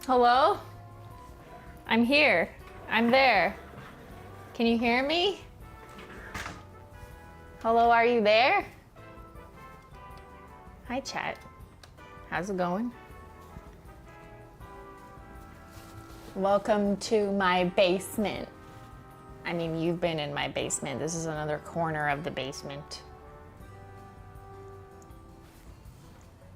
Hello? I'm here. I'm there. Can you hear me? Hello, are you there? Hi, chat. How's it going? Welcome to my basement. I mean, you've been in my basement. This is another corner of the basement.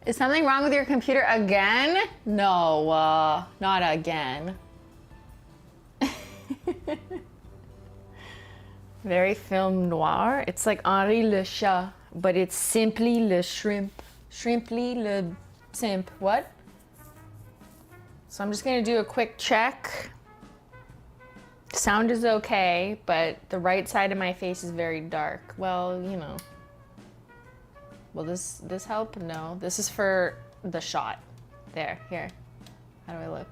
Is something wrong with your computer again? No, not again. Very film noir. It's like Henri le Chat, but it's simply le shrimp. Shrimply le simp. What? So I'm just gonna do a quick check. Sound is okay, but the right side of my face is very dark. Well, you know. Will this help? No, this is for the shot. There, here. How do I look?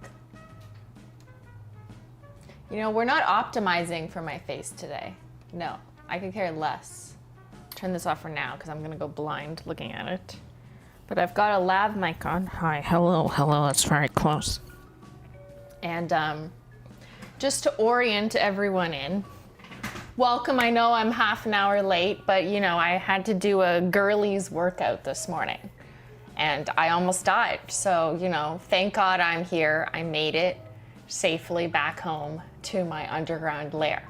You know, we're not optimizing for my face today. No, I could care less. Turn this off for now because I'm gonna go blind looking at it. But I've got a lav mic on. Hi, hello, that's very close. And just to orient everyone in, welcome. I know I'm half an hour late, but you know, I had to do a girlies workout this morning and I almost died. So, you know, thank God I'm here. I made it safely back home to my underground lair.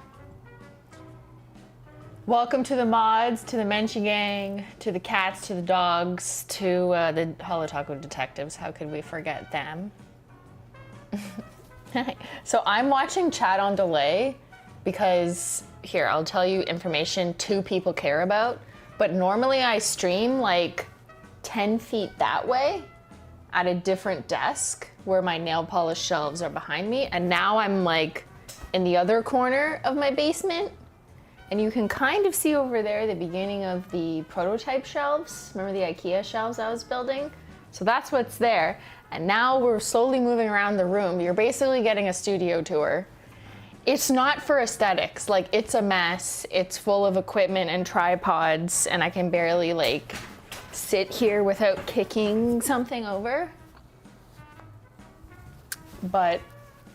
Welcome to the mods, to the Menchie Gang, to the cats, to the dogs, to the HOLO THERE detectives. How could we forget them? So I'm watching chat on delay because, here, I'll tell you information 2 people care about, but normally I stream like 10 feet that way at a different desk where my nail polish shelves are behind me, and now I'm like in the other corner of my basement, and you can kind of see over there the beginning of the prototype shelves. Remember the IKEA shelves I was building? So that's what's there, and now we're slowly moving around the room. You're basically getting a studio tour. It's not for aesthetics, like it's a mess. It's full of equipment and tripods, and I can barely like sit here without kicking something over. But,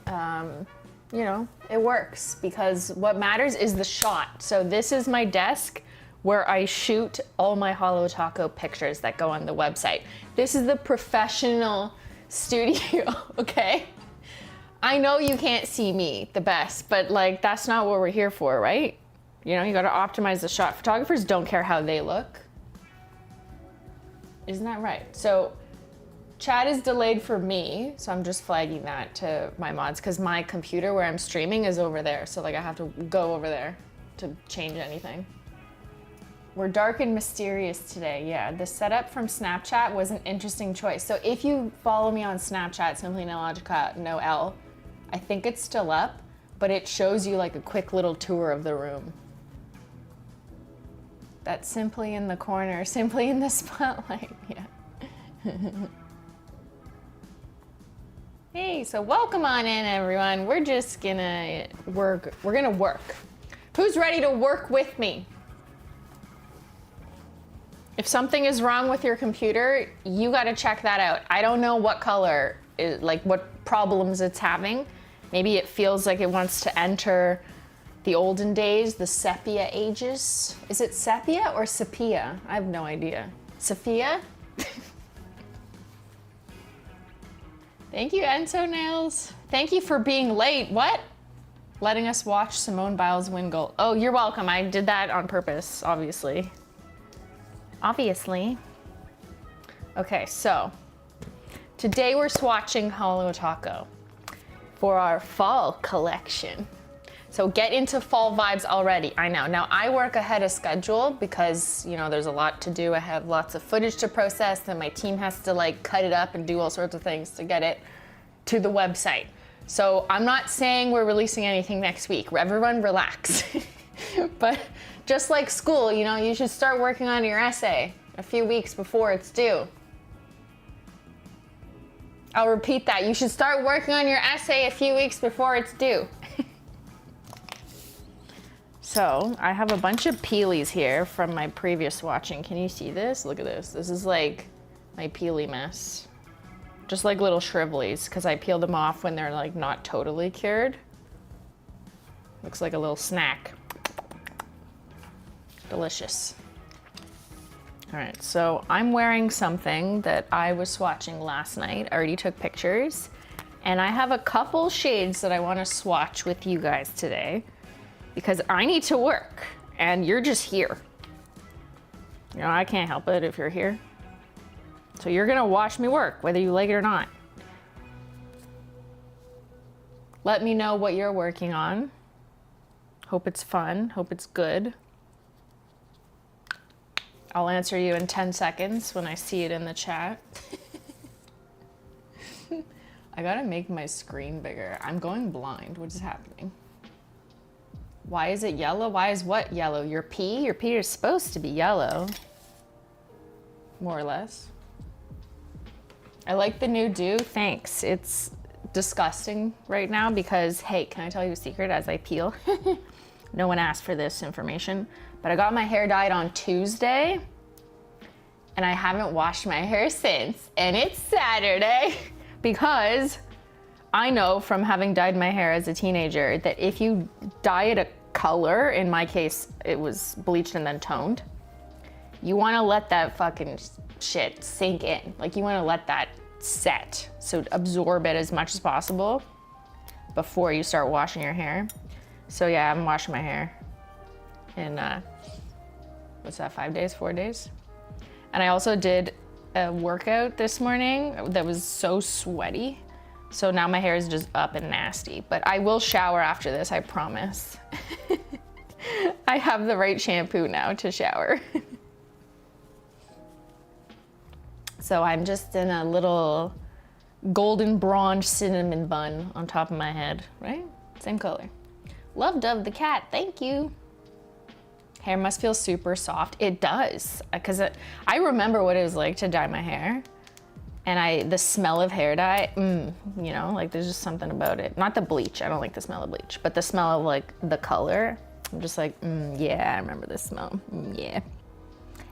you know, it works because what matters is the shot. So this is my desk where I shoot all my HOLO THERE pictures that go on the website. This is the professional studio, okay? I know you can't see me the best, but like that's not what we're here for, right? You know, you gotta optimize the shot. Photographers don't care how they look. Isn't that right? So chat is delayed for me, so I'm just flagging that to my mods because my computer where I'm streaming is over there. So like I have to go over there to change anything. We're dark and mysterious today. Yeah, the setup from Snapchat was an interesting choice. So if you follow me on Snapchat, Simplyswatchlogical, no L, I think it's still up, but it shows you like a quick little tour of the room. That's simply in the corner, simply in the spotlight, yeah. Hey, so welcome on in everyone. We're just gonna work, we're gonna work. Who's ready to work with me? If something is wrong with your computer, you gotta check that out. I don't know what color, like what problems it's having. Maybe it feels like it wants to enter the olden days, the sepia ages. Is it sepia or sepia? I have no idea. Sophia? Thank you, Enzo Nails. Thank you for being late. What? Letting us watch Simone Biles win gold. Oh, you're welcome. I did that on purpose, obviously. Obviously. Okay, so today we're swatching HOLO THERE for our fall collection. So get into fall vibes already. I know. Now I work ahead of schedule because, you know, there's a lot to do. I have lots of footage to process, and my team has to like cut it up and do all sorts of things to get it to the website. So I'm not saying we're releasing anything next week. Everyone relax. But just like school, you know, you should start working on your essay a few weeks before it's due. I'll repeat that. You should start working on your essay a few weeks before it's due. So I have a bunch of peelies here from my previous swatching. Can you see this? Look at this. This is like my peely mess. just like little shrivelies, because I peel them off when they're like not totally cured. Looks like a little snack. Delicious. All right, so I'm wearing something that I was swatching last night. I already took pictures, and I have a couple shades that I want to swatch with you guys today because I need to work and you're just here. You know, I can't help it if you're here. So you're gonna watch me work, whether you like it or not. Let me know what you're working on. Hope it's fun, hope it's good. I'll answer you in 10 seconds when I see it in the chat. I gotta make my screen bigger. I'm going blind, what is happening? Why is it yellow? Why is what yellow? Your pee? Your pee is supposed to be yellow. More or less. I like the new do, thanks. It's disgusting right now because, hey, can I tell you a secret as I peel? No one asked for this information, but I got my hair dyed on Tuesday and I haven't washed my hair since. And it's Saturday because I know from having dyed my hair as a teenager that if you dye it a color, in my case, it was bleached and then toned, you wanna let that fucking shit sink in. Like you wanna let that set, so absorb it as much as possible before you start washing your hair. So yeah, I haven't washed my hair in, what's that, 5 days, 4 days? And I also did a workout this morning that was so sweaty. So now my hair is just up and nasty, but I will shower after this, I promise. I have the right shampoo now to shower. So I'm just in a little golden bronze cinnamon bun on top of my head, right? Same color. Love Dove the cat, thank you. Hair must feel super soft. It does, because I remember what it was like to dye my hair. And the smell of hair dye, you know, like there's just something about it. Not the bleach, I don't like the smell of bleach, but the smell of like the color. I'm just like, yeah, I remember this smell, yeah.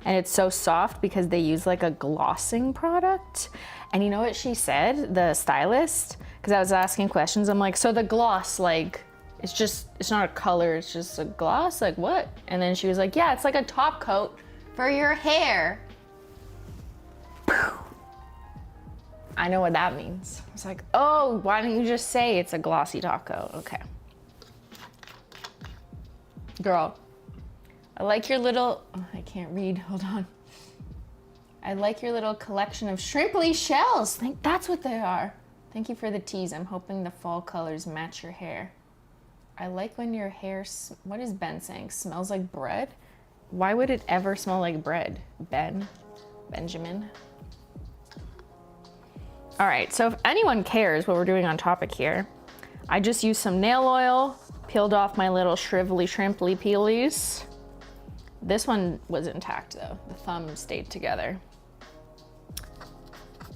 And it's so soft because they use like a glossing product. And you know what she said, the stylist? Because I was asking questions, I'm like, so the gloss, like, it's not a color, it's just a gloss, like what? And then she was like, yeah, it's like a top coat for your hair. I know what that means. I was like, oh, why don't you just say it's a glossy top coat? Okay. Girl, I like your little, oh, I can't read, hold on. I like your little collection of shrimply shells. That's what they are. Thank you for the tease. I'm hoping the fall colors match your hair. I like when your hair, what is Ben saying? Smells like bread? Why would it ever smell like bread? Benjamin? All right, so if anyone cares what we're doing on topic here, I just used some nail oil, peeled off my little shrimply peelies. This one was intact though. The thumb stayed together.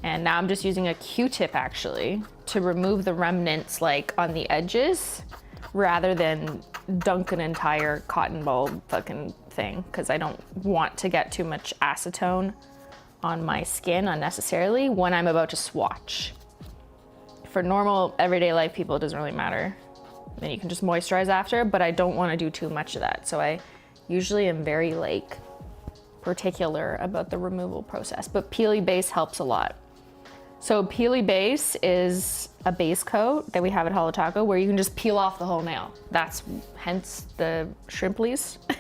And now I'm just using a Q-tip actually to remove the remnants like on the edges rather than dunk an entire cotton ball fucking thing, because I don't want to get too much acetone on my skin unnecessarily when I'm about to swatch. For normal everyday life people, it doesn't really matter. Then you can just moisturize after, but I don't want to do too much of that. So I usually am very like particular about the removal process, but Peely Base helps a lot. So Peely Base is a base coat that we have at HOLO THERE where you can just peel off the whole nail. That's hence the shrimplies. I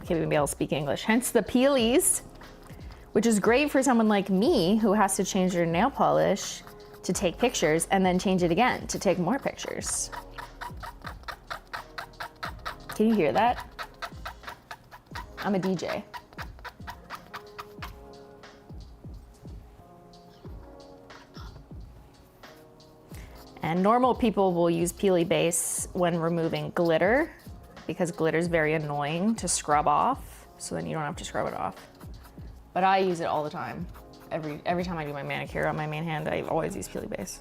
can't even be able to speak English. Hence the peelies, which is great for someone like me who has to change their nail polish to take pictures and then change it again to take more pictures. Can you hear that? I'm a DJ. And normal people will use Peely Base when removing glitter because glitter is very annoying to scrub off, so then you don't have to scrub it off. But I use it all the time. Every time I do my manicure on my main hand, I always use Peely Base.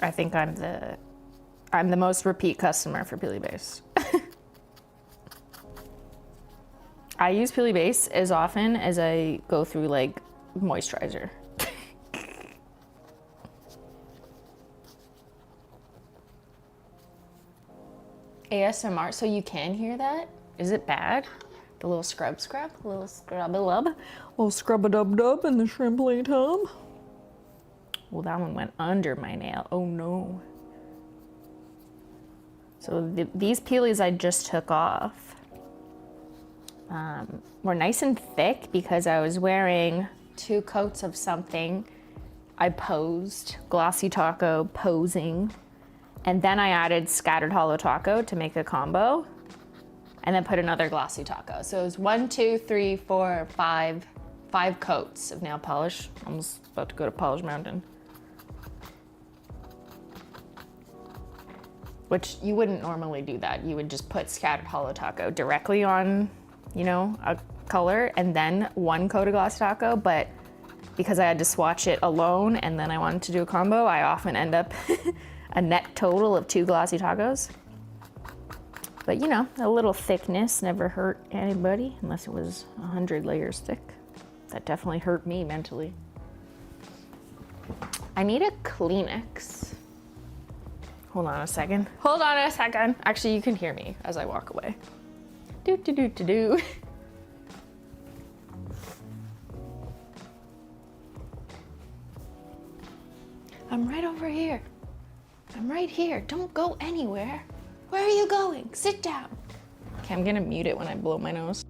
I think I'm the most repeat customer for Peely Base. I use Peely Base as often as I go through like moisturizer. ASMR, so you can hear that? Is it bad? The little scrub, a little scrub-a-lub, a little scrub-a-dub-dub in the shrimply tub. Well, that one went under my nail. Oh no. So these peelies I just took off were nice and thick because I was wearing 2 coats of something. I posed, Glossy Taco, posing, and then I added scattered Holo Taco to make a combo, and then put another Glossy Taco. So it was 1, 2, 3, 4, 5 coats of nail polish. Almost about to go to Polish Mountain. Which you wouldn't normally do that. You would just put scattered Holo Taco directly on, you know, a color and then 1 coat of Glossy Taco, but because I had to swatch it alone and then I wanted to do a combo, I often end up a net total of 2 Glossy Tacos. But you know, a little thickness never hurt anybody unless it was 100 layers thick. That definitely hurt me mentally. I need a Kleenex. Hold on a second. Hold on a second. Actually, you can hear me as I walk away. Do do do do do. I'm right over here. I'm right here. Don't go anywhere. Where are you going? Sit down. Okay, I'm gonna mute it when I blow my nose.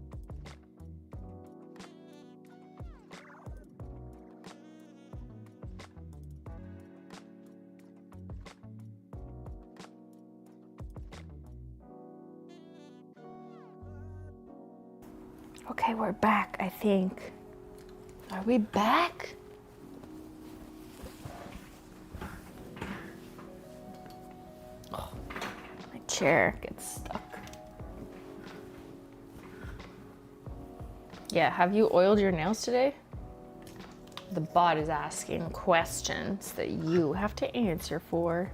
Okay, we're back, I think. Are we back? Oh, my chair gets stuck. Yeah, have you oiled your nails today? The bot is asking questions that you have to answer for.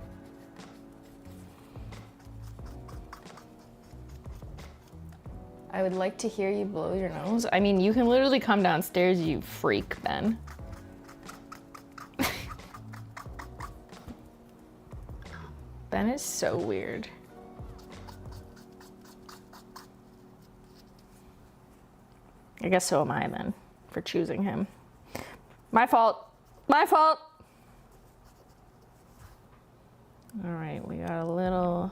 I would like to hear you blow your nose. I mean, you can literally come downstairs, you freak, Ben. Ben is so weird. I guess so am I then, for choosing him. My fault. My fault. All right, we got a little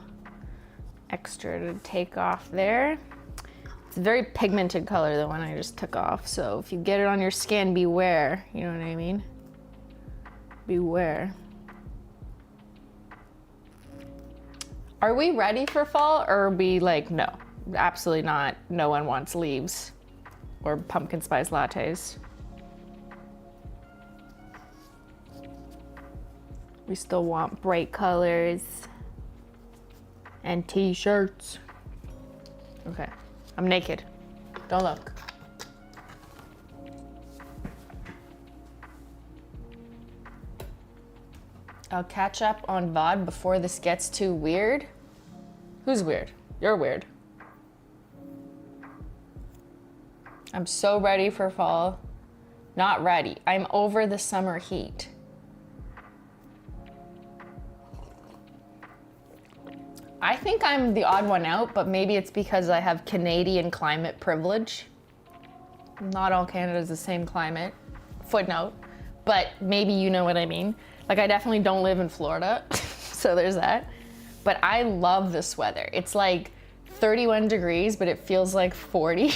extra to take off there. It's a very pigmented color, the one I just took off. So if you get it on your skin, beware. You know what I mean? Beware. Are we ready for fall, or are we like, no, absolutely not. No one wants leaves or pumpkin spice lattes. We still want bright colors and t-shirts. Okay. I'm naked. Don't look. I'll catch up on VOD before this gets too weird. Who's weird? You're weird. I'm so ready for fall. Not ready. I'm over the summer heat. I think I'm the odd one out, but maybe it's because I have Canadian climate privilege. Not all Canada is the same climate. Footnote. But maybe you know what I mean. Like, I definitely don't live in Florida, so there's that. But I love this weather. It's like 31 degrees, but it feels like 40.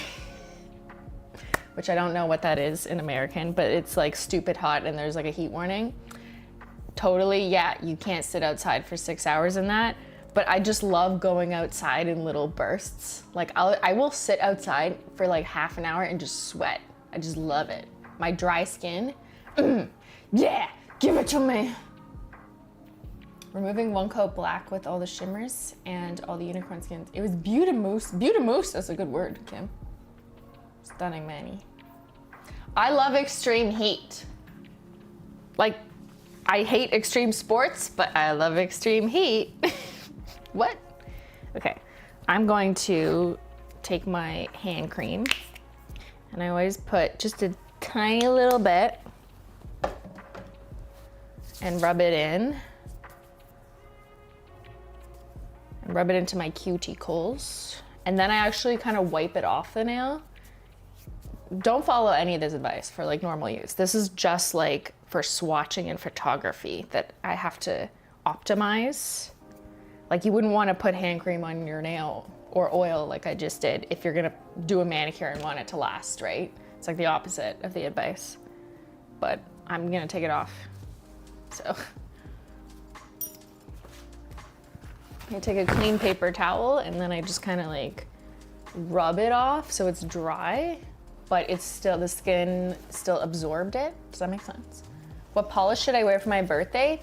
Which I don't know what that is in American, but it's like stupid hot and there's like a heat warning. Totally, yeah, you can't sit outside for 6 hours in that. But I just love going outside in little bursts. Like I will sit outside for like half an hour and just sweat. I just love it. My dry skin, yeah, give it to me. Removing 1 coat black with all the shimmers and all the unicorn skins. It was Beauty-Moose. Beauty-Moose, that's a good word, Kim. Stunning Manny. I love extreme heat. Like, I hate extreme sports, but I love extreme heat. What? Okay, I'm going to take my hand cream And I always put just a tiny little bit and rub it in. And rub it into my cuticles. And then I actually kind of wipe it off the nail. Don't follow any of this advice for like normal use. This is just like for swatching and photography that I have to optimize. Like you wouldn't want to put hand cream on your nail or oil like I just did if you're gonna do a manicure and want it to last, right? It's like the opposite of the advice. But I'm gonna take it off. So I take a clean paper towel and then I just kind of like rub it off so it's dry, but it's still, the skin still absorbed it. Does that make sense? What polish should I wear for my birthday?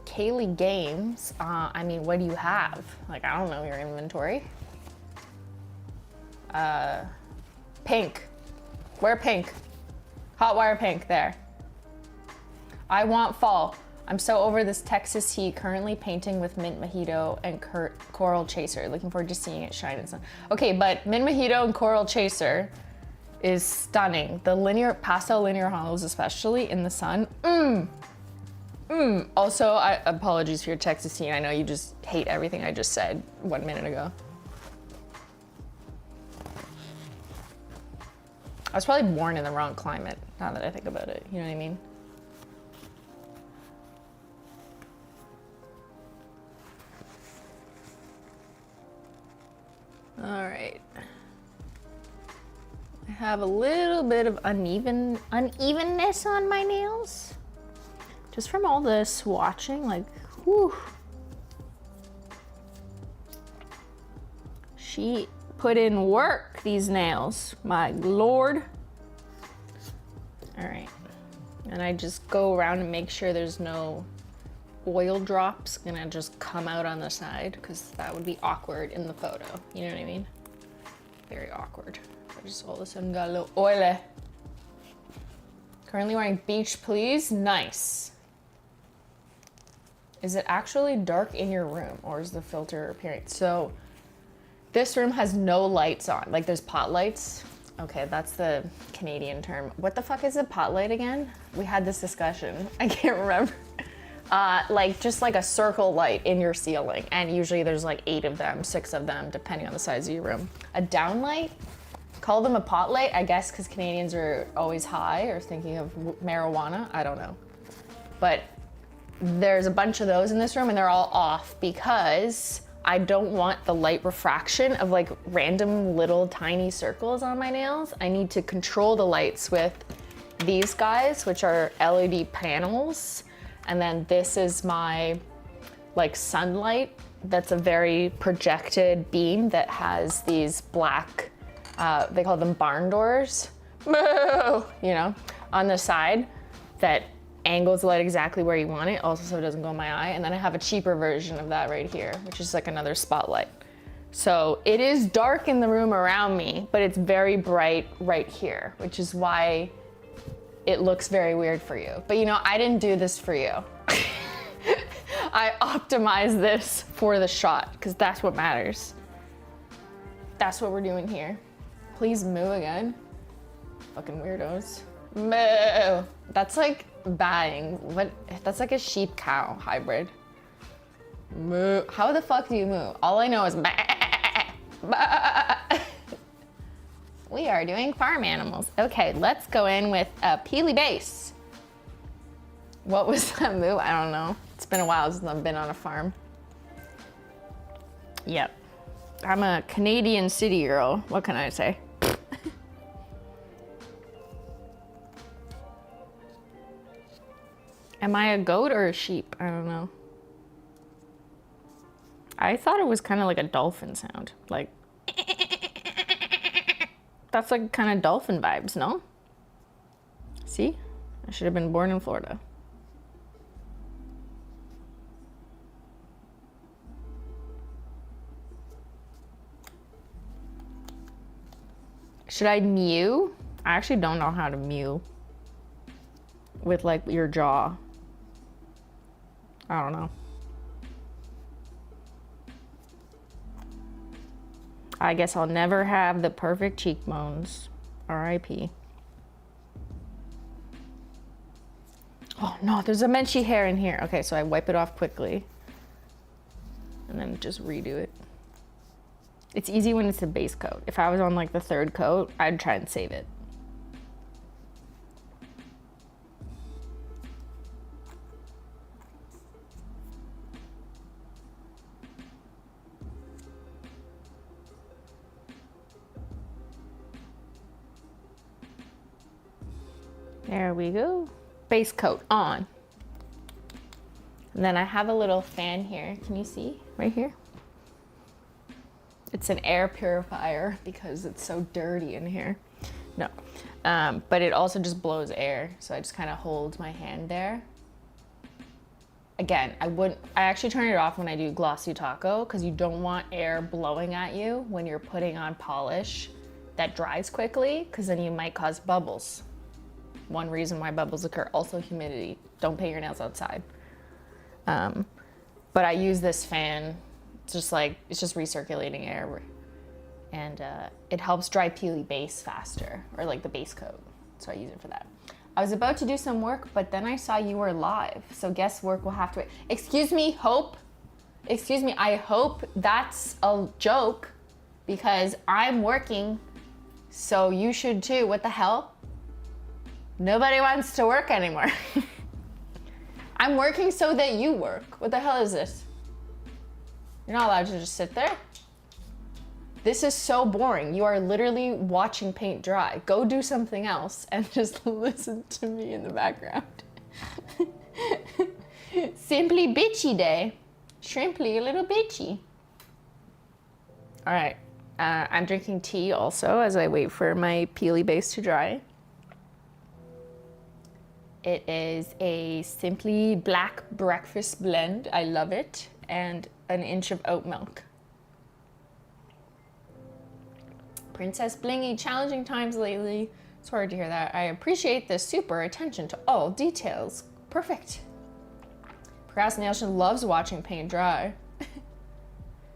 Kaylee Games. I mean, what do you have? Like, I don't know your inventory. Pink. Wear pink. Hot wire pink, there. I want fall. I'm so over this Texas heat, currently painting with Mint Mojito and Coral Chaser. Looking forward to seeing it shine in the sun. Okay, but Mint Mojito and Coral Chaser is stunning. The pastel linear hollows, especially in the sun. Also, apologies for your Texas heat. I know you just hate everything I just said 1 minute ago. I was probably born in the wrong climate, now that I think about it. You know what I mean? All right. I have a little bit of unevenness on my nails. Just from all the swatching, like, whew. She put in work, these nails, my Lord. All right. And I just go around and make sure there's no oil drops gonna just come out on the side, because that would be awkward in the photo. You know what I mean? Very awkward. I just all of a sudden got a little oily. Currently wearing beach, please. Nice. Is it actually dark in your room, or is the filter appearing? So this room has no lights on. Like, there's pot lights. Okay, that's the Canadian term. What the fuck is a pot light again? We had this discussion. I can't remember. Like just like a circle light in your ceiling, and usually there's like 8 of them, 6 of them, depending on the size of your room. A down light, call them a pot light, I guess, because Canadians are always high or thinking of marijuana. I don't know, but there's a bunch of those in this room, and they're all off because I don't want the light refraction of like random little tiny circles on my nails. I need to control the lights with these guys, which are LED panels. And then this is my like sunlight. That's a very projected beam that has these black, they call them barn doors, you know, on the side that angles the light exactly where you want it, also so it doesn't go in my eye. And then I have a cheaper version of that right here, which is like another spotlight. So it is dark in the room around me, but it's very bright right here, which is why it looks very weird for you. But you know, I didn't do this for you. I optimized this for the shot, because that's what matters. That's what we're doing here. Please moo again. Fucking weirdos. Moo. That's like baying. What? That's like a sheep cow hybrid. Moo. How the fuck do you moo? All I know is bah, bah. We are doing farm animals. Okay, let's go in with a peely base. What was that move? I don't know. It's been a while since I've been on a farm. Yep. I'm a Canadian city girl. What can I say? Am I a goat or a sheep? I don't know. I thought it was kind of like a dolphin sound. Like, that's like kind of dolphin vibes, no? See? I should have been born in Florida. Should I mew? I actually don't know how to mew with like your jaw. I don't know. I guess I'll never have the perfect cheekbones. R.I.P. Oh no, there's a Menchie hair in here. Okay, so I wipe it off quickly and then just redo it. It's easy when it's a base coat. If I was on like the third coat, I'd try and save it. There we go. Base coat on. And then I have a little fan here. Can you see right here? It's an air purifier because it's so dirty in here. No, but it also just blows air. So I just kind of hold my hand there. Again, I actually turn it off when I do glossy taco because you don't want air blowing at you when you're putting on polish that dries quickly, because then you might cause bubbles. One reason why bubbles occur, also humidity. Don't paint your nails outside. But I use this fan, it's just recirculating air, and it helps dry peely base faster, or like the base coat. So I use it for that. I was about to do some work, but then I saw you were live. So guess work will have to wait. Excuse me, Hope. Excuse me, I hope that's a joke because I'm working, so you should too. What the hell? Nobody wants to work anymore. I'm working so that you work. What the hell is this? You're not allowed to just sit there. This is so boring. You are literally watching paint dry. Go do something else and just listen to me in the background. Simply bitchy day. Shrimply, a little bitchy. All right, I'm drinking tea also as I wait for my peely base to dry. It is a Simply Black breakfast blend. I love it. And an inch of oat milk. Princess Blingy, challenging times lately. Sorry to hear that. I appreciate the super attention to all details. Perfect. Procrastination loves watching paint dry.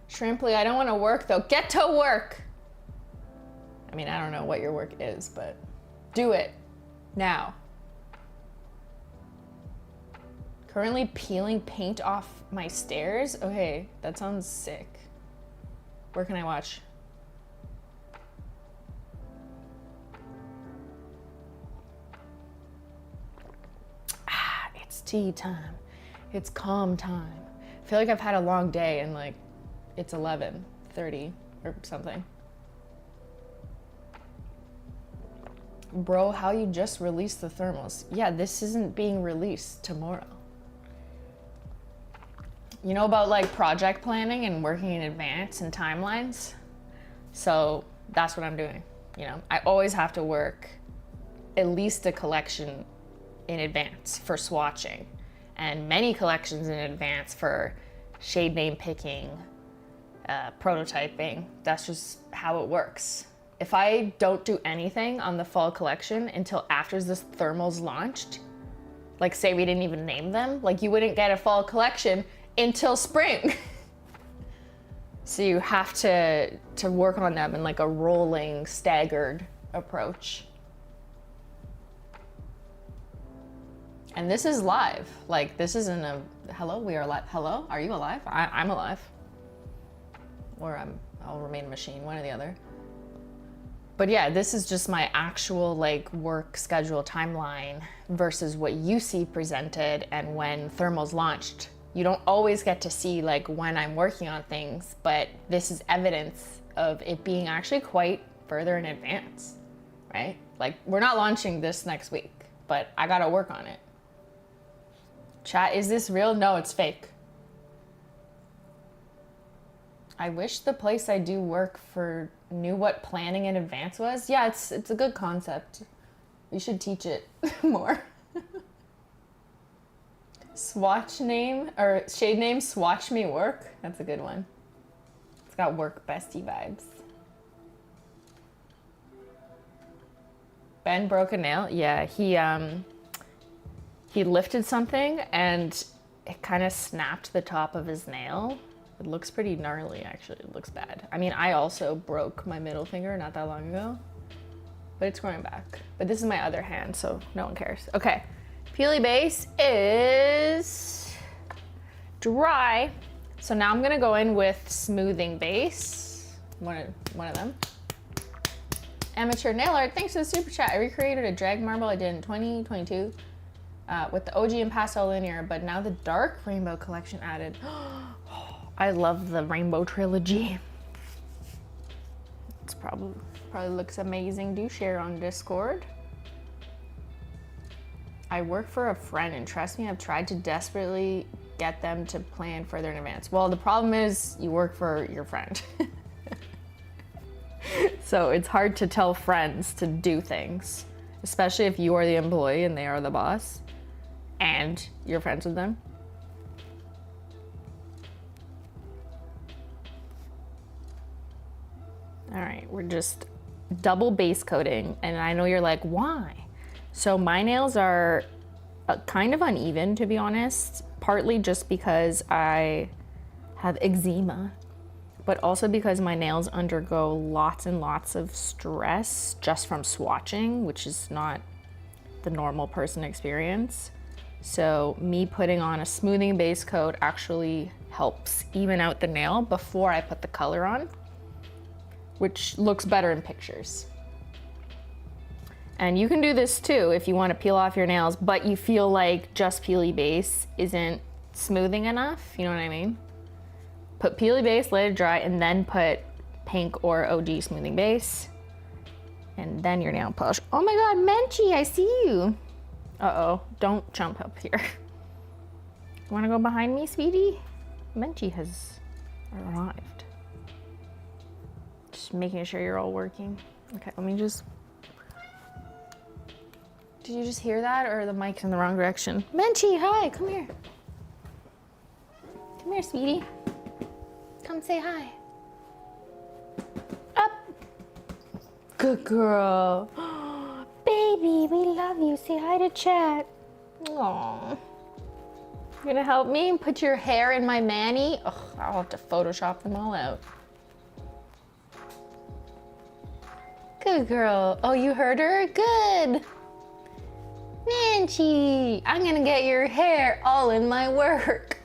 Shrimply, I don't want to work though. Get to work. I mean, I don't know what your work is, but do it now. Currently peeling paint off my stairs. Okay, that sounds sick. Where can I watch? It's tea time. It's calm time. I feel like I've had a long day and like it's 11:30 or something. Bro, how you just released the thermals? Yeah, this isn't being released tomorrow. You know about like project planning and working in advance and timelines? So that's what I'm doing. You know, I always have to work at least a collection in advance for swatching and many collections in advance for shade name picking, prototyping. That's just how it works. If I don't do anything on the fall collection until after this thermal's launched, like say we didn't even name them, like you wouldn't get a fall collection until spring. So you have to work on them in like a rolling, staggered approach. And this is live. Like this isn't a, hello, we are live. Hello, are you alive? I'm alive. Or I'll remain a machine, one or the other. But yeah, this is just my actual like work schedule timeline versus what you see presented and when thermal's launched. You don't always get to see like when I'm working on things, but this is evidence of it being actually quite further in advance, right? Like we're not launching this next week, but I gotta work on it. Chat, is this real? No, it's fake. I wish the place I do work for knew what planning in advance was. Yeah, it's a good concept. We should teach it more. Swatch name, or shade name, Swatch Me Work. That's a good one. It's got work bestie vibes. Ben broke a nail. Yeah, he lifted something and it kind of snapped the top of his nail. It looks pretty gnarly, actually. It looks bad. I mean, I also broke my middle finger not that long ago. but it's growing back. But this is my other hand, so no one cares. Okay, peely base is dry. So now I'm gonna go in with smoothing base, one of them. Amateur nail art, thanks for the super chat. I recreated a drag marble I did in 2022 with the OG and pastel linear, but now the dark rainbow collection added. I love the rainbow trilogy. It's probably looks amazing. Do share on Discord. I work for a friend, and trust me, I've tried to desperately get them to plan further in advance. Well, the problem is you work for your friend. So it's hard to tell friends to do things, especially if you are the employee and they are the boss and you're friends with them. All right, we're just double base coating, and I know you're like, why? So my nails are kind of uneven, to be honest, partly just because I have eczema, but also because my nails undergo lots and lots of stress just from swatching, which is not the normal person experience. So me putting on a smoothing base coat actually helps even out the nail before I put the color on, which looks better in pictures. And you can do this too if you want to peel off your nails, but you feel like just peely base isn't smoothing enough, you know what I mean? Put peely base, let it dry, and then put pink or OG smoothing base, and then your nail polish. Oh my God, Menchie, I see you. Uh-oh, don't jump up here. You wanna go behind me, sweetie? Menchie has arrived. Just making sure you're all working. Okay, let me just... Did you just hear that, or the mic's in the wrong direction? Menchie, hi, come here. Come here, sweetie. Come say hi. Up. Good girl. Baby, we love you. Say hi to chat. Aww. You gonna help me put your hair in my mani? Ugh, I'll have to Photoshop them all out. Good girl. Oh, you heard her? Good. Menchie, I'm gonna get your hair all in my work.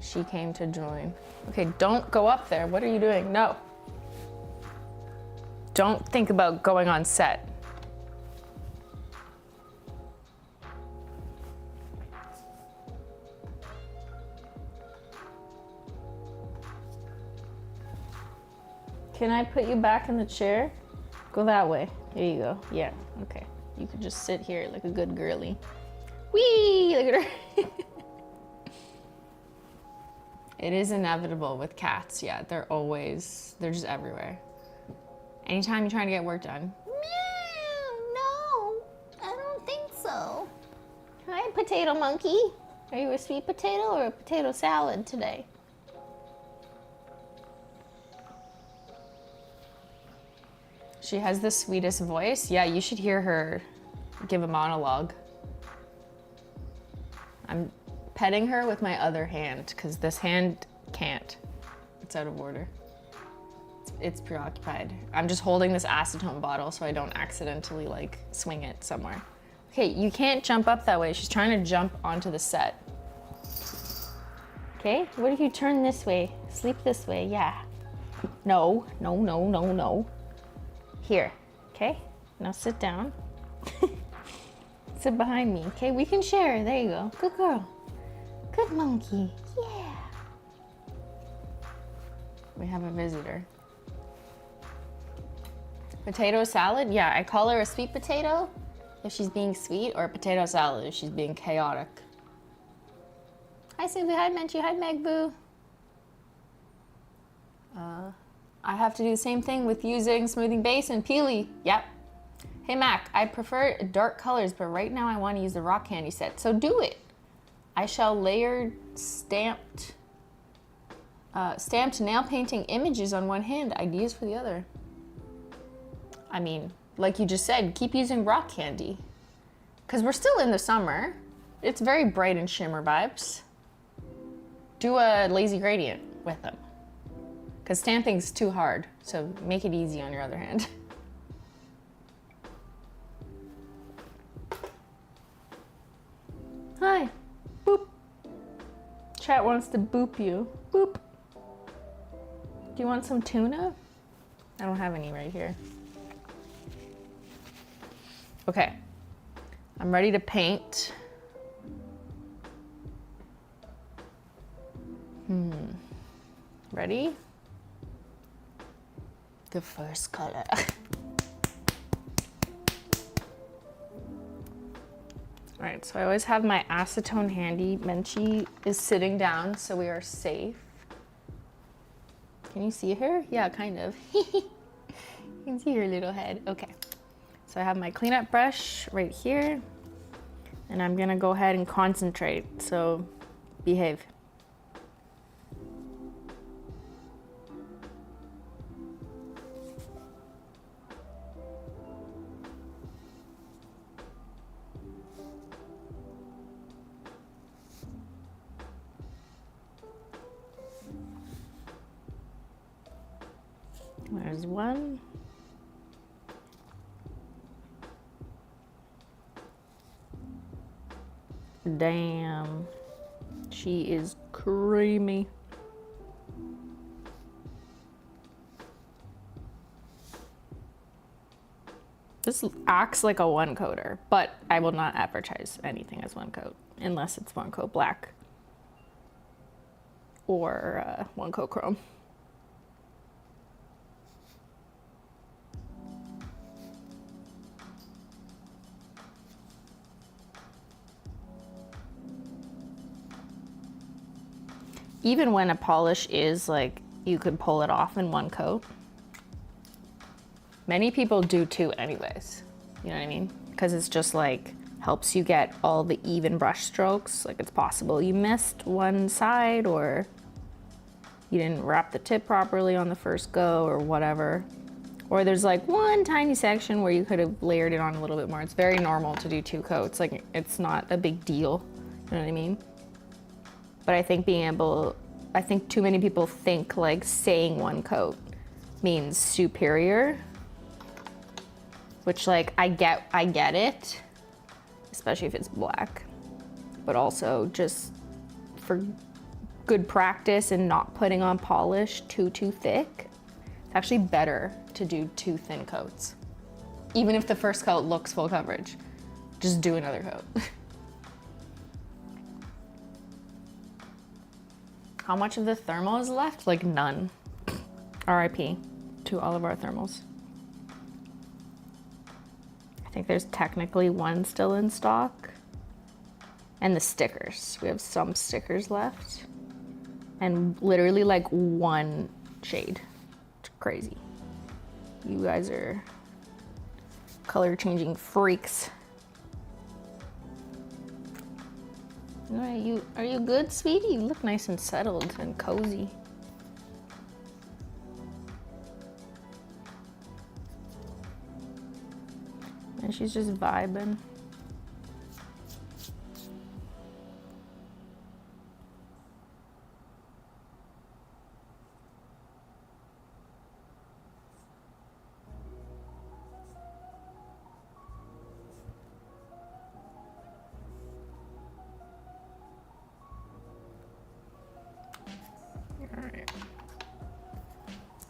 She came to join. Okay, don't go up there. What are you doing? No. Don't think about going on set. Can I put you back in the chair? Go that way. There you go. Yeah, okay. You could just sit here like a good girly. Whee! Look at her. It is inevitable with cats. Yeah, they're just everywhere. Anytime you're trying to get work done. Meow, no, I don't think so. Hi, potato monkey. Are you a sweet potato or a potato salad today? She has the sweetest voice. Yeah, you should hear her give a monologue. I'm petting her with my other hand because this hand can't. It's out of order. It's preoccupied. I'm just holding this acetone bottle so I don't accidentally like swing it somewhere. Okay, you can't jump up that way. She's trying to jump onto the set. Okay, what if you turn this way? Sleep this way, yeah. No, no, no, no, no. Here, okay? Now sit down. Sit behind me, okay? We can share, there you go. Good girl. Good monkey, yeah. We have a visitor. Potato salad? Yeah, I call her a sweet potato if she's being sweet, or a potato salad if she's being chaotic. Hi Simply, hi Menchie, hi Megboo. I have to do the same thing with using smoothing base and peely. Yep. Hey Mac, I prefer dark colors, but right now I want to use the rock candy set, so do it. I shall layer stamped nail painting images on one hand, ideas for the other. I mean, like you just said, keep using rock candy. Because we're still in the summer. It's very bright and shimmer vibes. Do a lazy gradient with them. Because stamping's too hard, so make it easy on your other hand. Hi. Boop. Chat wants to boop you. Boop. Do you want some tuna? I don't have any right here. Okay. I'm ready to paint. Ready? The first color. All right, so I always have my acetone handy. Menchie is sitting down, so we are safe. Can you see her? Yeah, kind of. You can see her little head. Okay, so I have my cleanup brush right here, and I'm gonna go ahead and concentrate, so behave. There's one. Damn, she is creamy. This acts like a one coater, but I will not advertise anything as one coat unless it's one coat black or one coat chrome. Even when a polish is like, you could pull it off in one coat. Many people do two anyways, you know what I mean? Because it's just like, helps you get all the even brush strokes. Like it's possible you missed one side or you didn't wrap the tip properly on the first go or whatever. Or there's like one tiny section where you could have layered it on a little bit more. It's very normal to do two coats. Like it's not a big deal, you know what I mean? But I think I think too many people think like saying one coat means superior, which like I get it, especially if it's black, but also just for good practice and not putting on polish too thick, it's actually better to do two thin coats. Even if the first coat looks full coverage, just do another coat. How much of the thermal is left? Like none. RIP to all of our thermals. I think there's technically one still in stock. And the stickers. We have some stickers left. And literally like one shade. It's crazy. You guys are color changing freaks. Are you good, sweetie? You look nice and settled and cozy. And she's just vibing.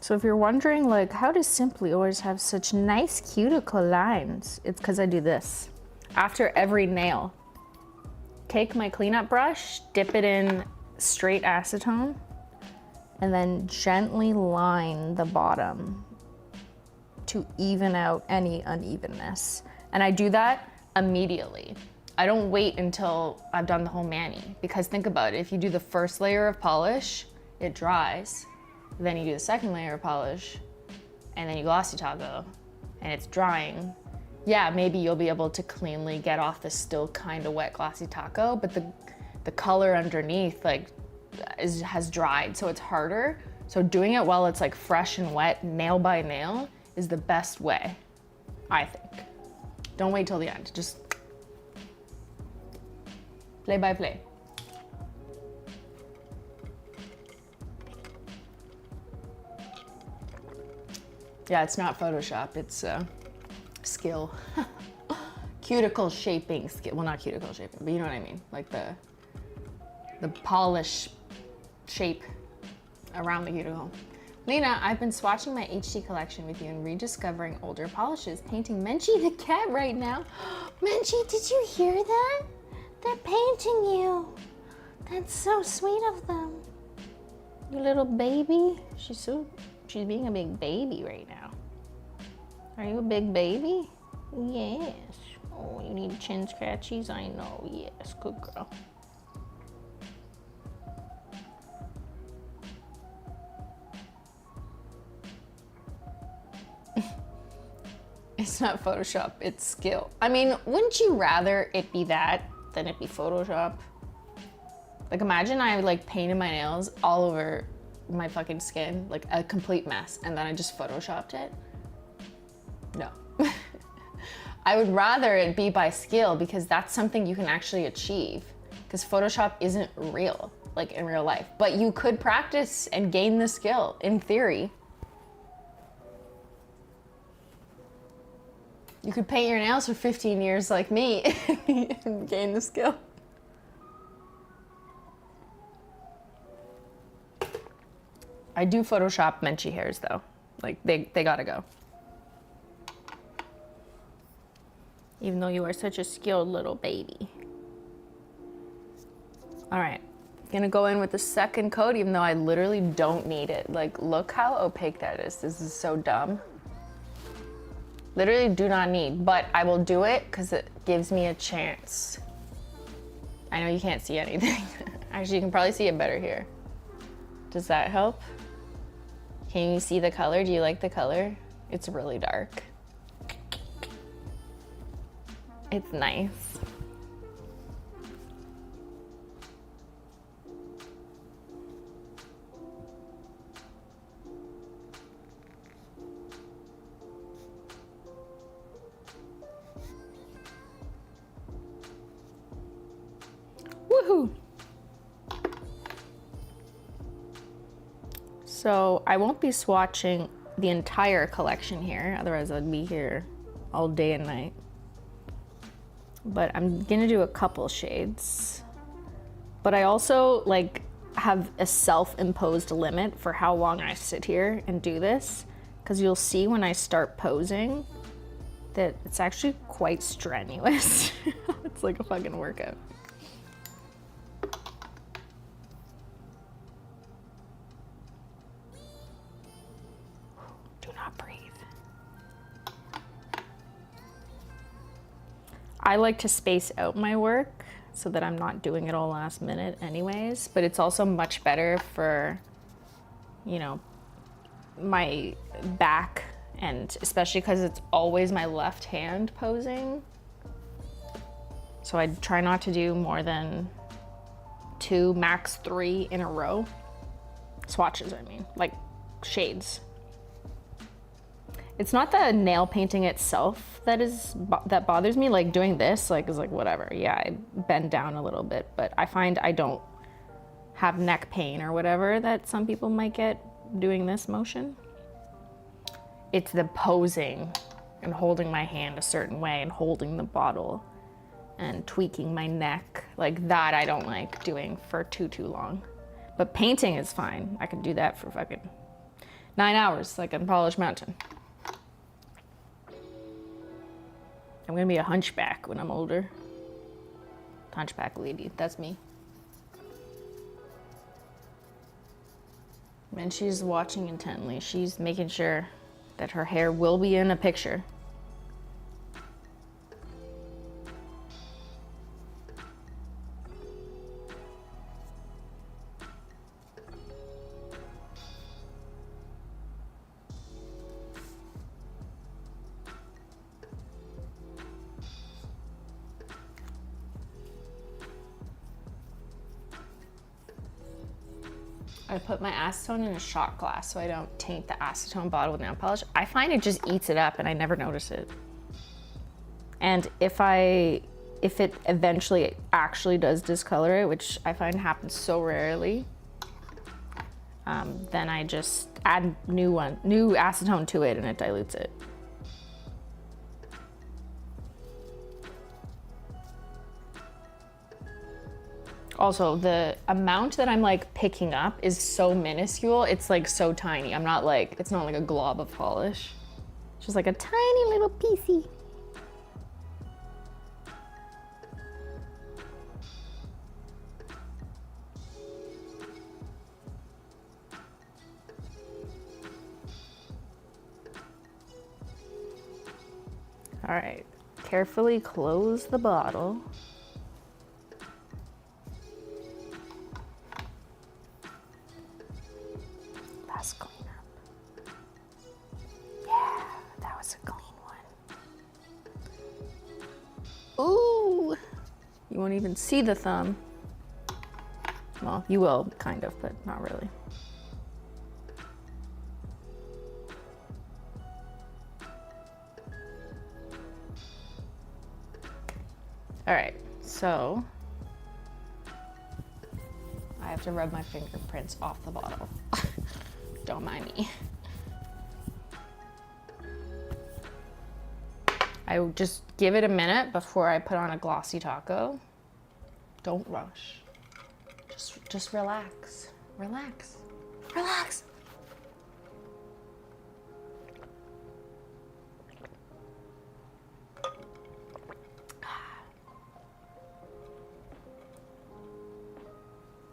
So if you're wondering, like, how does Simply always have such nice cuticle lines? It's because I do this. After every nail, take my cleanup brush, dip it in straight acetone, and then gently line the bottom to even out any unevenness. And I do that immediately. I don't wait until I've done the whole mani, because think about it, if you do the first layer of polish, it dries. Then you do the second layer of polish, and then you glossy taco, and it's drying. Yeah, maybe you'll be able to cleanly get off the still kind of wet glossy taco, but the color underneath like has dried, so it's harder. So doing it while it's like fresh and wet, nail by nail, is the best way, I think. Don't wait till the end, just play by play. Yeah, it's not Photoshop, it's skill. Cuticle shaping skill. Well, not cuticle shaping, but you know what I mean. Like the polish shape around the cuticle. Lena, I've been swatching my HD collection with you and rediscovering older polishes, painting Menchie the cat right now. Menchie, did you hear that? They're painting you. That's so sweet of them. You little baby. She's being a big baby right now. Are you a big baby? Yes. Oh, you need chin scratchies? I know. Yes, good girl. It's not Photoshop, it's skill. I mean, wouldn't you rather it be that than it be Photoshop? Like imagine I like painted my nails all over my fucking skin, like a complete mess, and then I just Photoshopped it? No. I would rather it be by skill because that's something you can actually achieve. Because Photoshop isn't real, like in real life. But you could practice and gain the skill, in theory. You could paint your nails for 15 years like me and gain the skill. I do Photoshop Menchie hairs though. Like they gotta go. Even though you are such a skilled little baby. All right, gonna go in with the second coat even though I literally don't need it. Like look how opaque that is. This is so dumb. Literally do not need, but I will do it because it gives me a chance. I know you can't see anything. Actually, you can probably see it better here. Does that help? Can you see the color? Do you like the color? It's really dark. It's nice. Woohoo! So I won't be swatching the entire collection here, otherwise I'd be here all day and night. But I'm gonna do a couple shades. But I also like have a self-imposed limit for how long I sit here and do this, because you'll see when I start posing that it's actually quite strenuous. It's like a fucking workout. Do not breathe. I like to space out my work so that I'm not doing it all last minute anyways, but it's also much better for, you know, my back, and especially because it's always my left hand posing. So I try not to do more than 2, max 3 in a row. Swatches, I mean, like shades. It's not the nail painting itself that bothers me. Like doing this, like is like whatever. Yeah, I bend down a little bit, but I find I don't have neck pain or whatever that some people might get doing this motion. It's the posing and holding my hand a certain way and holding the bottle and tweaking my neck. Like that I don't like doing for too long. But painting is fine. I can do that for fucking 9 hours like on Polish Mountain. I'm gonna be a hunchback when I'm older. Hunchback lady, that's me. And she's watching intently. She's making sure that her hair will be in a picture. I put my acetone in a shot glass so I don't taint the acetone bottle with nail polish. I find it just eats it up and I never notice it. And if it eventually actually does discolor it, which I find happens so rarely, then I just add new acetone to it and it dilutes it. Also, the amount that I'm like picking up is so minuscule. It's like so tiny. I'm not like, it's not like a glob of polish. It's just like a tiny little piecey. All right, carefully close the bottle. Let's clean up. Yeah, that was a clean one. Ooh, you won't even see the thumb. Well, you will, kind of, but not really. All right, so I have to rub my fingerprints off the bottle. Don't mind me. I will just give it a minute before I put on a glossy taco. Don't rush. Just relax. Relax. Relax.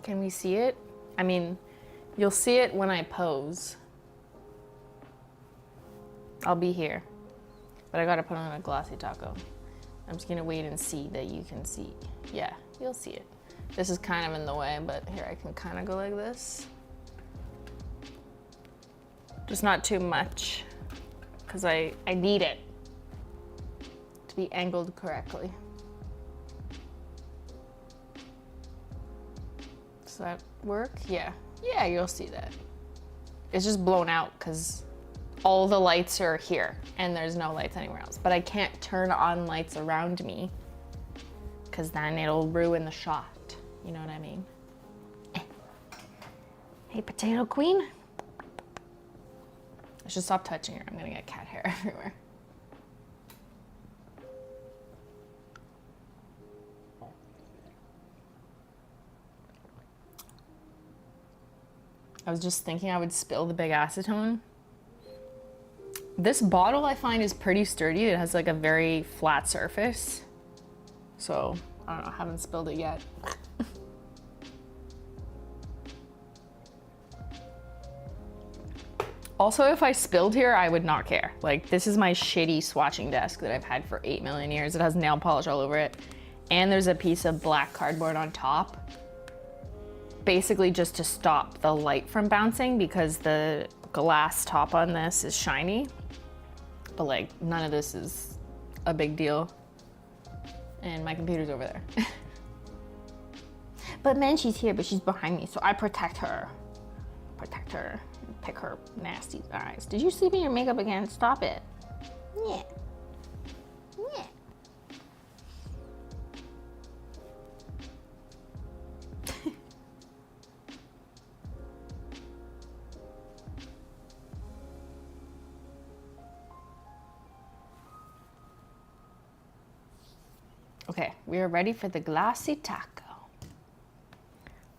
Can we see it? I mean, you'll see it when I pose. I'll be here, but I gotta put on a glossy taco. I'm just gonna wait and see that you can see. Yeah, you'll see it. This is kind of in the way, but here I can kind of go like this. Just not too much, because I need it to be angled correctly. Does that work? Yeah. Yeah, you'll see that. It's just blown out because all the lights are here and there's no lights anywhere else. But I can't turn on lights around me because then it'll ruin the shot. You know what I mean? Hey, potato queen. I should stop touching her. I'm gonna get cat hair everywhere. I was just thinking I would spill the big acetone. This bottle I find is pretty sturdy. It has like a very flat surface. So, I don't know, I haven't spilled it yet. Also, if I spilled here, I would not care. Like, this is my shitty swatching desk that I've had for 8 million years. It has nail polish all over it. And there's a piece of black cardboard on top. Basically just to stop the light from bouncing because the glass top on this is shiny. But like, none of this is a big deal. And my computer's over there. But Menchie's here, but she's behind me, so I protect her. Protect her. Pick her nasty eyes. Did you sleep in your makeup again? Stop it. Yeah. Yeah. Okay, we are ready for the glossy taco.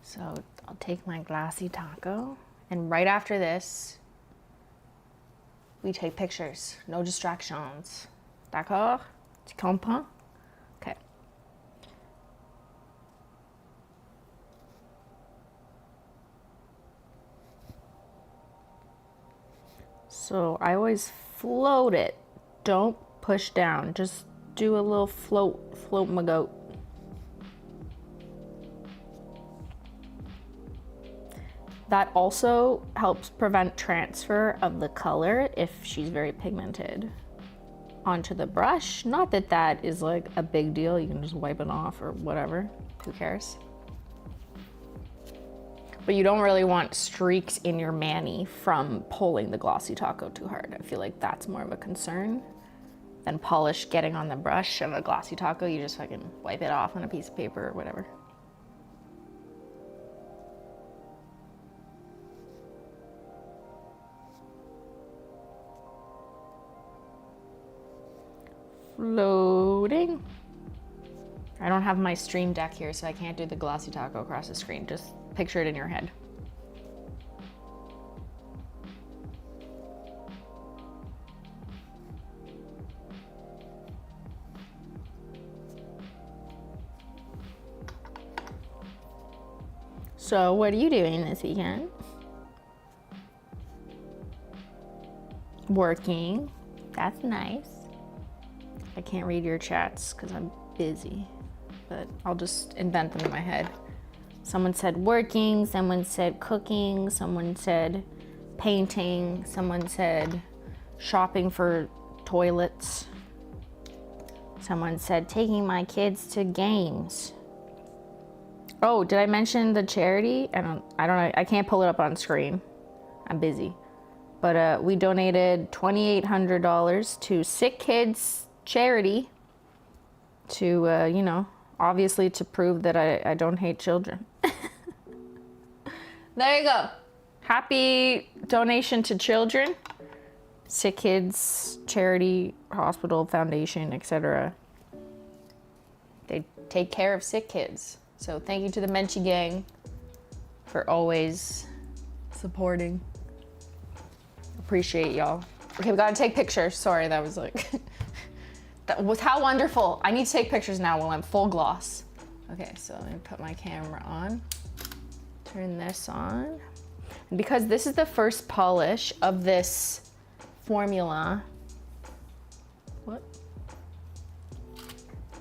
So I'll take my glossy taco, and right after this, we take pictures. No distractions. D'accord? Tu comprends? Okay. So I always float it. Don't push down. Just do a little float my goat. That also helps prevent transfer of the color if she's very pigmented onto the brush. Not that that is like a big deal. You can just wipe it off or whatever. Who cares? But you don't really want streaks in your mani from pulling the glossy taco too hard. I feel like that's more of a concern than polish getting on the brush. And a glossy taco, you just fucking wipe it off on a piece of paper or whatever. Loading. I don't have my stream deck here, so I can't do the glossy taco across the screen. Just picture it in your head. So what are you doing this weekend? Working. That's nice. I can't read your chats because I'm busy, but I'll just invent them in my head. Someone said working, someone said cooking, someone said painting, someone said shopping for toilets. Someone said taking my kids to games. Oh, did I mention the charity? I don't know. I can't pull it up on screen. I'm busy. But we donated $2,800 to Sick Kids Charity to, you know, obviously to prove that I don't hate children. There you go. Happy donation to children. Sick Kids Charity, Hospital, Foundation, etc. They take care of sick kids. So thank you to the Menchie Gang for always supporting. Appreciate y'all. Okay, we gotta take pictures. Sorry, that was like, that was how wonderful. I need to take pictures now while I'm full gloss. Okay, so I'm gonna put my camera on. Turn this on. And because this is the first polish of this formula, what?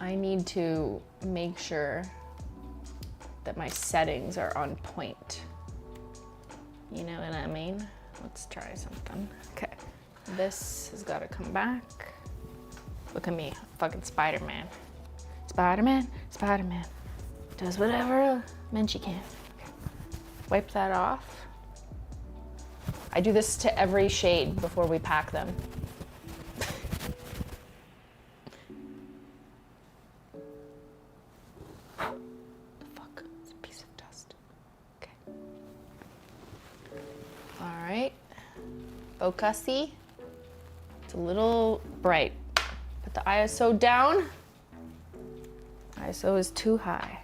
I need to make sure that my settings are on point. You know what I mean? Let's try something. Okay, this has got to come back. Look at me, fucking Spider-Man. Spider-Man, Spider-Man. Does whatever a Menchie can. Okay. Wipe that off. I do this to every shade before we pack them. Focusy. It's a little bright. Put the ISO down. ISO is too high.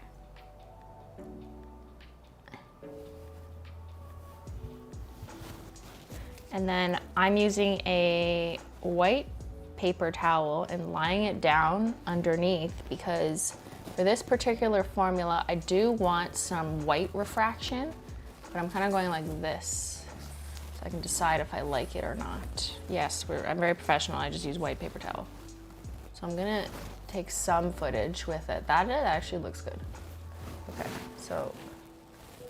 And then I'm using a white paper towel and lying it down underneath because for this particular formula, I do want some white refraction, but I'm kind of going like this. I can decide if I like it or not. Yes, I'm very professional. I just use white paper towel. So I'm gonna take some footage with it. That actually looks good. Okay, so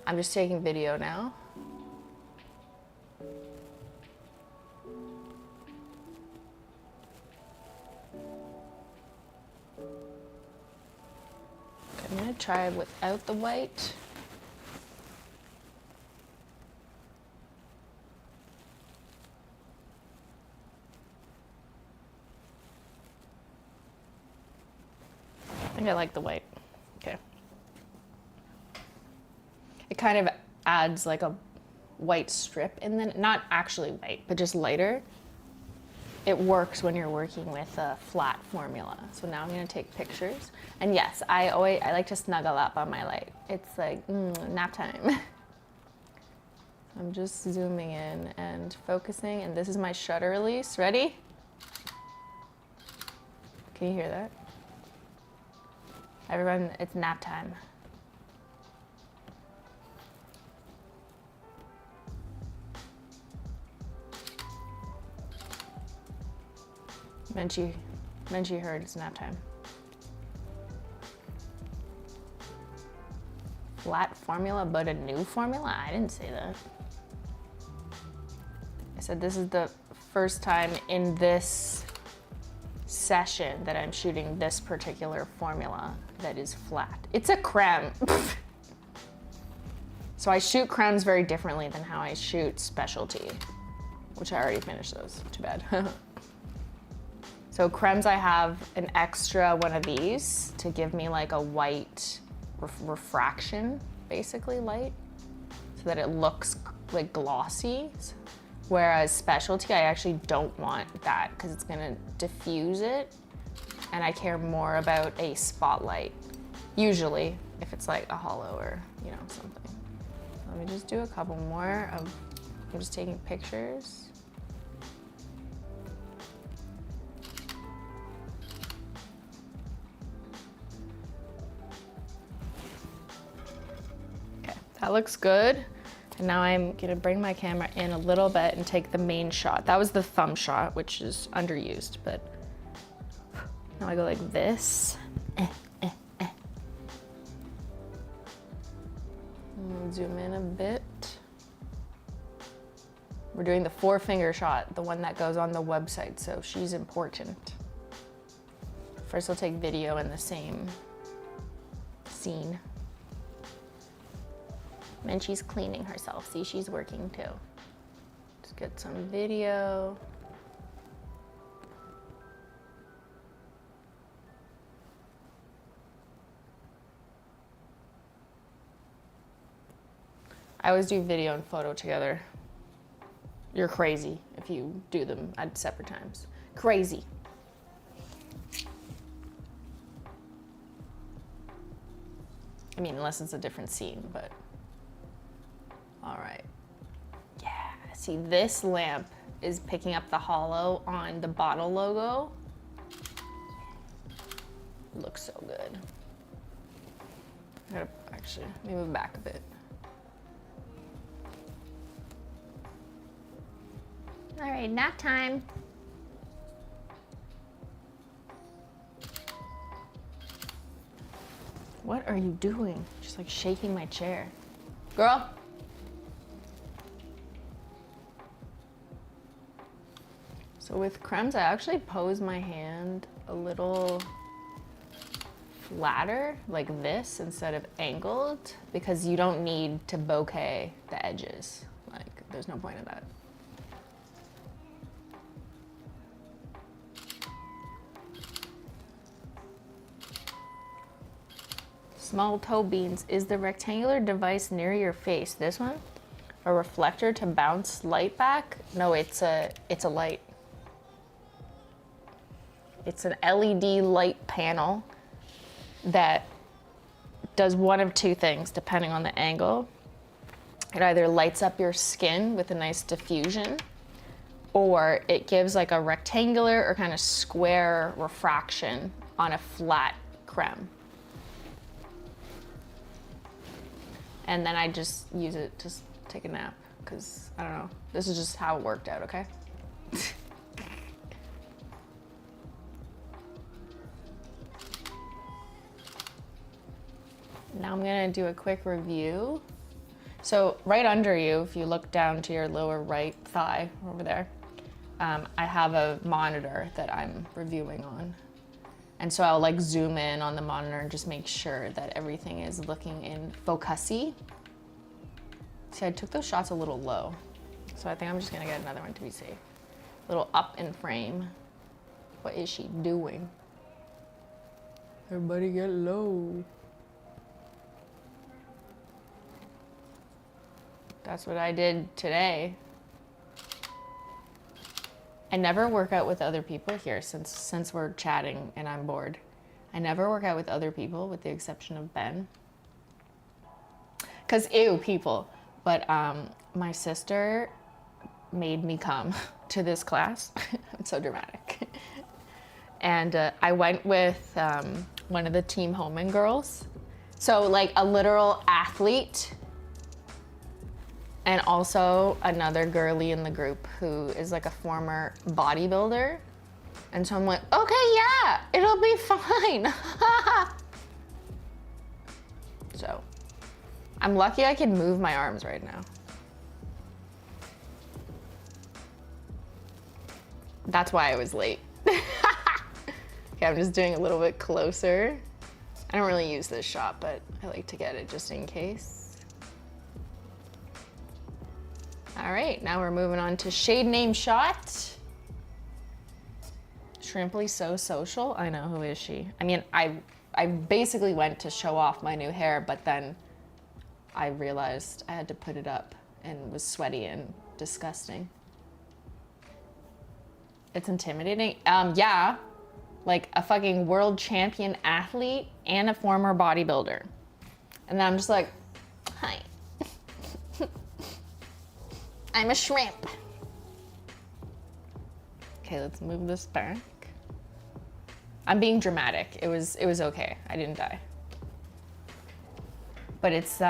I'm just taking video now. Okay, I'm gonna try without the white. I think I like the white. Okay. It kind of adds like a white strip and then not actually white, but just lighter. It works when you're working with a flat formula. So now I'm gonna take pictures. And yes, I like to snuggle up on my light. It's like nap time. I'm just zooming in and focusing, and this is my shutter release. Ready? Can you hear that? Everyone, it's nap time. Menchie heard it's nap time. Flat formula, but a new formula? I didn't say that. I said this is the first time in this session that I'm shooting this particular formula that is flat. It's a creme. So I shoot cremes very differently than how I shoot specialty, which I already finished those, too bad. So cremes, I have an extra one of these to give me like a white refraction, basically light, so that it looks like glossy. Whereas specialty, I actually don't want that because it's gonna diffuse it. and I care more about a spotlight, usually, if it's like a hollow or, you know, something. Let me just do a couple more of, I'm just taking pictures. Okay, that looks good. And now I'm gonna bring my camera in a little bit and take the main shot. That was the thumb shot, which is underused, but now I go like this. Zoom in a bit. We're doing the 4-finger shot, the one that goes on the website, so she's important. First I'll take video in the same scene. Menchie's cleaning herself. See, she's working too. Let's get some video. I always do video and photo together. You're crazy if you do them at separate times. Crazy. I mean, unless it's a different scene, but. All right. Yeah, see, this lamp is picking up the hollow on the bottle logo. Looks so good. I gotta actually, let me move back a bit. All right, nap time. What are you doing? Just like shaking my chair. Girl. So with cremes, I actually pose my hand a little flatter, like this, instead of angled, because you don't need to bokeh the edges. Like, there's no point in that. Small toe beans. Is the rectangular device near your face? This one? A reflector to bounce light back? No, it's a light. It's an LED light panel that does one of two things depending on the angle. It either lights up your skin with a nice diffusion, or it gives like a rectangular or kind of square refraction on a flat creme. And then I just use it to take a nap, because I don't know. This is just how it worked out, okay? Now I'm gonna do a quick review. So right under you, if you look down to your lower right thigh over there, I have a monitor that I'm reviewing on. And so I'll like zoom in on the monitor and just make sure that everything is looking in focusy. See, I took those shots a little low. So I think I'm just gonna get another one to be safe. A little up in frame. What is she doing? Everybody get low. That's what I did today. I never work out with other people here since we're chatting and I'm bored. I never work out with other people with the exception of Ben. Cause ew, people. But my sister made me come to this class. It's so dramatic. And I went with one of the Team Homan girls. So like a literal athlete, and also another girly in the group who is like a former bodybuilder. And so I'm like, okay, yeah, it'll be fine. So I'm lucky I can move my arms right now. That's why I was late. Okay, I'm just doing a little bit closer. I don't really use this shot, but I like to get it just in case. All right, now we're moving on to shade name shot. Shrimply So Social. I know, who is she? I mean, I basically went to show off my new hair, but then I realized I had to put it up and was sweaty and disgusting. It's intimidating. Yeah, like a fucking world champion athlete and a former bodybuilder. And then I'm just like, hi. I'm a shrimp. Okay, let's move this back. I'm being dramatic. It was okay. I didn't die. But it's,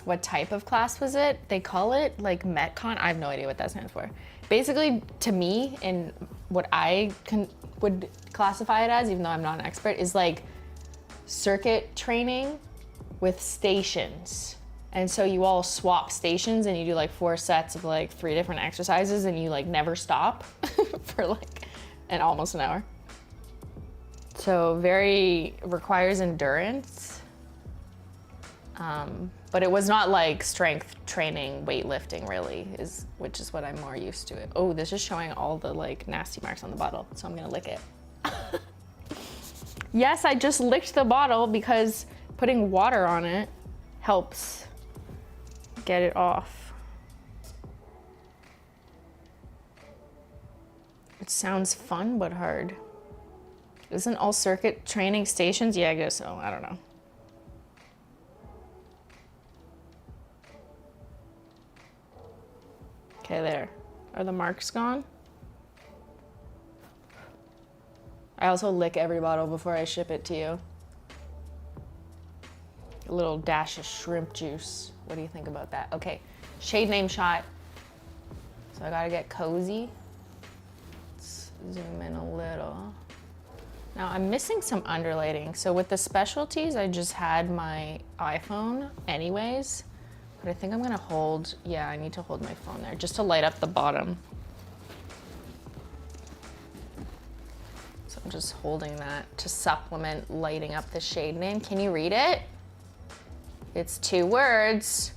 what type of class was it? They call it like Metcon. I have no idea what that stands for. Basically, to me, in what I would classify it as, even though I'm not an expert, is like circuit training with stations. And so you all swap stations and you do like 4 sets of like 3 different exercises and you like never stop for like almost an hour. So requires endurance. But it was not like strength training, weightlifting really, which is what I'm more used to. Oh, this is showing all the like nasty marks on the bottle, so I'm gonna lick it. Yes, I just licked the bottle because putting water on it helps get it off. It sounds fun, but hard. Isn't all circuit training stations? Yeah, I guess so, I don't know. Okay, there. Are the marks gone? I also lick every bottle before I ship it to you. A little dash of shrimp juice. What do you think about that? Okay, shade name shot. So I gotta get cozy. Let's zoom in a little. Now I'm missing some underlighting. So with the specialties, I just had my iPhone anyways. But I think I'm gonna hold, yeah, I need to hold my phone there just to light up the bottom. So I'm just holding that to supplement lighting up the shade name. Can you read it? It's 2 words.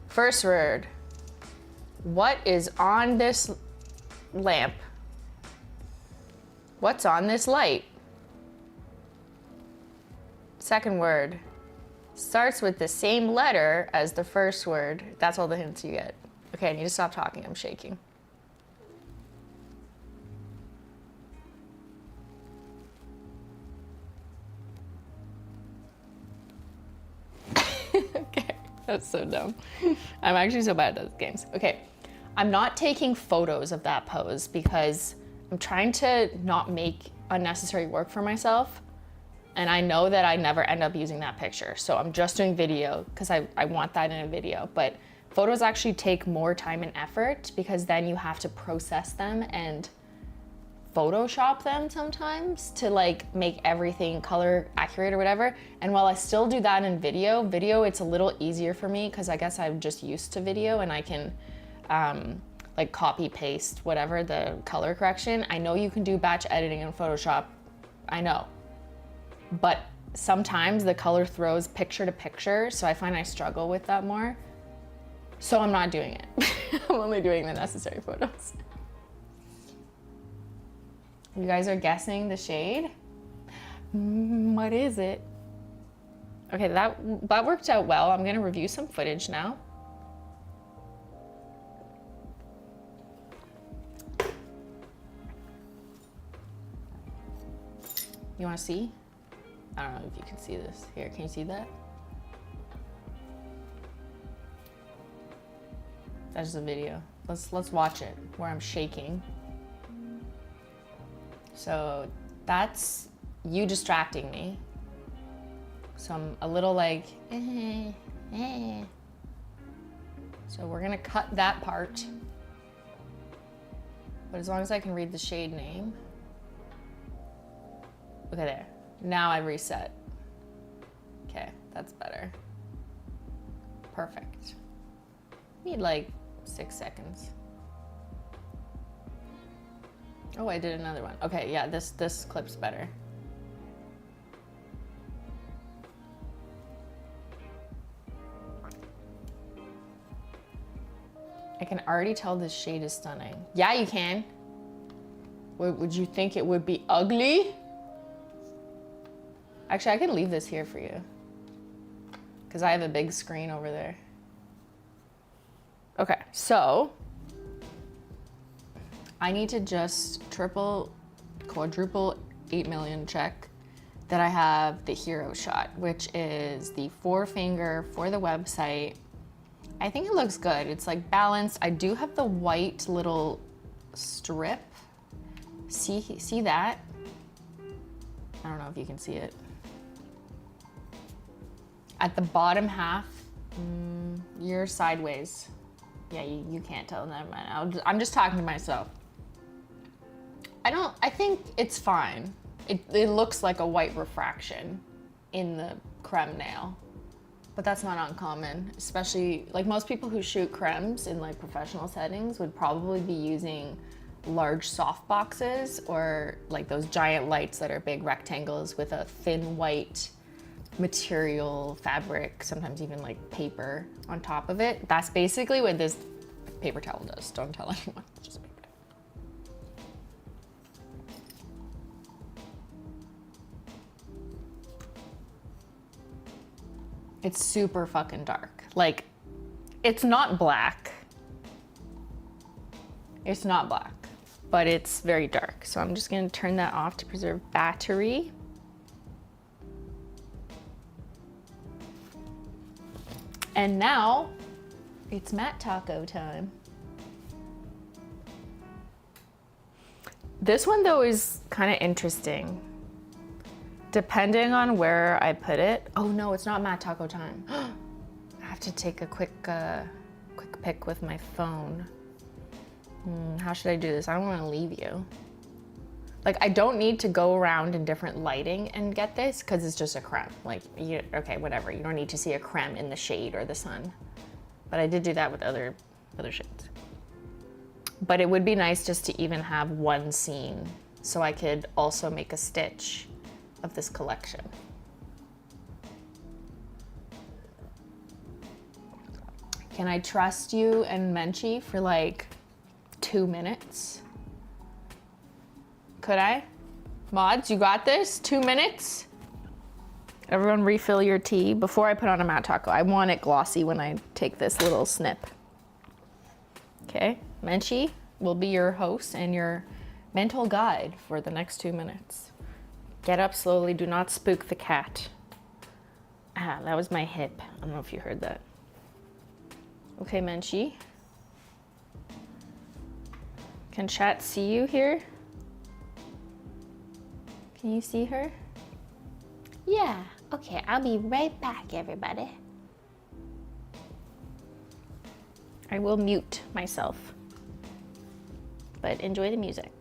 First word. What is on this lamp? What's on this light? Second word. Starts with the same letter as the first word. That's all the hints you get. Okay, I need to stop talking, I'm shaking. Okay, that's so dumb. I'm actually so bad at those games. Okay, I'm not taking photos of that pose because I'm trying to not make unnecessary work for myself. And I know that I never end up using that picture. So I'm just doing video because I want that in a video. But photos actually take more time and effort because then you have to process them and Photoshop them sometimes to like make everything color accurate or whatever. And while I still do that in video, it's a little easier for me because I guess I'm just used to video and I can like copy paste whatever the color correction. I know you can do batch editing in Photoshop, I know. But sometimes the color throws picture to picture, so I find I struggle with that more. So I'm not doing it. I'm only doing the necessary photos. You guys are guessing the shade? What is it? Okay, that worked out well. I'm gonna review some footage now. You wanna see? I don't know if you can see this. Here, can you see that? That's just a video. Let's watch it where I'm shaking. So that's you distracting me. So I'm a little like, So we're gonna cut that part. But as long as I can read the shade name. Okay, there. Now I reset. Okay, that's better. Perfect. Need like 6 seconds. Oh, I did another one. Okay, yeah, this clip's better. I can already tell this shade is stunning. Yeah, you can. Would you think it would be ugly? Actually, I can leave this here for you because I have a big screen over there. Okay, so I need to just triple, quadruple 8 million check, that I have the hero shot, which is the 4-finger for the website. I think it looks good. It's like balanced. I do have the white little strip. See that? I don't know if you can see it. At the bottom half, you're sideways. Yeah, you can't tell that. I'm just talking to myself. I think it's fine. It looks like a white refraction in the creme nail, but that's not uncommon, especially like most people who shoot cremes in like professional settings would probably be using large soft boxes or like those giant lights that are big rectangles with a thin white material, fabric, sometimes even like paper on top of it. That's basically what this paper towel does. Don't tell anyone, it's just a paper towel. It's super fucking dark. Like, it's not black. It's not black, but it's very dark. So I'm just gonna turn that off to preserve battery. And now it's matte taco time. This one though is kind of interesting. Depending on where I put it. Oh no, it's not matte taco time. I have to take a quick pic with my phone. How should I do this? I don't want to leave you. Like, I don't need to go around in different lighting and get this because it's just a creme. Like, okay, whatever. You don't need to see a creme in the shade or the sun. But I did do that with other shades. But it would be nice just to even have one scene so I could also make a stitch of this collection. Can I trust you and Menchie for like 2 minutes? Could I? Mods, you got this? 2 minutes? Everyone refill your tea before I put on a matte taco. I want it glossy when I take this little snip. Okay, Menchie will be your host and your mental guide for the next 2 minutes. Get up slowly, do not spook the cat. Ah, that was my hip. I don't know if you heard that. Okay, Menchie. Can chat see you here? Can you see her? Yeah, okay, I'll be right back, everybody. I will mute myself, but enjoy the music.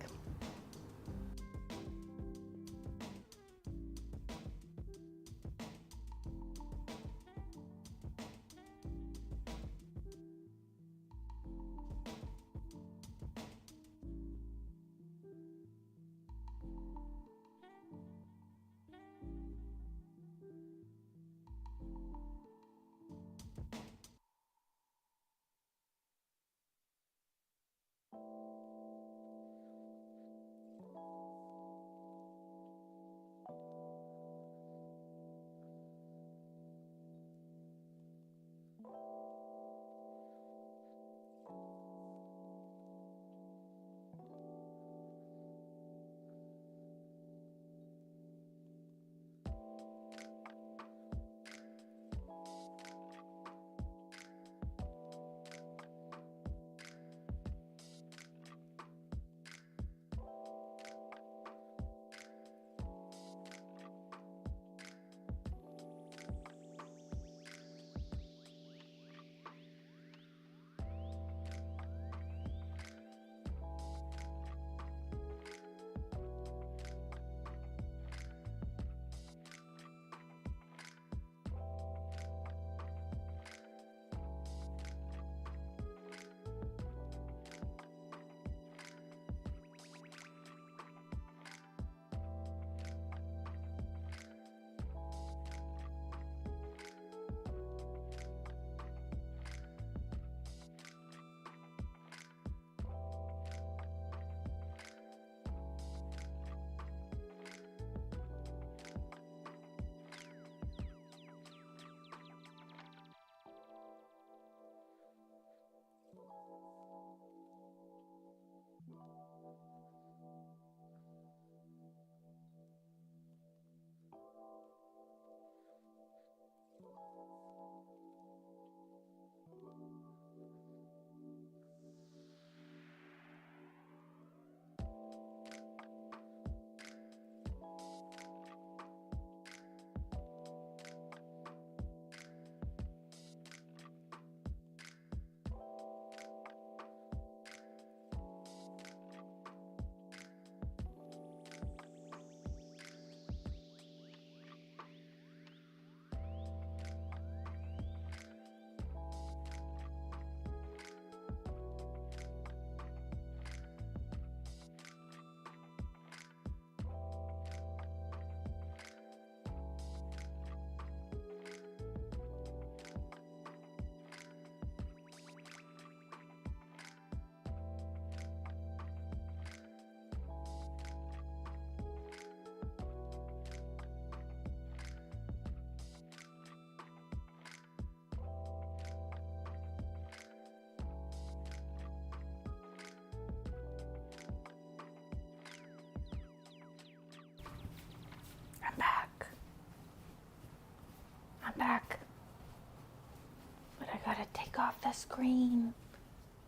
screen.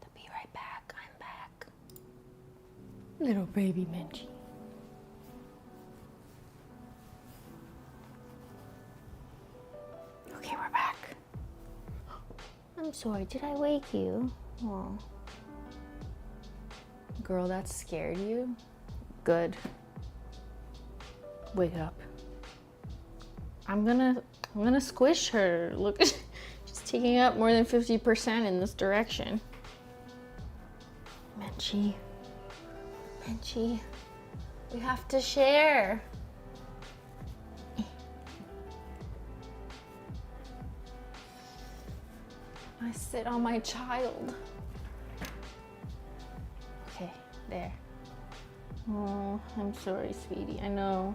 I'll be right back. I'm back. Little baby Menchie. Okay, we're back. I'm sorry, did I wake you? Oh. Girl, that scared you? Good. Wake up. I'm gonna squish her. Look, she's taking up more than 50% in this direction. Menchie. Menchie. We have to share. I sit on my child. Okay, there. Oh, I'm sorry, sweetie. I know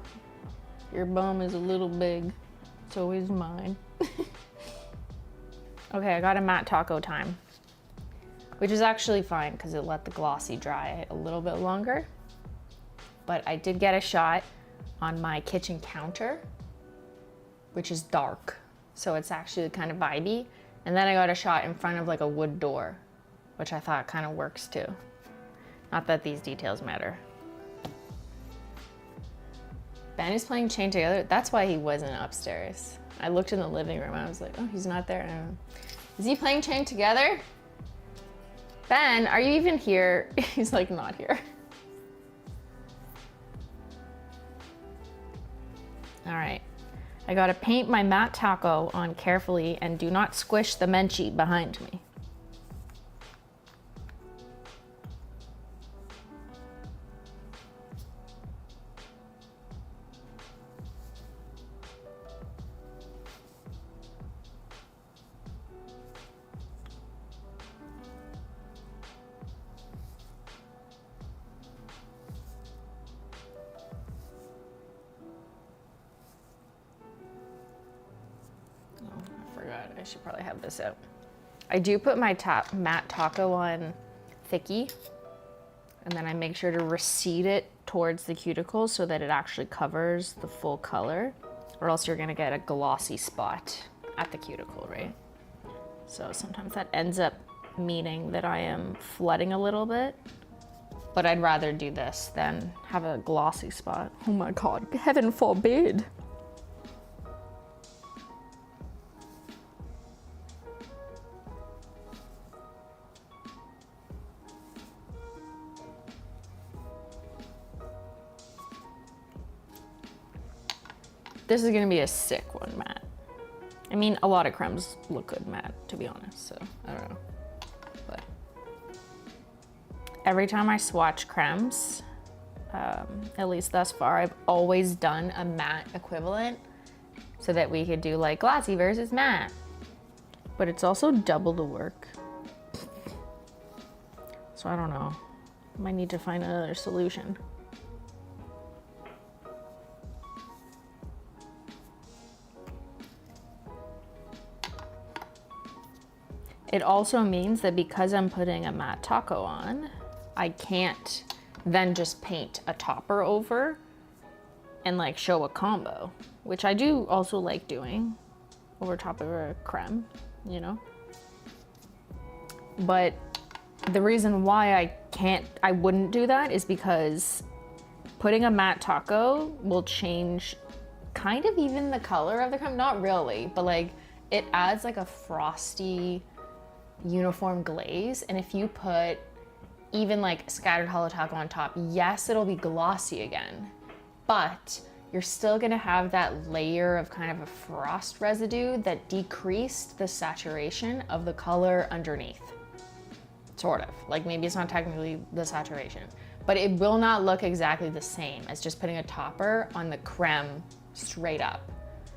your bum is a little big. So is mine. Okay, I got a matte taco time, which is actually fine because it let the glossy dry a little bit longer. But I did get a shot on my kitchen counter, which is dark. So it's actually kind of vibey. And then I got a shot in front of like a wood door, which I thought kind of works too. Not that these details matter. Ben is playing Chain Together. That's why he wasn't upstairs. I looked in the living room. I was like, oh, he's not there. I don't know. Is he playing Chain Together? Ben, are you even here? He's like, not here. All right. I gotta paint my matte taco on carefully and do not squish the Menchie behind me. I should probably have this out. I do put my matte taco on thicky, and then I make sure to recede it towards the cuticle so that it actually covers the full color, or else you're gonna get a glossy spot at the cuticle, right? So sometimes that ends up meaning that I am flooding a little bit, but I'd rather do this than have a glossy spot. Oh my God, heaven forbid. This is gonna be a sick one matte. I mean, a lot of cremes look good matte, to be honest, so I don't know. But every time I swatch cremes, at least thus far, I've always done a matte equivalent so that we could do like glossy versus matte. But it's also double the work. So I don't know. Might need to find another solution. It also means that because I'm putting a matte taco on, I can't then just paint a topper over and like show a combo, which I do also like doing over top of a creme, you know? But the reason why I wouldn't do that is because putting a matte taco will change kind of even the color of the creme. Not really, but like it adds like a frosty, uniform glaze. And if you put even like scattered HOLO taco on top, yes, it'll be glossy again, but you're still gonna have that layer of kind of a frost residue that decreased the saturation of the color underneath. Sort of, like maybe it's not technically the saturation, but it will not look exactly the same as just putting a topper on the creme straight up.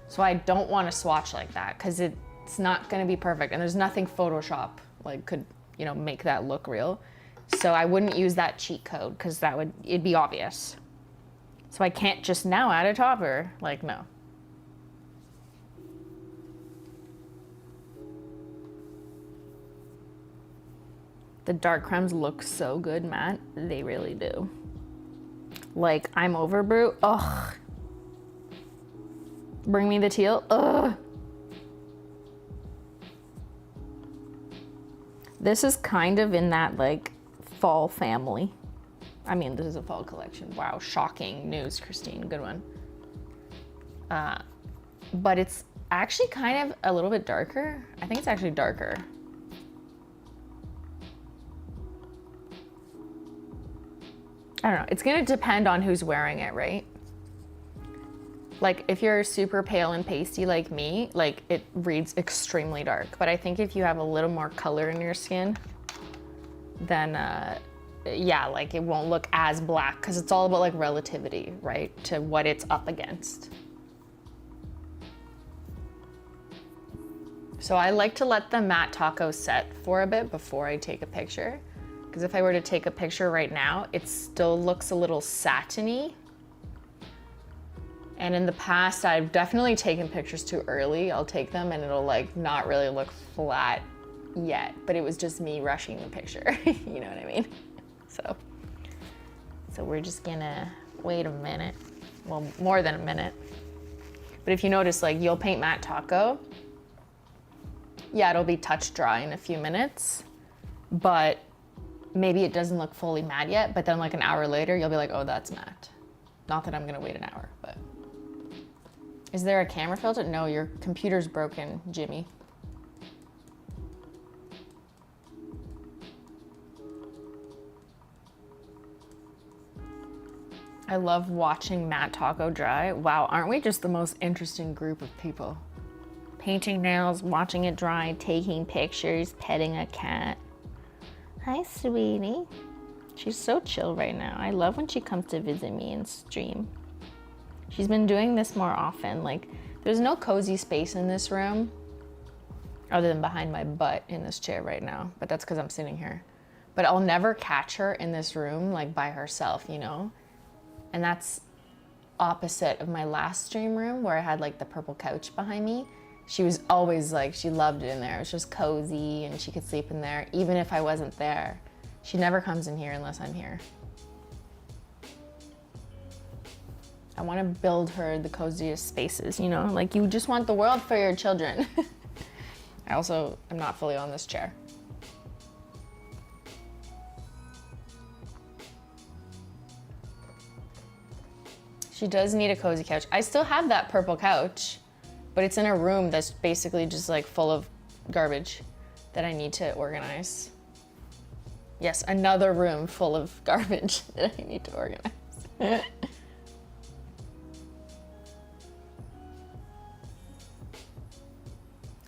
So I don't want to swatch like that because it's not going to be perfect, and there's nothing Photoshop like could, you know, make that look real. So I wouldn't use that cheat code because it'd be obvious. So I can't just now add a topper, like no. The dark cremes look so good matte, they really do. Like I'm Overbrew, ugh. Bring me the teal, ugh. This is kind of in that like fall family. I mean, this is a fall collection. Wow, shocking news, Christine, good one. But it's actually kind of a little bit darker. I think it's actually darker. I don't know, it's gonna depend on who's wearing it, right? Like if you're super pale and pasty like me, like it reads extremely dark. But I think if you have a little more color in your skin, then yeah, like it won't look as black, because it's all about like relativity, right? To what it's up against. So I like to let the matte taco set for a bit before I take a picture. Because if I were to take a picture right now, it still looks a little satiny. And in the past, I've definitely taken pictures too early. I'll take them and it'll like not really look flat yet, but it was just me rushing the picture. You know what I mean? So we're just gonna wait a minute. Well, more than a minute. But if you notice, like you'll paint matte taco. Yeah, it'll be touch dry in a few minutes, but maybe it doesn't look fully matte yet, but then like an hour later, you'll be like, oh, that's matte. Not that I'm gonna wait an hour, but. Is there a camera filter? No, your computer's broken, Jimmy. I love watching matte taco dry. Wow, aren't we just the most interesting group of people? Painting nails, watching it dry, taking pictures, petting a cat. Hi, sweetie. She's so chill right now. I love when she comes to visit me and stream. She's been doing this more often. Like, there's no cozy space in this room other than behind my butt in this chair right now, but that's because I'm sitting here. But I'll never catch her in this room like by herself, you know? And that's opposite of my last stream room where I had like the purple couch behind me. She was always like, she loved it in there. It was just cozy and she could sleep in there even if I wasn't there. She never comes in here unless I'm here. I want to build her the coziest spaces, you know? Like you just want the world for your children. I also am not fully on this chair. She does need a cozy couch. I still have that purple couch, but it's in a room that's basically just like full of garbage that I need to organize. Yes, another room full of garbage that I need to organize.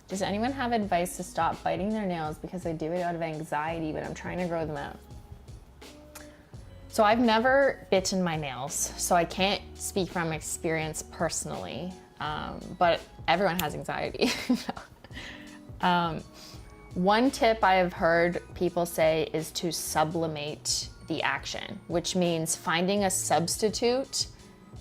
Does anyone have advice to stop biting their nails because I do it out of anxiety, but I'm trying to grow them out? So I've never bitten my nails, so I can't speak from experience personally, but everyone has anxiety. One tip I have heard people say is to sublimate the action, which means finding a substitute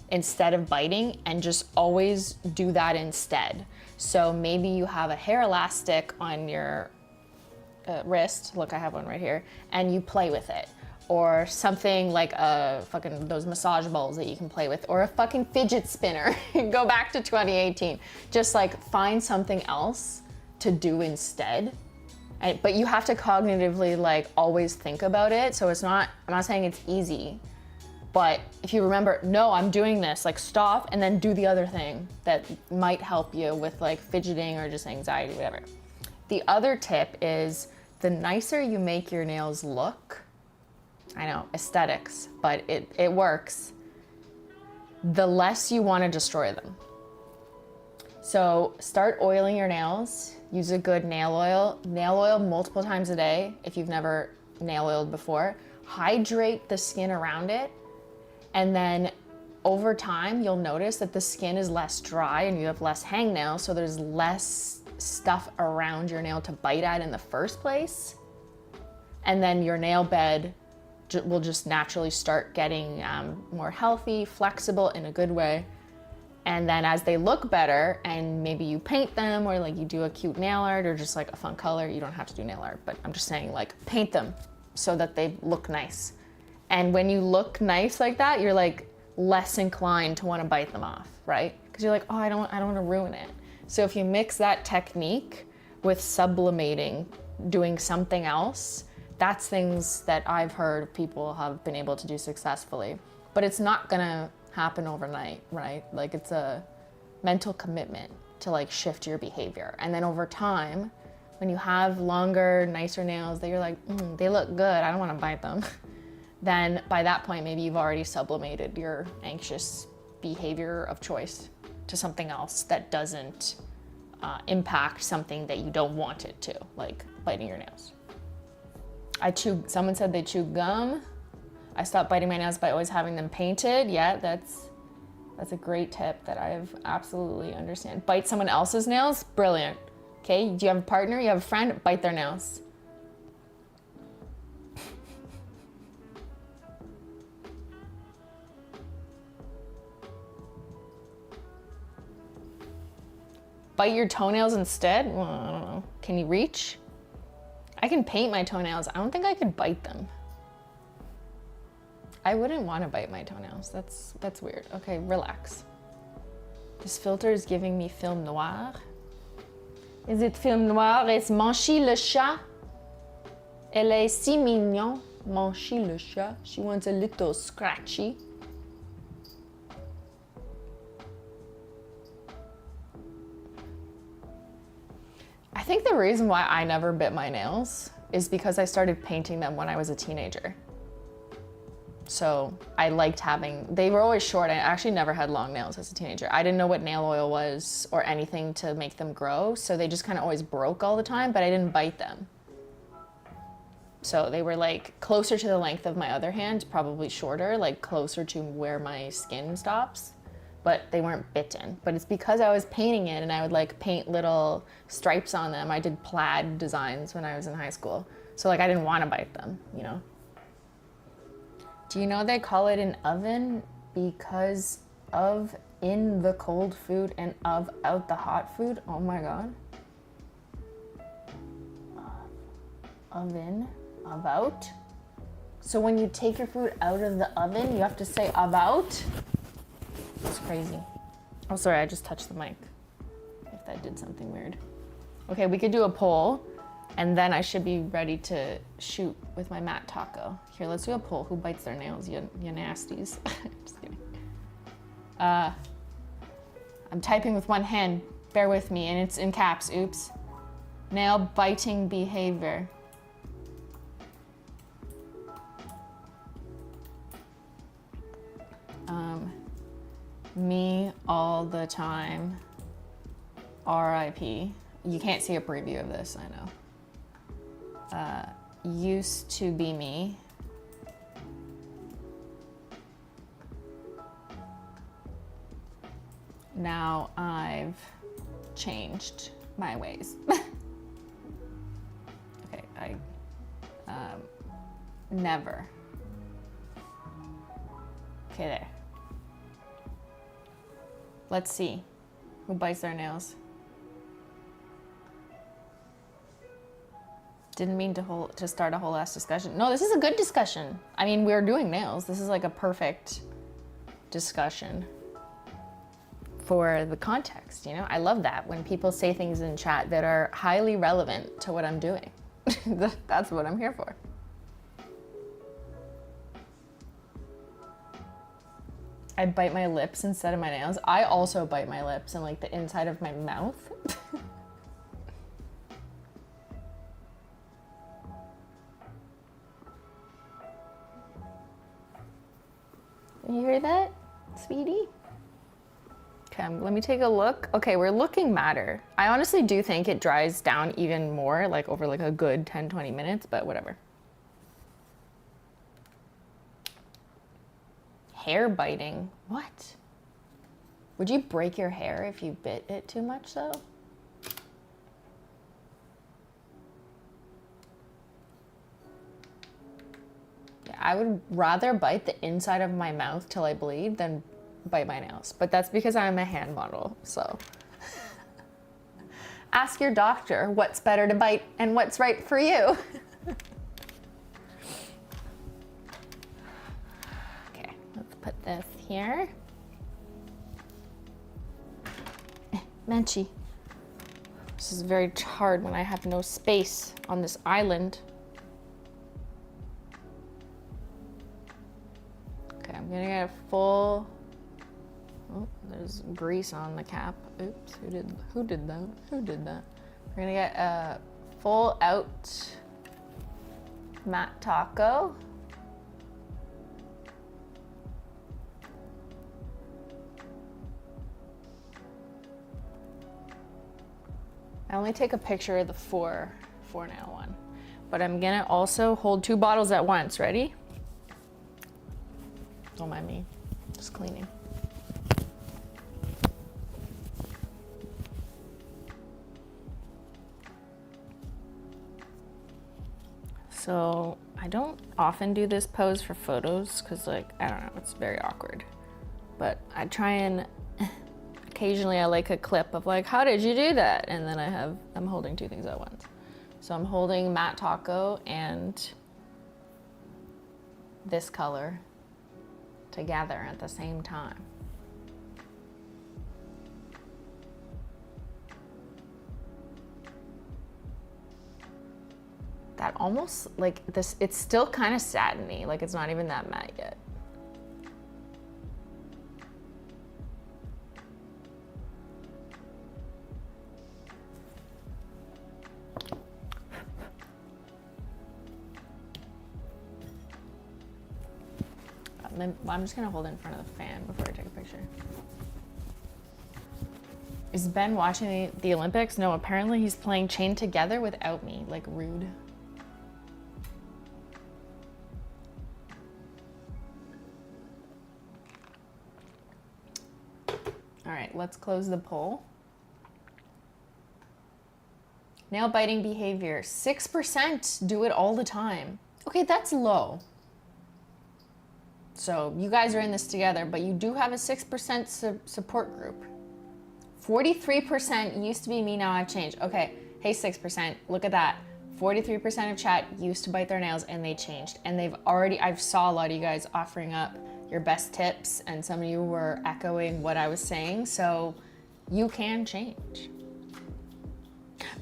instead of biting and just always do that instead. So maybe you have a hair elastic on your wrist, look, I have one right here, and you play with it. Or something like those massage balls that you can play with, or a fucking fidget spinner. Go back to 2018. Just like find something else to do instead. But you have to cognitively like always think about it. So I'm not saying it's easy, but if you remember, no, I'm doing this, like stop and then do the other thing that might help you with like fidgeting or just anxiety, whatever. The other tip is the nicer you make your nails look, I know, aesthetics, but it works, the less you want to destroy them. So start oiling your nails, use a good nail oil multiple times a day if you've never nail oiled before. Hydrate the skin around it, and then over time you'll notice that the skin is less dry and you have less hangnail, so there's less stuff around your nail to bite at in the first place. And then your nail bed will just naturally start getting more healthy, flexible in a good way. And then as they look better and maybe you paint them or like you do a cute nail art or just like a fun color, you don't have to do nail art, but I'm just saying like paint them so that they look nice. And when you look nice like that, you're like less inclined to want to bite them off, right? Because you're like, oh, I don't want to ruin it. So if you mix that technique with sublimating doing something else, that's things that I've heard people have been able to do successfully. But it's not gonna happen overnight, right? Like it's a mental commitment to like shift your behavior. And then over time, when you have longer, nicer nails that you're like, they look good, I don't wanna bite them. Then by that point, maybe you've already sublimated your anxious behavior of choice to something else that doesn't impact something that you don't want it to, like biting your nails. Someone said they chew gum. I stopped biting my nails by always having them painted. Yeah, that's a great tip that I've absolutely understand. Bite someone else's nails, brilliant. Okay, do you have a partner, you have a friend, bite their nails. Bite your toenails instead? Well, I don't know. Can you reach? I can paint my toenails. I don't think I could bite them. I wouldn't want to bite my toenails. That's weird. Okay, relax. This filter is giving me film noir. Is it film noir? It's Menchie le chat. Elle est si mignon. Menchie le chat. She wants a little scratchy. I think the reason why I never bit my nails is because I started painting them when I was a teenager. So I liked they were always short. I actually never had long nails as a teenager. I didn't know what nail oil was or anything to make them grow. So they just kind of always broke all the time, but I didn't bite them. So they were like closer to the length of my other hand, probably shorter, like closer to where my skin stops, but they weren't bitten. But it's because I was painting it and I would like paint little stripes on them. I did plaid designs when I was in high school. So like I didn't want to bite them, you know? Do you know they call it an oven because of in the cold food and of out the hot food? Oh my God. Oven, about. So when you take your food out of the oven, you have to say about. It's crazy. Oh, sorry, I just touched the mic. If that did something weird. Okay, we could do a poll. And then I should be ready to shoot with my matte taco. Here, let's do a poll. Who bites their nails, you nasties? Just kidding. I'm typing with one hand. Bear with me, and it's in caps. Oops. Nail biting behavior. Me all the time. R.I.P. You can't see a preview of this, I know. Used to be me. Now I've changed my ways. Okay, never. Okay, there. Let's see who bites their nails. Didn't mean to start a whole ass discussion. No, this is a good discussion. I mean, we're doing nails. This is like a perfect discussion for the context, you know? I love that when people say things in chat that are highly relevant to what I'm doing. That's what I'm here for. I bite my lips instead of my nails. I also bite my lips and like the inside of my mouth. You hear that, sweetie? Okay, let me take a look. Okay, we're looking matter. I honestly do think it dries down even more, like over like a good 10, 20 minutes, but whatever. Hair biting, what? Would you break your hair if you bit it too much though? I would rather bite the inside of my mouth till I bleed than bite my nails. But that's because I'm a hand model, so. Ask your doctor what's better to bite and what's right for you. Okay, let's put this here. Menchie. This is very hard when I have no space on this island. Okay, I'm gonna get a full, oh, there's grease on the cap. Oops, who did that? Who did that? We're gonna get a full out matte taco. I only take a picture of the four nail one, but I'm gonna also hold 2 bottles at once. Ready? Don't mind me, just cleaning. So I don't often do this pose for photos because, like, I don't know, it's very awkward. But I try and occasionally I like a clip of like, how did you do that? And then I'm holding 2 things at once. So I'm holding matte taco and this color together at the same time. That almost like this, it's still kind of satiny, like it's not even that matte yet. I'm just gonna hold it in front of the fan before I take a picture. Is Ben watching the Olympics? No, apparently he's playing Chained Together without me, like rude. All right, let's close the poll. Nail biting behavior, 6% do it all the time. Okay, that's low. So you guys are in this together, but you do have a 6% support group. 43% used to be me, now I've changed. Okay, hey 6%, look at that. 43% of chat used to bite their nails and they changed. And I've saw a lot of you guys offering up your best tips and some of you were echoing what I was saying, so you can change.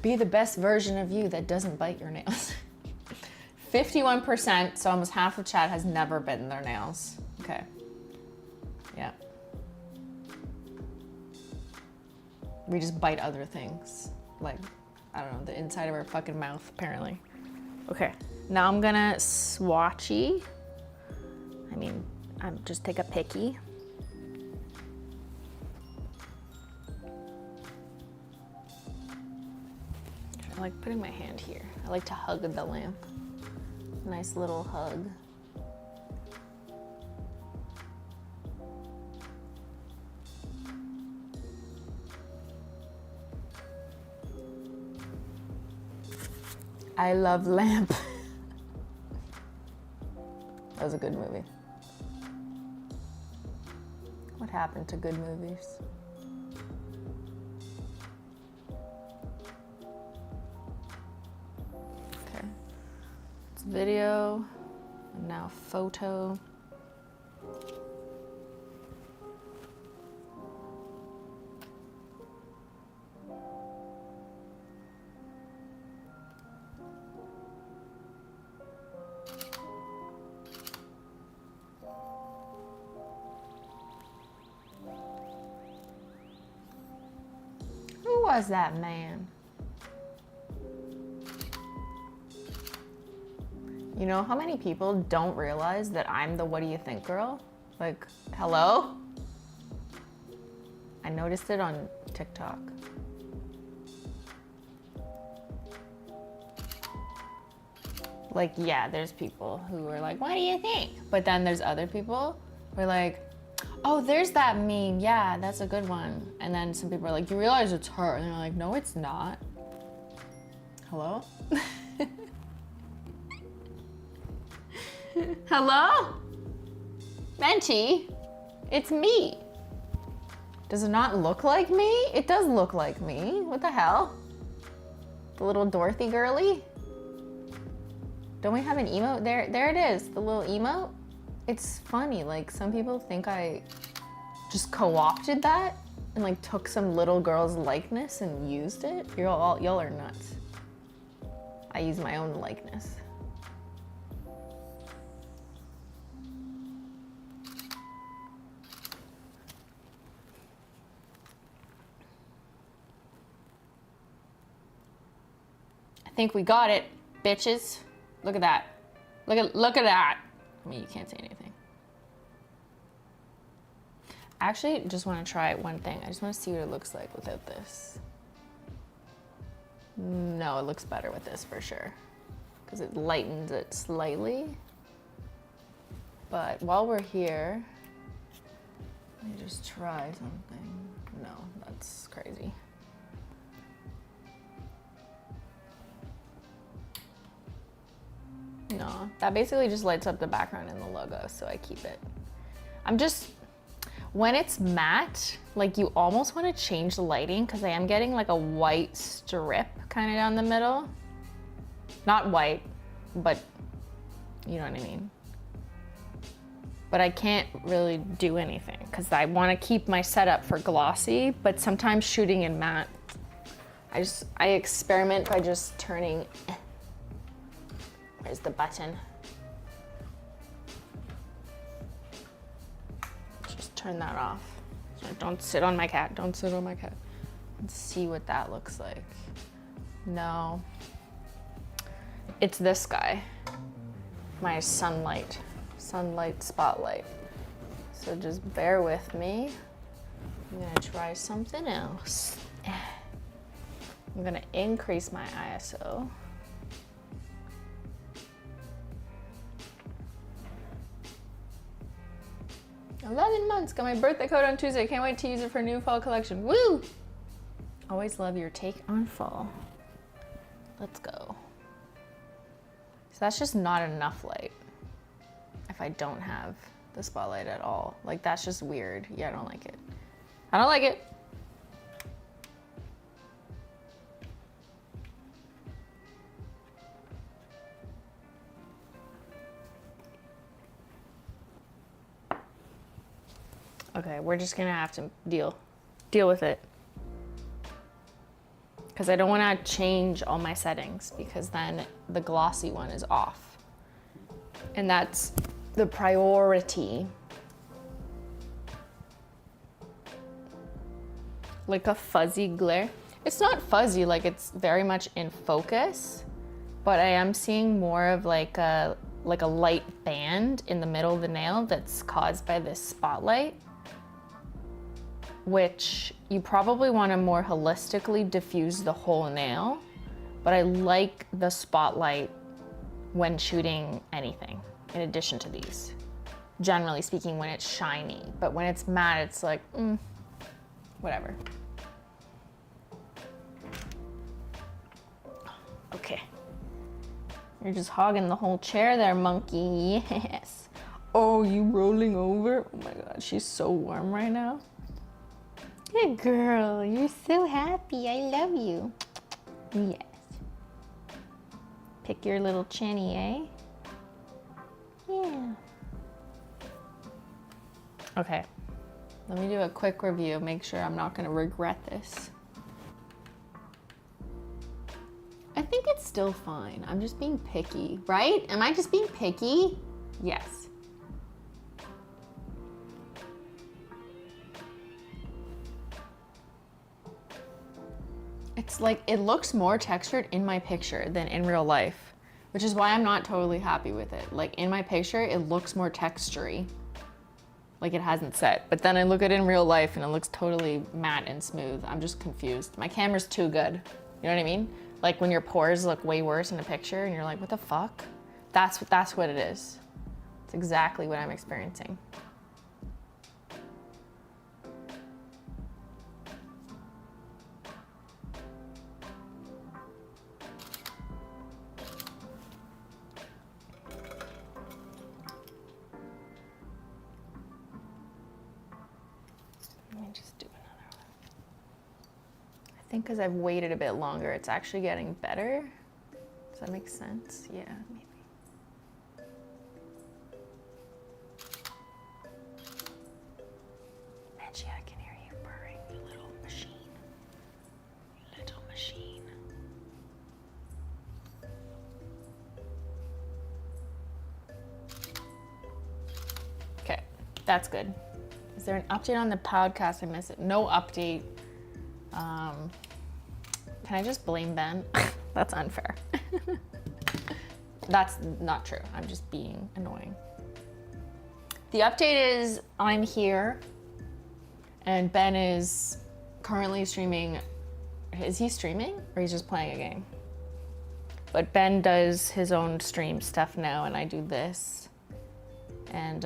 Be the best version of you that doesn't bite your nails. 51%, so almost half of chat has never bitten their nails. Okay, yeah. We just bite other things. Like, I don't know, the inside of our fucking mouth, apparently. Okay, now I'm gonna swatchy. I'm just take a picky. I like putting my hand here. I like to hug the lamp. Nice little hug. I love Lamp. That was a good movie. What happened to good movies? Okay. It's video, and now photo. Who was that man? You know how many people don't realize that I'm the what do you think girl? Like, hello? I noticed it on TikTok. Like, yeah, there's people who are like, what do you think? But then there's other people who are like, oh, there's that meme. Yeah, that's a good one. And then some people are like, you realize it's her? And they're like, no, it's not. Hello? Hello? Menchie, it's me. Does it not look like me? It does look like me. What the hell? The little Dorothy girly? Don't we have an emote? There it is, the little emote. It's funny, like some people think I just co-opted that. and like took some little girl's likeness and used it. Y'all are nuts. I use my own likeness. I think we got it, bitches. Look at that. Look at that. I mean, you can't say anything. I actually just want to try one thing. I just want to see what it looks like without this. No, it looks better with this for sure, because it lightens it slightly. But while we're here, let me just try something. No, that's crazy. No, that basically just lights up the background and the logo, so I keep it. When it's matte, like you almost want to change the lighting, because I am getting like a white strip kind of down the middle. Not white, but you know what I mean. But I can't really do anything because I want to keep my setup for glossy, but sometimes shooting in matte, I experiment by just turning. Where's the button? Just turn that off. Don't sit on my cat. Don't sit on my cat. Let's see what that looks like. No. It's this guy. My sunlight spotlight. So just bear with me. I'm gonna try something else. I'm gonna increase my ISO. 11 months, got my birthday code on Tuesday. Can't wait to use it for new fall collection. Woo! Always love your take on fall. Let's go. So that's just not enough light if I don't have the spotlight at all. Like, that's just weird. Yeah, I don't like it. I don't like it. Okay, we're just gonna have to deal with it. Because I don't wanna change all my settings, because then the glossy one is off. And that's the priority. Like a fuzzy glare. It's not fuzzy, like it's very much in focus, but I am seeing more of like a light band in the middle of the nail that's caused by this spotlight, which you probably want to more holistically diffuse the whole nail, but I like the spotlight when shooting anything in addition to these. Generally speaking, when it's shiny, but when it's matte, it's like, whatever. Okay. You're just hogging the whole chair there, monkey. Yes. Oh, you rolling over? Oh my God, she's so warm right now. Good girl, you're so happy. I love you. Yes. Pick your little chinny, eh? Yeah. Okay, let me do a quick review. Make sure I'm not gonna regret this. I think it's still fine. I'm just being picky, right? Am I just being picky? Yes. It's like, it looks more textured in my picture than in real life, which is why I'm not totally happy with it. Like in my picture, it looks more textury, like it hasn't set. But then I look at it in real life and it looks totally matte and smooth. I'm just confused. My camera's too good. You know what I mean? Like when your pores look way worse in a picture and you're like, what the fuck? That's what it is. It's exactly what I'm experiencing. I think because I've waited a bit longer, it's actually getting better. Does that make sense? Yeah, maybe. Menchie, I can hear you purring. That's good. Is there an update on the podcast? I missed it. No update. Can I just blame Ben? That's unfair. That's not true. I'm just being annoying. The update is I'm here and Ben is currently streaming. Is he streaming or he's just playing a game? But Ben does his own stream stuff now and I do this. And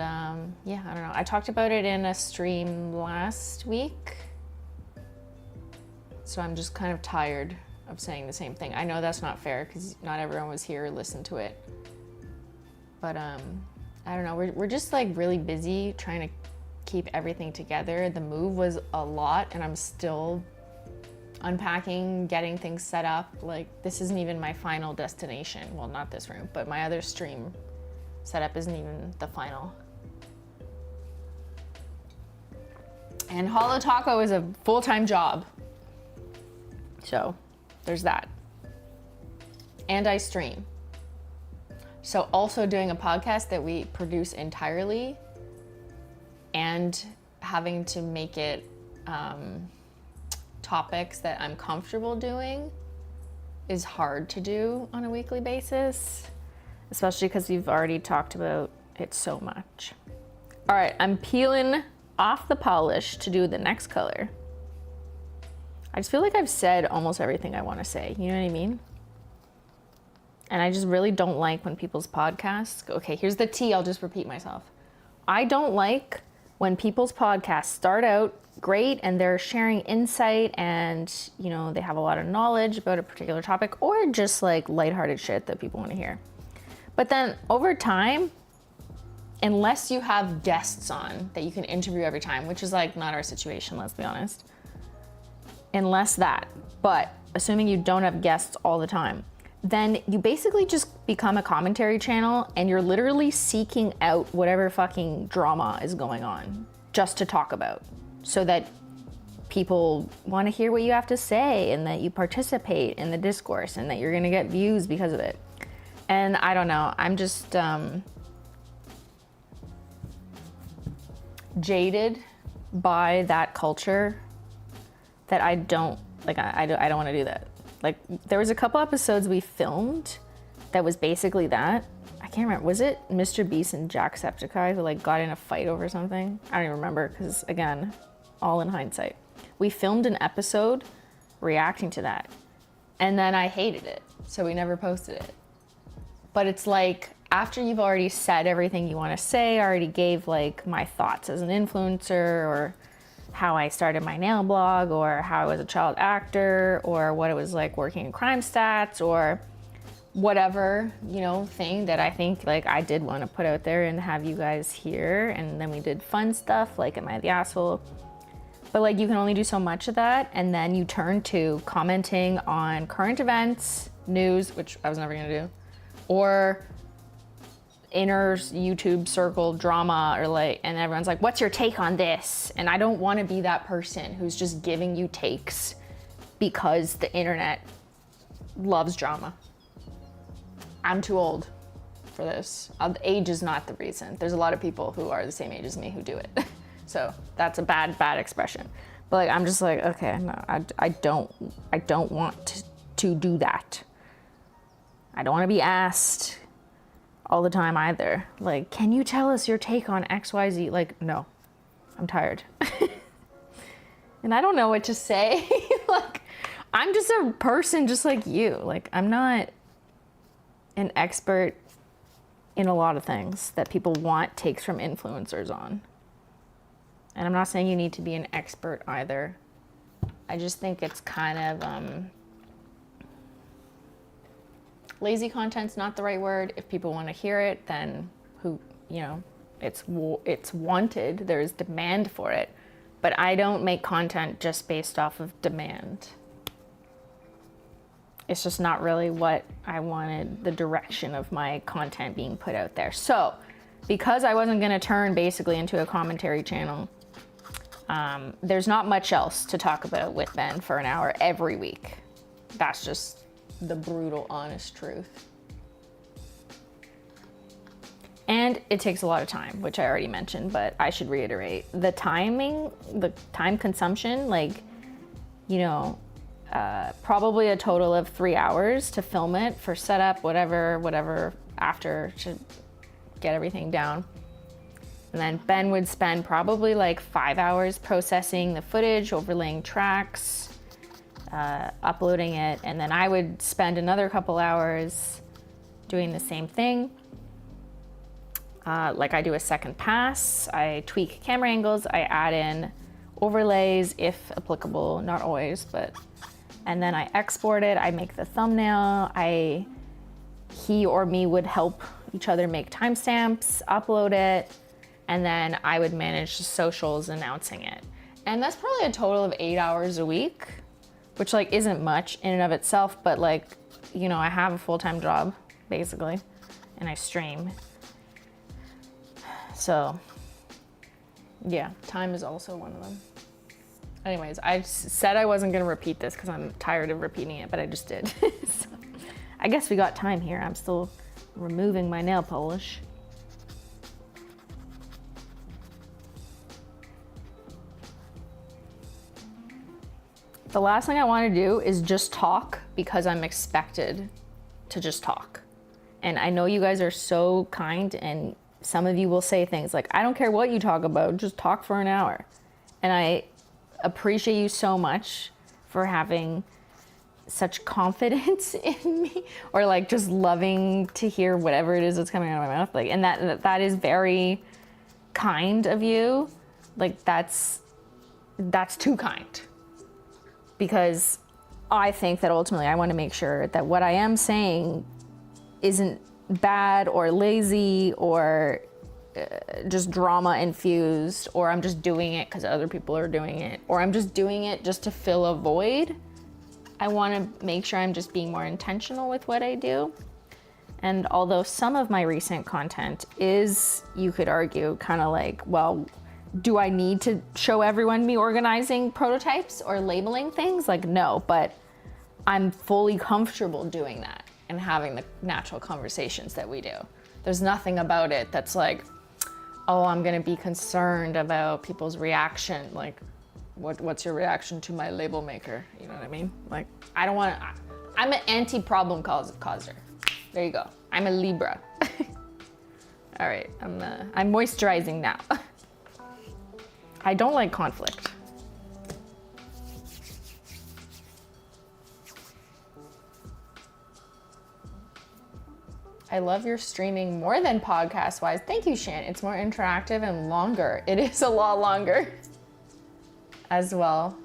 yeah, I don't know. I talked about it in a stream last week. So I'm just kind of tired of saying the same thing. I know that's not fair because not everyone was here or listened to it. But I don't know, we're just like really busy trying to keep everything together. The move was a lot and I'm still unpacking, getting things set up. Like this isn't even my final destination. Well, not this room, but my other stream setup isn't even the final. And HOLO Taco is a full-time job. So there's that. And I stream. So also doing a podcast that we produce entirely and having to make it topics that I'm comfortable doing is hard to do on a weekly basis, especially because we've already talked about it so much. All right, I'm peeling off the polish to do the next color. I just feel like I've said almost everything I want to say. You know what I mean? And I just really don't like when people's podcasts, okay, here's the tea, I'll just repeat myself. I don't like when people's podcasts start out great and they're sharing insight and, you know, they have a lot of knowledge about a particular topic or just like lighthearted shit that people want to hear. But then over time, unless you have guests on that you can interview every time, which is like not our situation, let's be honest. Unless that, but assuming you don't have guests all the time, then you basically just become a commentary channel and you're literally seeking out whatever fucking drama is going on just to talk about so that people want to hear what you have to say and that you participate in the discourse and that you're going to get views because of it. And I don't know, I'm just jaded by that culture that I don't, like, I don't want to do that. Like, there was a couple episodes we filmed that was basically that. I can't remember, was it Mr. Beast and Jacksepticeye who like got in a fight over something? I don't even remember because, again, all in hindsight. We filmed an episode reacting to that and then I hated it, so we never posted it. But it's like, after you've already said everything you want to say, I already gave like my thoughts as an influencer or how I started my nail blog or how I was a child actor or what it was like working in crime stats or whatever, you know, thing that I think like I did want to put out there and have you guys hear. And then we did fun stuff like Am I the Asshole? But like you can only do so much of that. And then you turn to commenting on current events, news, which I was never gonna do, or inner YouTube circle drama or like, and everyone's like, what's your take on this? And I don't want to be that person who's just giving you takes because the internet loves drama. I'm too old for this. Age is not the reason. There's a lot of people who are the same age as me who do it. So that's a bad expression. But like, I'm just like, okay, no, I don't want to do that. I don't want to be asked all the time either. Like, can you tell us your take on XYZ? Like, no, I'm tired. And I don't know what to say. Like, I'm just a person just like you. Like, I'm not an expert in a lot of things that people want takes from influencers on. And I'm not saying you need to be an expert either. I just think it's kind of, lazy content's not the right word. If people want to hear it, then it's wanted. There's demand for it. But I don't make content just based off of demand. It's just not really what I wanted, the direction of my content being put out there. So, because I wasn't gonna turn basically into a commentary channel, there's not much else to talk about with Ben for an hour every week. That's just the brutal, honest truth. And it takes a lot of time, which I already mentioned, but I should reiterate. The timing, the time consumption, like, you know, probably a total of 3 hours to film it for setup, whatever after to get everything down. And then Ben would spend probably like 5 hours processing the footage, overlaying tracks, uploading it. And then I would spend another couple hours doing the same thing. Like I do a second pass, I tweak camera angles, I add in overlays if applicable, not always, but, and then I export it, I make the thumbnail, he or me would help each other make timestamps, upload it, and then I would manage the socials announcing it. And that's probably a total of 8 hours a week, which like isn't much in and of itself, but like, you know, I have a full-time job basically, and I stream. So yeah, time is also one of them. Anyways, I said I wasn't gonna repeat this because I'm tired of repeating it, but I just did. So, I guess we got time here. I'm still removing my nail polish. The last thing I want to do is just talk because I'm expected to just talk. And I know you guys are so kind, and some of you will say things like, I don't care what you talk about, just talk for an hour. And I appreciate you so much for having such confidence in me, or like just loving to hear whatever it is that's coming out of my mouth. Like, and that is very kind of you. Like that's too kind. Because I think that ultimately I want to make sure that what I am saying isn't bad or lazy or just drama infused, or I'm just doing it because other people are doing it, or I'm just doing it just to fill a void. I want to make sure I'm just being more intentional with what I do. And although some of my recent content is, you could argue, kind of like, well, do I need to show everyone me organizing prototypes or labeling things? Like, no, but I'm fully comfortable doing that and having the natural conversations that we do. There's nothing about it that's like, oh, I'm gonna be concerned about people's reaction. Like, what's your reaction to my label maker? You know what I mean? Like, I don't wanna, I'm an anti-problem causer. There you go. I'm a Libra. All right, I'm moisturizing now. I don't like conflict. I love your streaming more than podcast wise. Thank you, Shan. It's more interactive and longer. It is a lot longer as well.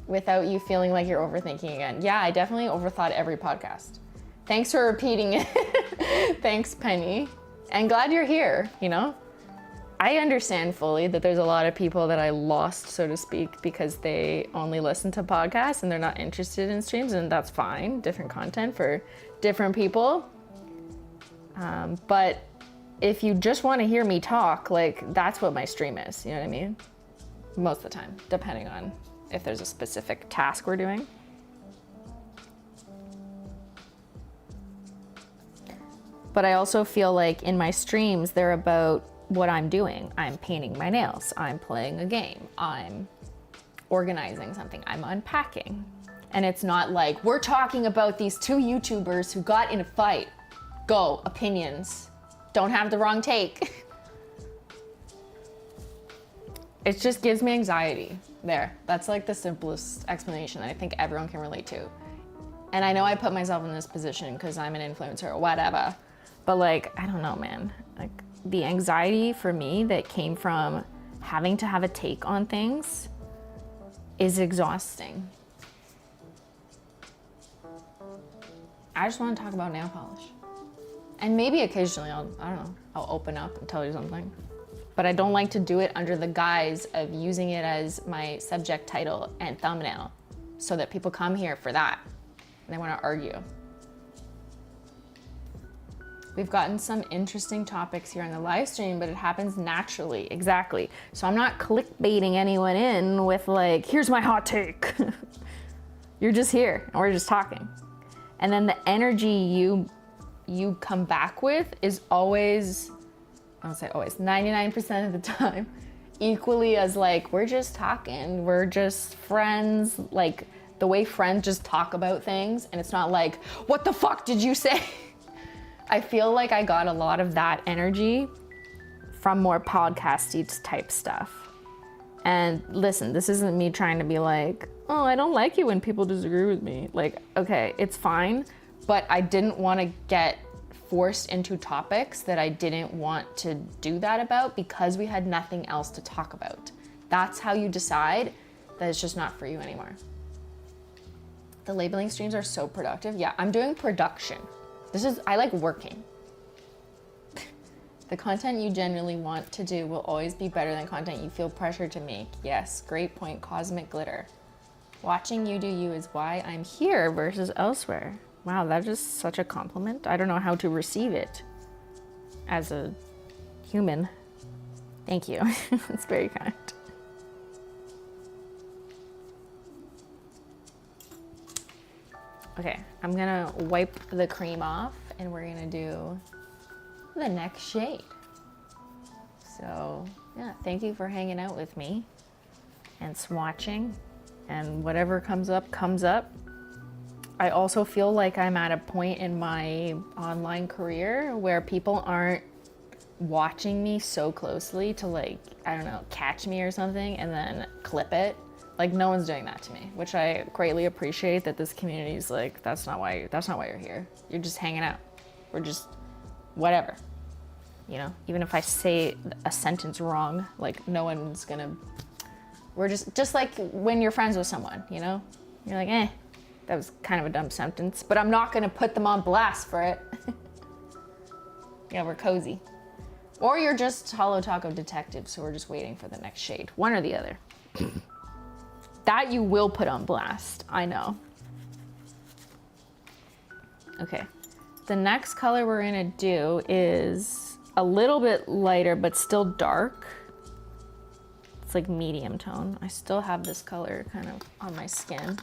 Without you feeling like you're overthinking again. Yeah, I definitely overthought every podcast. Thanks for repeating it. Thanks, Penny. And glad you're here, you know? I understand fully that there's a lot of people that I lost, so to speak, because they only listen to podcasts and they're not interested in streams, and that's fine. Different content for different people. But if you just want to hear me talk, like, that's what my stream is, you know what I mean? Most of the time, depending on if there's a specific task we're doing. But I also feel like in my streams, they're about what I'm doing. I'm painting my nails, I'm playing a game, I'm organizing something, I'm unpacking. And it's not like, we're talking about these two YouTubers who got in a fight. Go, opinions. Don't have the wrong take. It just gives me anxiety. There, that's like the simplest explanation that I think everyone can relate to. And I know I put myself in this position because I'm an influencer or whatever, but like, I don't know, man. Like, the anxiety for me that came from having to have a take on things is exhausting. I just want to talk about nail polish. And maybe occasionally I'll open up and tell you something. But I don't like to do it under the guise of using it as my subject title and thumbnail so that people come here for that and they want to argue. We've gotten some interesting topics here on the live stream, but it happens naturally, exactly. So I'm not clickbaiting anyone in with like, here's my hot take. You're just here and we're just talking. And then the energy you you come back with is always, I don't say always, 99% of the time, equally as like, we're just talking, we're just friends, like the way friends just talk about things, and it's not like, what the fuck did you say? I feel like I got a lot of that energy from more podcasty type stuff. And listen, this isn't me trying to be like, oh, I don't like it when people disagree with me. Like, okay, it's fine, but I didn't want to get forced into topics that I didn't want to do that about because we had nothing else to talk about. That's how you decide that it's just not for you anymore. The labeling streams are so productive. Yeah, I'm doing production. I like working. The content you genuinely want to do will always be better than content you feel pressure to make. Yes, great point, Cosmic Glitter. Watching you do you is why I'm here versus elsewhere. Wow, that is such a compliment. I don't know how to receive it as a human. Thank you. It's very kind. Okay, I'm gonna wipe the cream off and we're gonna do the next shade. So yeah, thank you for hanging out with me and swatching, and whatever comes up, comes up. I also feel like I'm at a point in my online career where people aren't watching me so closely to like, I don't know, catch me or something and then clip it. Like no one's doing that to me, which I greatly appreciate that this community is like, that's not why you're here. You're just hanging out. We're just whatever, you know, even if I say a sentence wrong, like no one's gonna, we're just like when you're friends with someone, you know, you're like, that was kind of a dumb sentence, but I'm not gonna put them on blast for it. Yeah, we're cozy. Or you're just Holo Taco detectives, so we're just waiting for the next shade, one or the other. That you will put on blast, I know. Okay, the next color we're gonna do is a little bit lighter, but still dark. It's like medium tone. I still have this color kind of on my skin.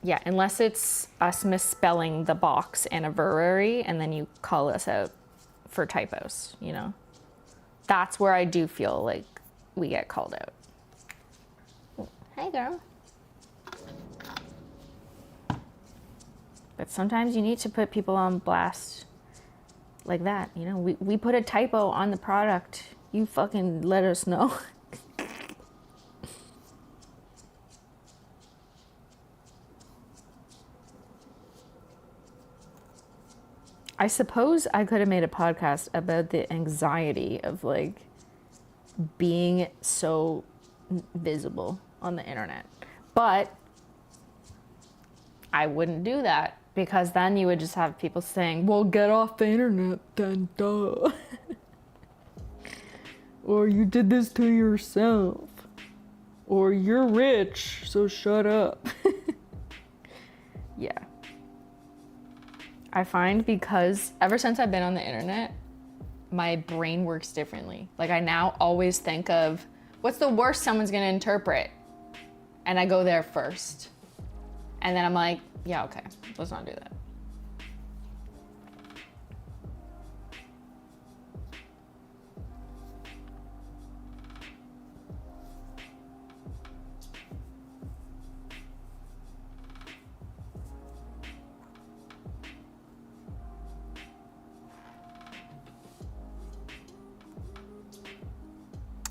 Yeah, unless it's us misspelling the box anniversary and then you call us out for typos, you know? That's where I do feel like we get called out. Hey girl. But sometimes you need to put people on blast like that, you know? We put a typo on the product. You fucking let us know. I suppose I could have made a podcast about the anxiety of like being so visible on the internet, but I wouldn't do that because then you would just have people saying, well, get off the internet then, duh. Or you did this to yourself. Or you're rich, so shut up. Yeah. I find because ever since I've been on the internet, my brain works differently. Like I now always think of what's the worst someone's gonna interpret? And I go there first. And then I'm like, yeah, okay, let's not do that.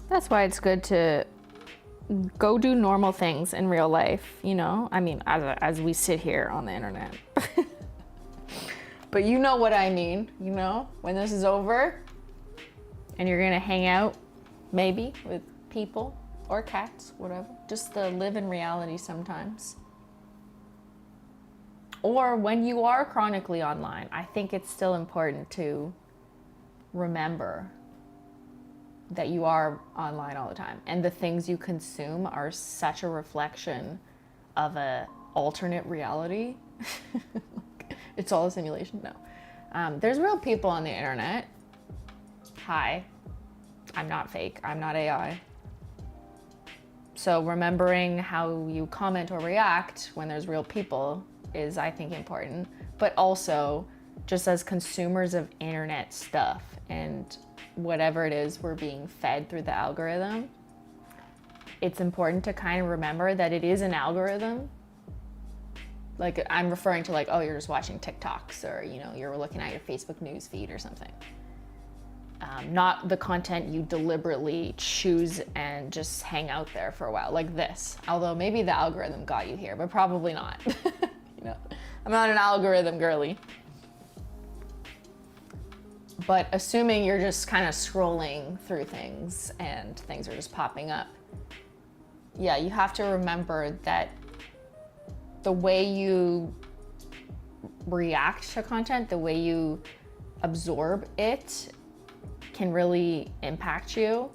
That's why it's good to go do normal things in real life, you know? I mean, as we sit here on the internet. But you know what I mean, you know? When this is over and you're gonna hang out, maybe, with people or cats, whatever. Just to live in reality sometimes. Or when you are chronically online, I think it's still important to remember that you are online all the time and the things you consume are such a reflection of a alternate reality. It's all a simulation. No, there's real people on the internet. Hi, I'm not fake, I'm not AI. So remembering how you comment or react when there's real people is, I think, important. But also, just as consumers of internet stuff and whatever it is we're being fed through the algorithm, it's important to kind of remember that it is an algorithm. Like, I'm referring to like, oh, you're just watching TikToks, or, you know, you're looking at your Facebook news feed or something. Not the content you deliberately choose and just hang out there for a while, like this. Although maybe the algorithm got you here, but probably not. You know, I'm not an algorithm girly. But assuming you're just kind of scrolling through things and things are just popping up, yeah, you have to remember that the way you react to content, the way you absorb it, can really impact you.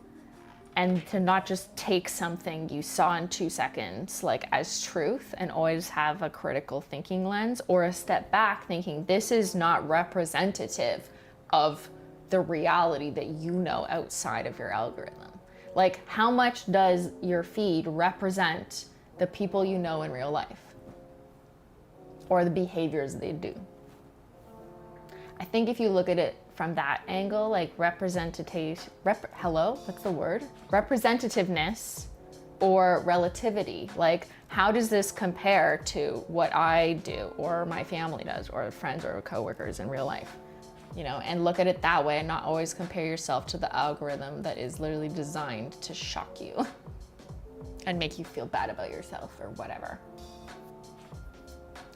And to not just take something you saw in 2 seconds like as truth, and always have a critical thinking lens, or a step back thinking this is not representative of the reality that you know outside of your algorithm. Like, how much does your feed represent the people you know in real life, or the behaviors they do? I think if you look at it from that angle, like representativeness or relativity, like, how does this compare to what I do or my family does or friends or coworkers in real life? You know, and look at it that way, and not always compare yourself to the algorithm that is literally designed to shock you and make you feel bad about yourself or whatever.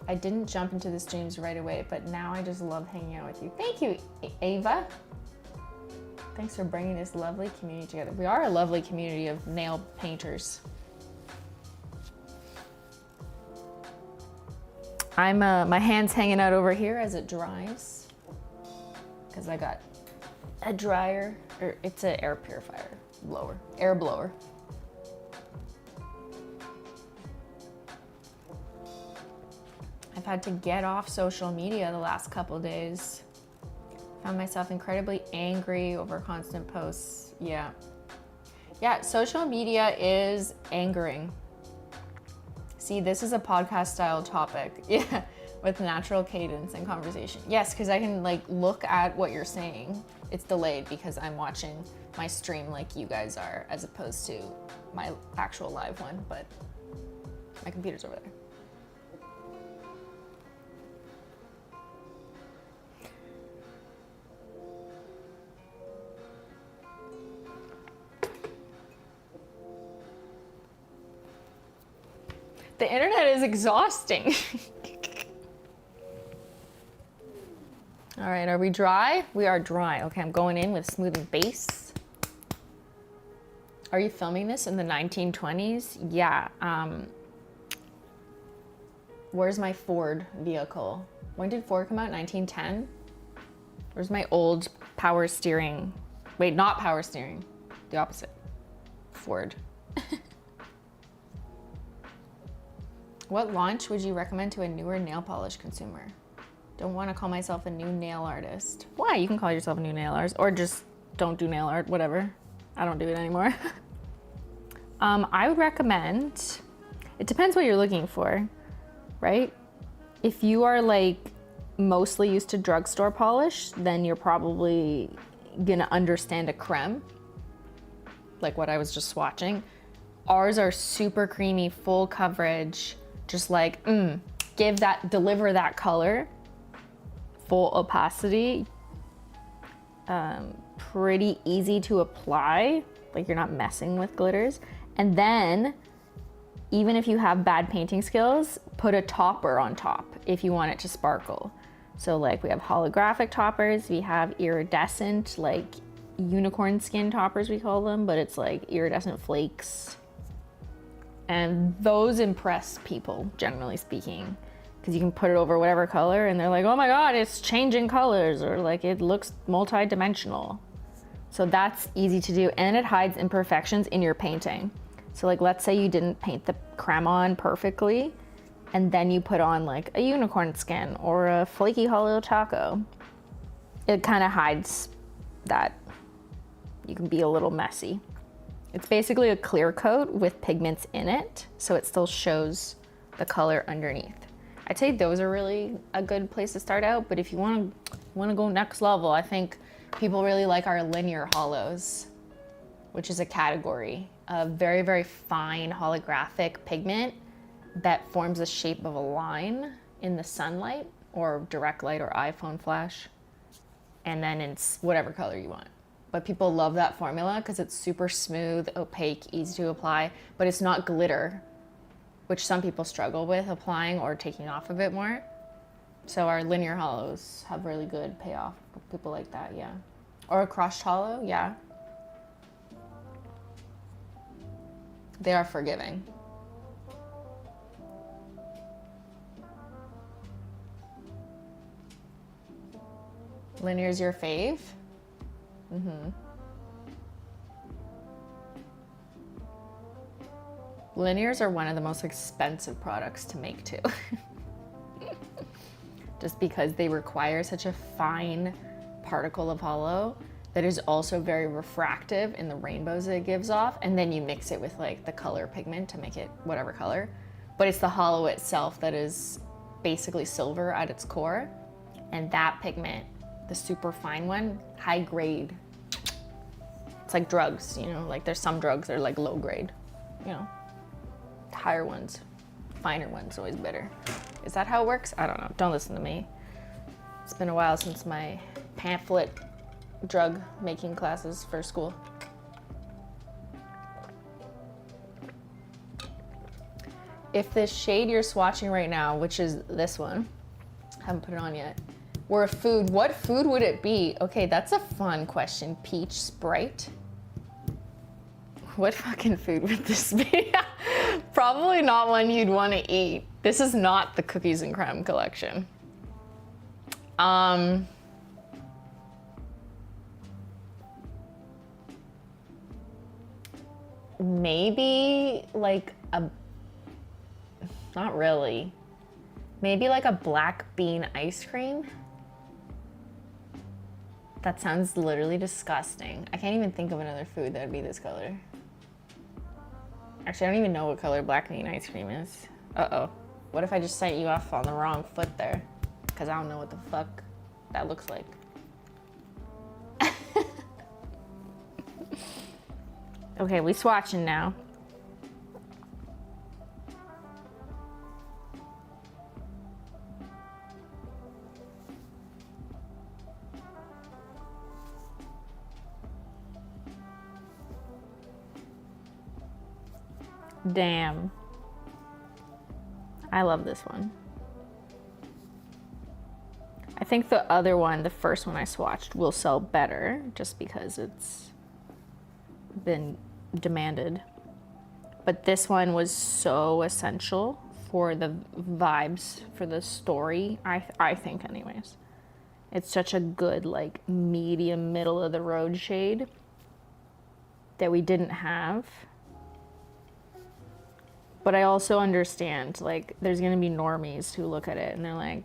I didn't jump into the streams right away, but now I just love hanging out with you. Thank you, Ava. Thanks for bringing this lovely community together. We are a lovely community of nail painters. I'm my hand's hanging out over here as it dries, because I got a dryer, or it's an air purifier blower, air blower. I've had to get off social media the last couple days. Found myself incredibly angry over constant posts. Yeah, social media is angering. See, this is a podcast style topic. Yeah, with natural cadence and conversation. Yes, because I can like look at what you're saying. It's delayed because I'm watching my stream like you guys are, as opposed to my actual live one, but my computer's over there. The internet is exhausting. All right, are we dry? We are dry. Okay, I'm going in with smoothing base. Are you filming this in the 1920s? Yeah. Where's my Ford vehicle? When did Ford come out? 1910? Where's my old power steering? Wait, not power steering. The opposite. Ford. What launch would you recommend to a newer nail polish consumer? Don't want to call myself a new nail artist. Why? You can call yourself a new nail artist, or just don't do nail art, whatever. I don't do it anymore. I would recommend, it depends what you're looking for, right? If you are like mostly used to drugstore polish, then you're probably gonna understand a creme, like what I was just swatching. Ours are super creamy, full coverage, just like, deliver that color, full opacity, pretty easy to apply, like you're not messing with glitters. And then, even if you have bad painting skills, put a topper on top if you want it to sparkle. So like we have holographic toppers, we have iridescent, like unicorn skin toppers we call them, but it's like iridescent flakes. And those impress people, generally speaking, because you can put it over whatever color and they're like, oh my God, it's changing colors, or like it looks multi-dimensional. So that's easy to do, and it hides imperfections in your painting. So like, let's say you didn't paint the creme on perfectly, and then you put on like a unicorn skin or a flaky hollow taco. It kind of hides that you can be a little messy. It's basically a clear coat with pigments in it, so it still shows the color underneath. I'd say those are really a good place to start out, but if you want to go next level, I think people really like our linear holos, which is a category of very, very fine holographic pigment that forms the shape of a line in the sunlight or direct light or iPhone flash, and then it's whatever color you want. But people love that formula because it's super smooth, opaque, easy to apply, but it's not glitter, which some people struggle with applying or taking off a bit more. So our linear holos have really good payoff for people like that, yeah. Or a crushed holo, yeah. They are forgiving. Linear's your fave? Mm-hmm. Linears are one of the most expensive products to make too. Just because they require such a fine particle of holo that is also very refractive in the rainbows that it gives off, and then you mix it with like the color pigment to make it whatever color. But it's the holo itself that is basically silver at its core, and that pigment, the super fine one, high grade. It's like drugs, you know, like there's some drugs that are like low grade, you know. Higher ones, finer ones, always better. Is that how it works? I don't know. Don't listen to me. It's been a while since my pamphlet drug making classes for school. If the shade you're swatching right now, which is this one, haven't put it on yet, were a food, what food would it be? Okay, that's a fun question. Peach Sprite. What fucking food would this be? Probably not one you'd want to eat. This is not the cookies and creme collection. Maybe like a, not really. Maybe like a black bean ice cream. That sounds literally disgusting. I can't even think of another food that would be this color. Actually, I don't even know what color black bean ice cream is. Uh-oh. What if I just set you off on the wrong foot there? Because I don't know what the fuck that looks like. Okay, we swatching now. Damn. I love this one. I think the other one, the first one I swatched, will sell better just because it's been demanded. But this one was so essential for the vibes, for the story, I think anyways. It's such a good, like, medium, middle of the road shade that we didn't have. But I also understand, like, there's gonna be normies who look at it and they're like,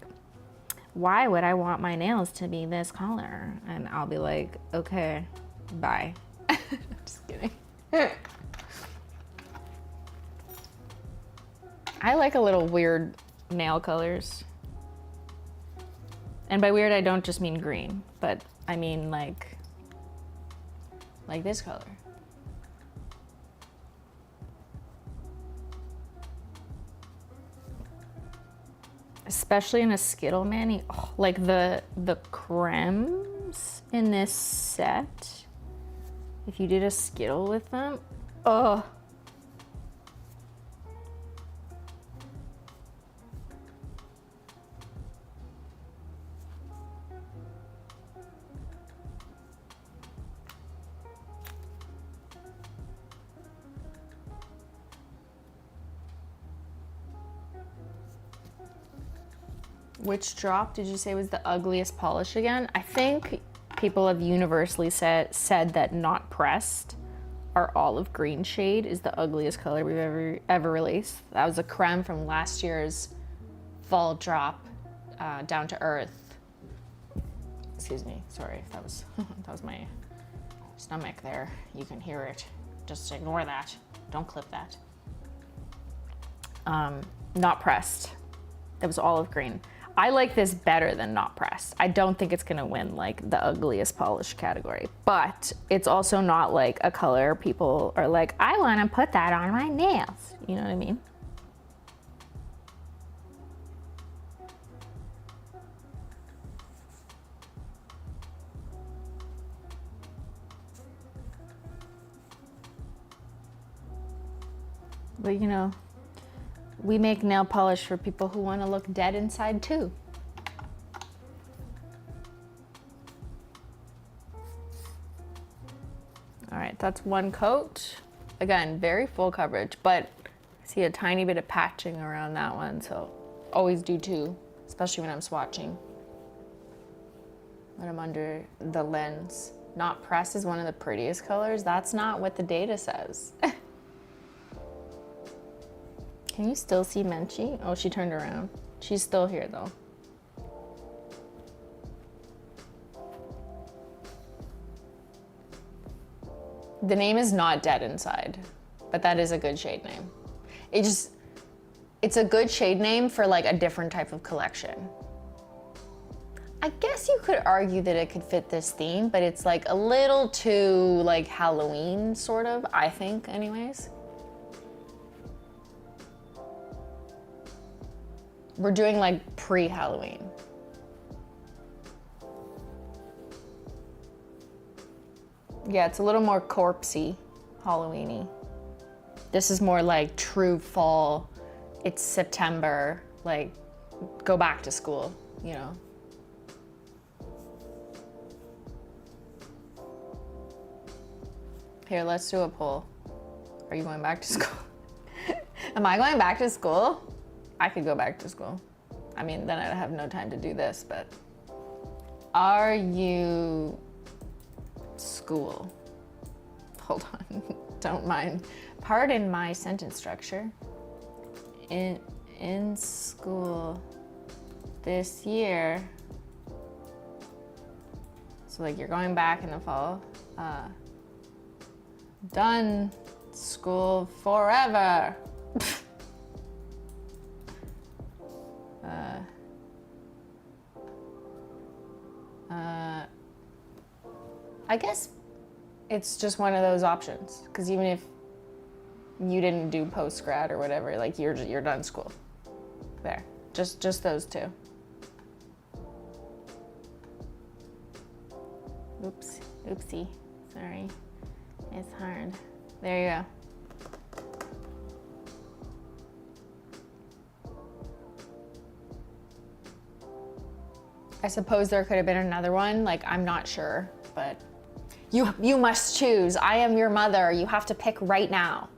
why would I want my nails to be this color? And I'll be like, okay, bye. Just kidding. I like a little weird nail colors. And by weird, I don't just mean green, but I mean like this color. Especially in a Skittle mani, oh, like the cremes in this set. If you did a Skittle with them, oh. Which drop did you say was the ugliest polish again? I think people have universally said that not pressed, our olive green shade, is the ugliest color we've ever released. That was a creme from last year's fall drop, Down to Earth. Excuse me, sorry if that was that was my stomach there. You can hear it. Just ignore that. Don't clip that. Not pressed. That was olive green. I like this better than not pressed. I don't think it's gonna win like the ugliest polish category, but it's also not like a color people are like, I wanna put that on my nails. You know what I mean? But you know, we make nail polish for people who want to look dead inside too. All right, that's one coat. Again, very full coverage, but I see a tiny bit of patching around that one, so always do two, especially when I'm swatching. When I'm under the lens. Not pressed is one of the prettiest colors. That's not what the data says. Can you still see Menchie? Oh, she turned around. She's still here though. The name is not Dead Inside, but that is a good shade name. It's a good shade name for like a different type of collection. I guess you could argue that it could fit this theme, but it's like a little too like Halloween sort of, I think anyways. We're doing like pre-Halloween. Yeah, it's a little more corpsey, Halloween-y. This is more like true fall. It's September, like go back to school, you know. Here, let's do a poll. Are you going back to school? Am I going back to school? I could go back to school. I mean, then I'd have no time to do this, but. Are you school? Hold on, don't mind. Pardon my sentence structure. In school this year. So like you're going back in the fall. Done school forever. I guess it's just one of those options, because even if you didn't do post-grad or whatever, like you're done school. There, just those two. Oops, oopsie, sorry. It's hard. There you go. I suppose there could have been another one, like I'm not sure, but you must choose. I am your mother. You have to pick right now.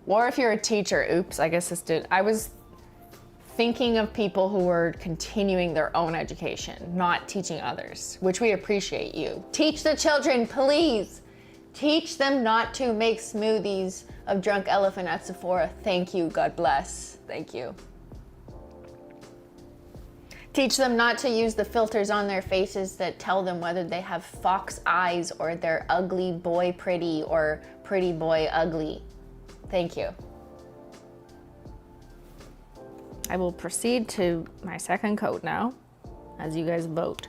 Or if you're a teacher, oops, I guess this did. I was thinking of people who were continuing their own education, not teaching others, which we appreciate you. Teach the children, please. Teach them not to make smoothies of drunk elephant at Sephora. Thank you, God bless. Thank you. Teach them not to use the filters on their faces that tell them whether they have fox eyes or they're ugly boy pretty or pretty boy ugly. Thank you. I will proceed to my second coat now, as you guys vote.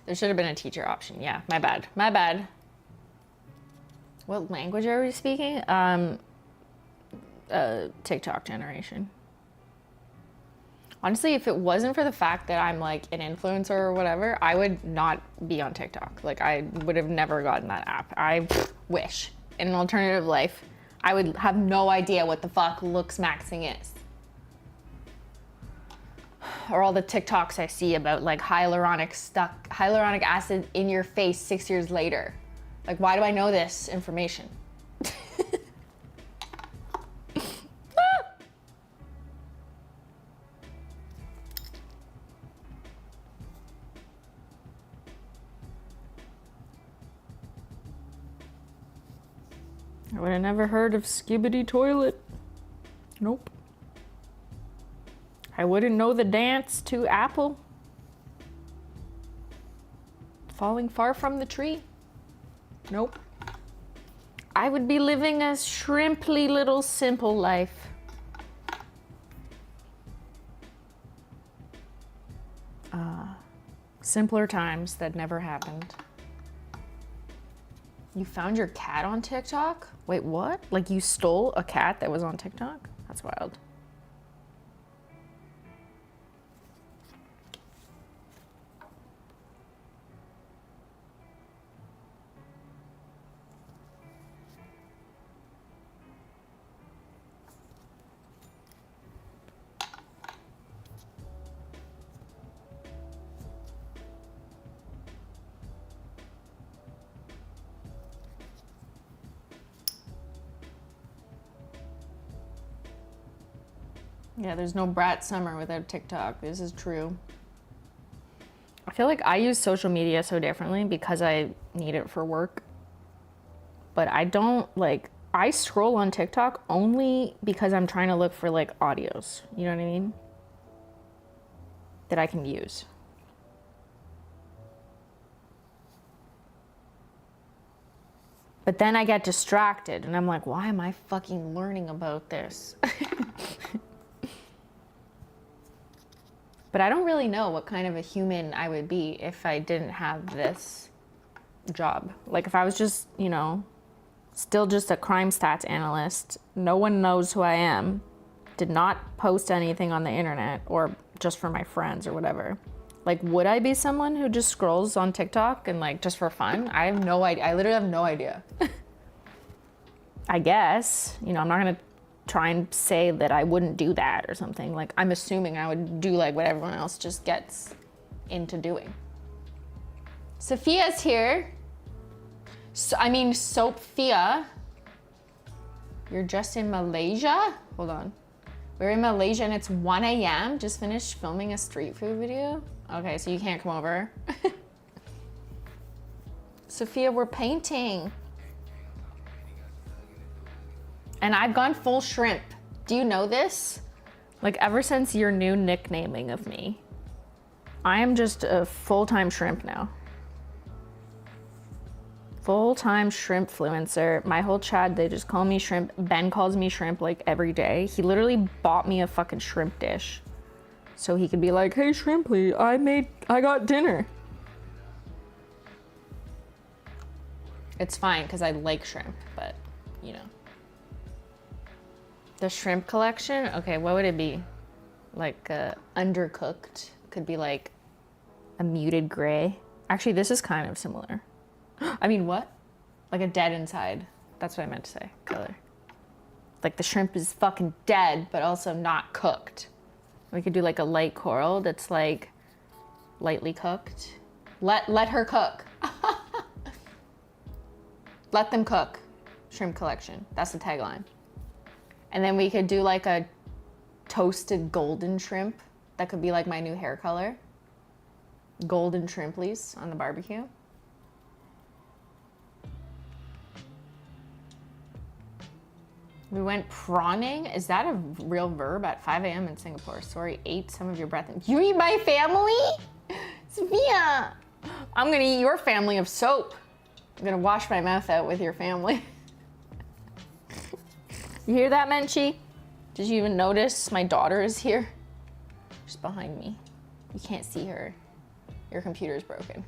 There should have been a teacher option. Yeah, my bad. My bad. What language are we speaking? TikTok generation. Honestly, if it wasn't for the fact that I'm like an influencer or whatever, I would not be on TikTok. Like I would have never gotten that app. I wish. In an alternative life, I would have no idea what the fuck looks maxing is. Or all the TikToks I see about like hyaluronic acid in your face 6 years later. Like, why do I know this information? I would have never heard of Skibbity Toilet. Nope. I wouldn't know the dance to Apple falling far from the tree. Nope. I would be living a shrimply little simple life. Simpler times that never happened. You found your cat on TikTok? Wait, what? Like you stole a cat that was on TikTok? That's wild. Yeah, there's no brat summer without TikTok. This is true. I feel like I use social media so differently because I need it for work. But I don't like, I scroll on TikTok only because I'm trying to look for like audios. You know what I mean? That I can use. But then I get distracted and I'm like, why am I fucking learning about this? But I don't really know what kind of a human I would be if I didn't have this job. Like if I was just, you know, still just a crime stats analyst, no one knows who I am, did not post anything on the internet or just for my friends or whatever. Like, would I be someone who just scrolls on TikTok and like just for fun? I have no idea. I literally have no idea. I guess, you know, I'm not gonna try and say that I wouldn't do that or something. Like, I'm assuming I would do like what everyone else just gets into doing. Sophia's here. Sophia. You're just in Malaysia? Hold on. We're in Malaysia and it's 1 a.m. Just finished filming a street food video. Okay, so you can't come over. Sophia, we're painting. And I've gone full shrimp. Do you know this? Like ever since your new nicknaming of me, I am just a full-time shrimp now. Full-time shrimp fluencer. My whole chat, they just call me shrimp. Ben calls me shrimp like every day. He literally bought me a fucking shrimp dish so he could be like, hey Shrimply, I got dinner. It's fine because I like shrimp, but you know. The shrimp collection? Okay, what would it be? Like undercooked. Could be like a muted gray. Actually, this is kind of similar. I mean, what? Like a dead inside. That's what I meant to say. Color. Like the shrimp is fucking dead, but also not cooked. We could do like a light coral that's like lightly cooked. Let her cook. Let them cook. Shrimp collection. That's the tagline. And then we could do like a toasted golden shrimp. That could be like my new hair color. Golden shrimplies on the barbecue. We went prawning. Is that a real verb at 5 a.m. in Singapore? Sorry, ate some of your breath. You eat my family? Sophia, I'm gonna eat your family of soap. I'm gonna wash my mouth out with your family. You hear that, Menchie? Did you even notice my daughter is here? She's behind me. You can't see her. Your computer's broken.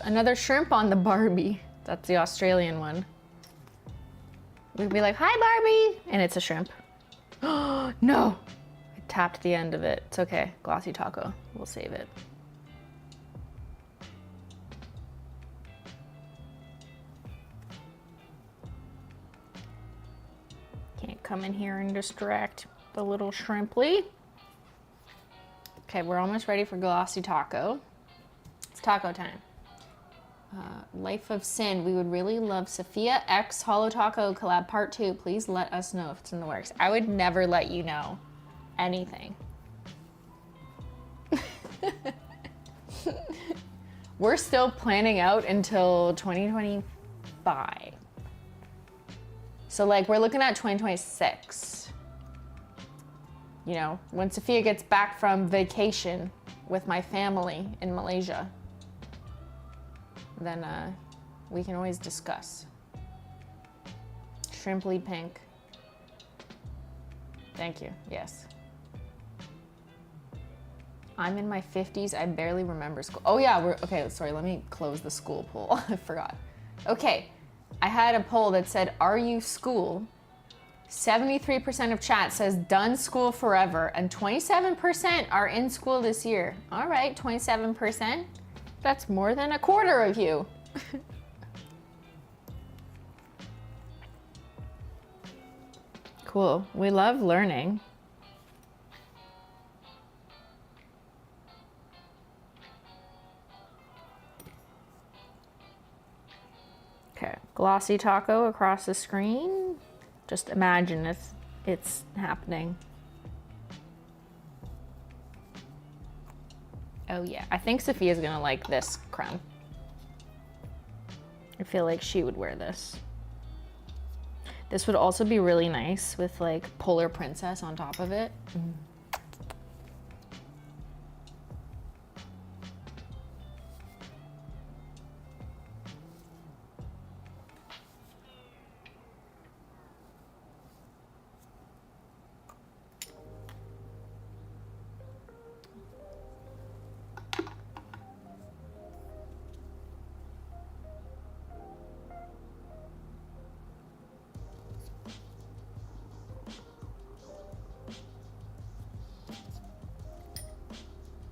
Another shrimp on the Barbie. That's the Australian one. We'd be like, hi Barbie, and it's a shrimp. Oh, no. I tapped the end of it. It's okay, glossy taco. We'll save it. Can't come in here and distract the little shrimply. Okay, we're almost ready for glossy taco. It's taco time. Life of Sin. We would really love Sophia X HOLO Taco collab part 2. Please let us know if it's in the works. I would never let you know anything. We're still planning out until 2025. So like we're looking at 2026. You know, when Sophia gets back from vacation with my family in Malaysia, then we can always discuss. Shrimply pink. Thank you, yes. I'm in my 50s, I barely remember school. Oh yeah, okay, sorry, let me close the school poll, I forgot. Okay, I had a poll that said, are you school? 73% of chat says done school forever, and 27% are in school this year. All right, 27%. That's more than a quarter of you. Cool, we love learning. Okay, glossy taco across the screen. Just imagine if it's happening. Oh yeah, I think Sophia's gonna like this crown. I feel like she would wear this. This would also be really nice with like Polar Princess on top of it.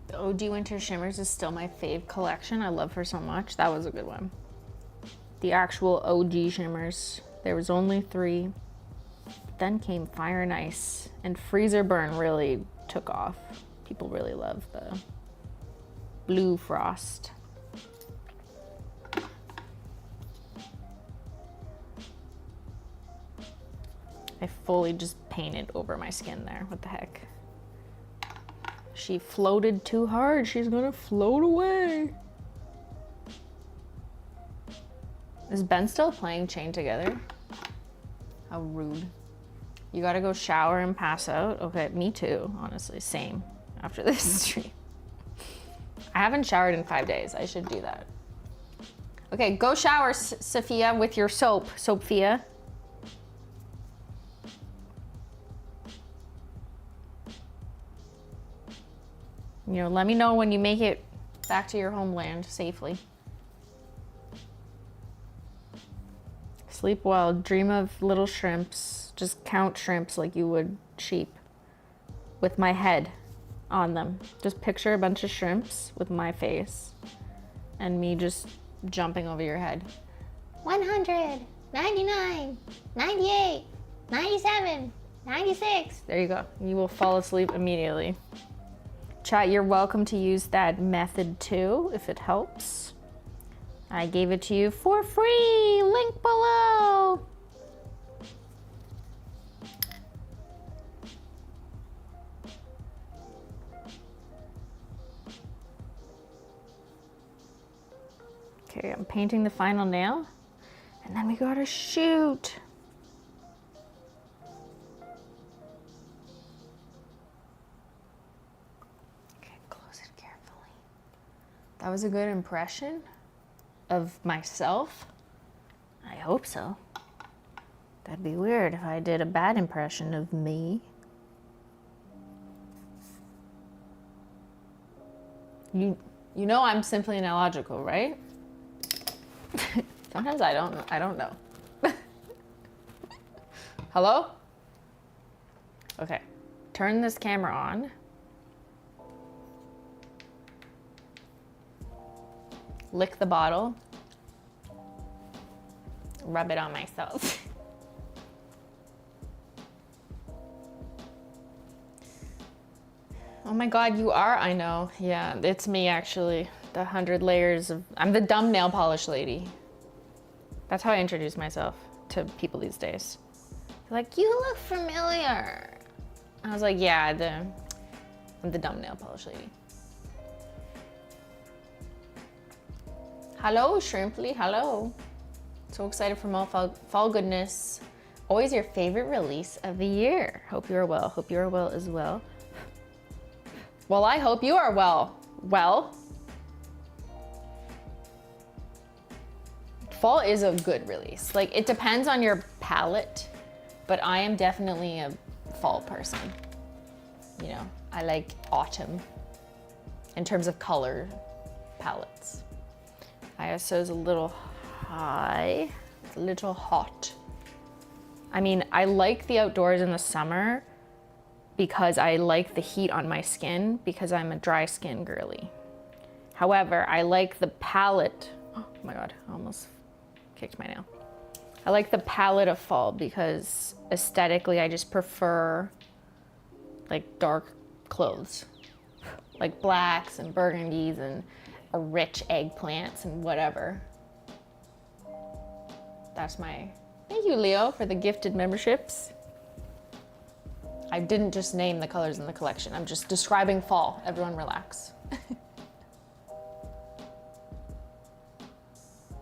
The OG Winter Shimmers is still my fave collection. I love her so much. That was a good one. The actual OG shimmers. There was only 3. Then came Fire and Ice, and Freezer Burn really took off. People really love the Blue Frost. I fully just painted over my skin there. What the heck? She floated too hard. She's gonna float away. Is Ben still playing Chain Together? How rude. You gotta go shower and pass out? Okay, me too, honestly, same. After this stream. I haven't showered in 5 days. I should do that. Okay, go shower, Sophia, with your soap, Sophia. You know, let me know when you make it back to your homeland safely. Sleep well, dream of little shrimps. Just count shrimps like you would sheep with my head on them. Just picture a bunch of shrimps with my face and me just jumping over your head. 100, 99, 98, 97, 96. There you go. You will fall asleep immediately. Chat, you're welcome to use that method too, if it helps. I gave it to you for free, link below. Okay, I'm painting the final nail, and then we gotta shoot. That was a good impression of myself. I hope so. That'd be weird if I did a bad impression of me. You know I'm simply illogical, right? Sometimes I don't know. Hello? Okay, turn this camera on. Lick the bottle, rub it on myself. Oh my God, you are, I know. Yeah, it's me actually. The 100 layers of, I'm the dumb nail polish lady. That's how I introduce myself to people these days. They're like, you look familiar. I was like, yeah, I'm the dumb nail polish lady. Hello, Shrimply, hello. So excited for more fall goodness. Always your favorite release of the year. Hope you are well. Hope you are well as well. Well, I hope you are well. Well, fall is a good release. Like, it depends on your palette, but I am definitely a fall person. You know, I like autumn in terms of color palettes. ISO is a little high, it's a little hot. I mean, I like the outdoors in the summer because I like the heat on my skin because I'm a dry skin girly. However, I like the palette, oh my God, I almost kicked my nail. I like the palette of fall because aesthetically I just prefer like dark clothes, like blacks and burgundies and a rich eggplants and whatever. That's my, thank you Leo for the gifted memberships. I didn't just name the colors in the collection. I'm just describing fall. Everyone relax.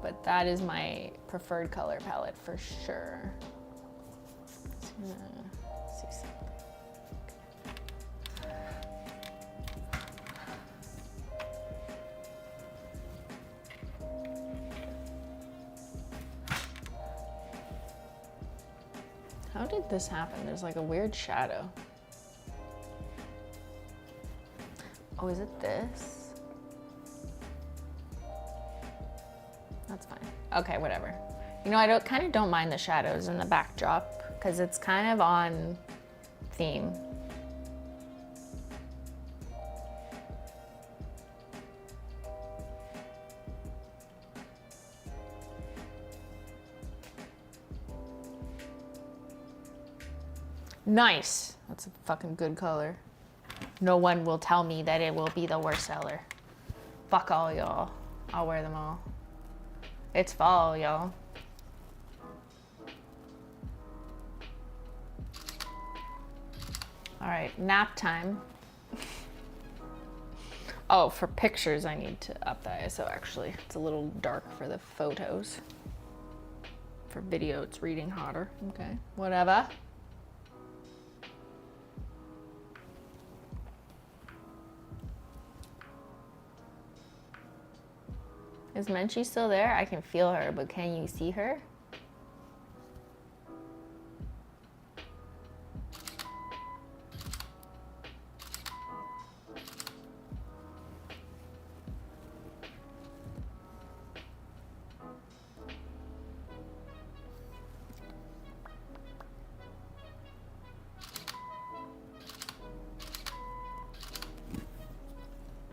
But that is my preferred color palette for sure. Just gonna see something. How did this happen? There's like a weird shadow. Oh, is it this? That's fine. Okay, whatever. You know, I kind of don't mind the shadows in the backdrop because it's kind of on theme. Nice. That's a fucking good color. No one will tell me that it will be the worst seller. Fuck all y'all. I'll wear them all. It's fall, y'all. All right, nap time. Oh, for pictures, I need to up the ISO actually. It's a little dark for the photos. For video, it's reading hotter. Okay, whatever. Is Menchie still there? I can feel her, but can you see her?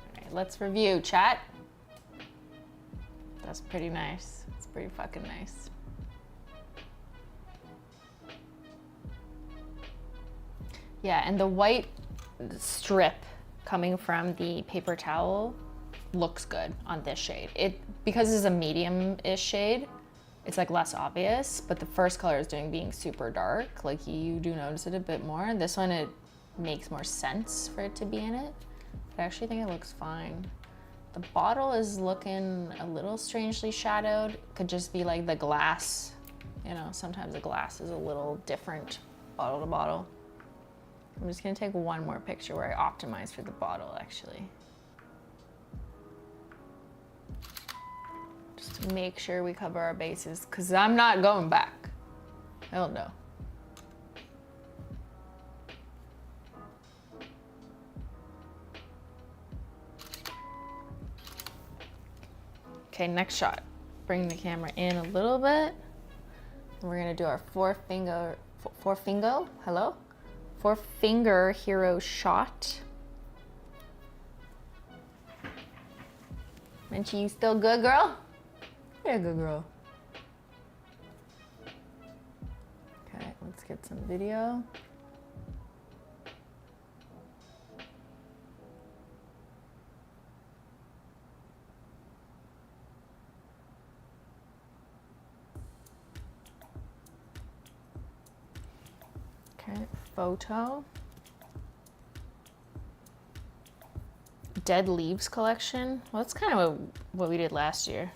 All right, let's review, chat. That's pretty nice. It's pretty fucking nice. Yeah, and the white strip coming from the paper towel looks good on this shade. Because it's a medium-ish shade, it's like less obvious, but the first color is being super dark. Like you do notice it a bit more. This one, it makes more sense for it to be in it. But I actually think it looks fine. The bottle is looking a little strangely shadowed. Could just be like the glass. You know, sometimes the glass is a little different bottle to bottle. I'm just gonna take one more picture where I optimize for the bottle actually. Just to make sure we cover our bases, because I'm not going back. Hell no. Okay, next shot. Bring the camera in a little bit. We're gonna do our four finger hero shot. Menchie, you still good, girl? You're a good girl. Okay, let's get some video. Okay, photo. Dead Leaves collection. Well, that's kind of what we did last year.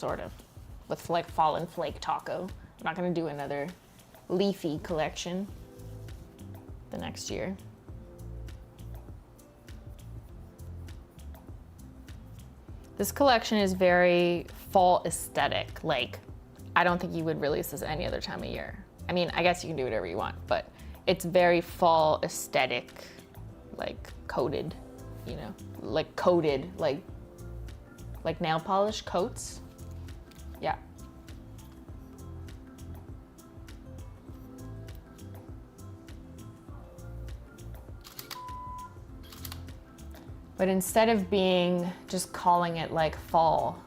sort of, with like fallen flake taco. I'm not gonna do another leafy collection the next year. This collection is very fall aesthetic. Like, I don't think you would release this any other time of year. I mean, I guess you can do whatever you want, but it's very fall aesthetic, like coated, you know, like coated, like nail polish coats. Yeah. But instead of just calling it like fall,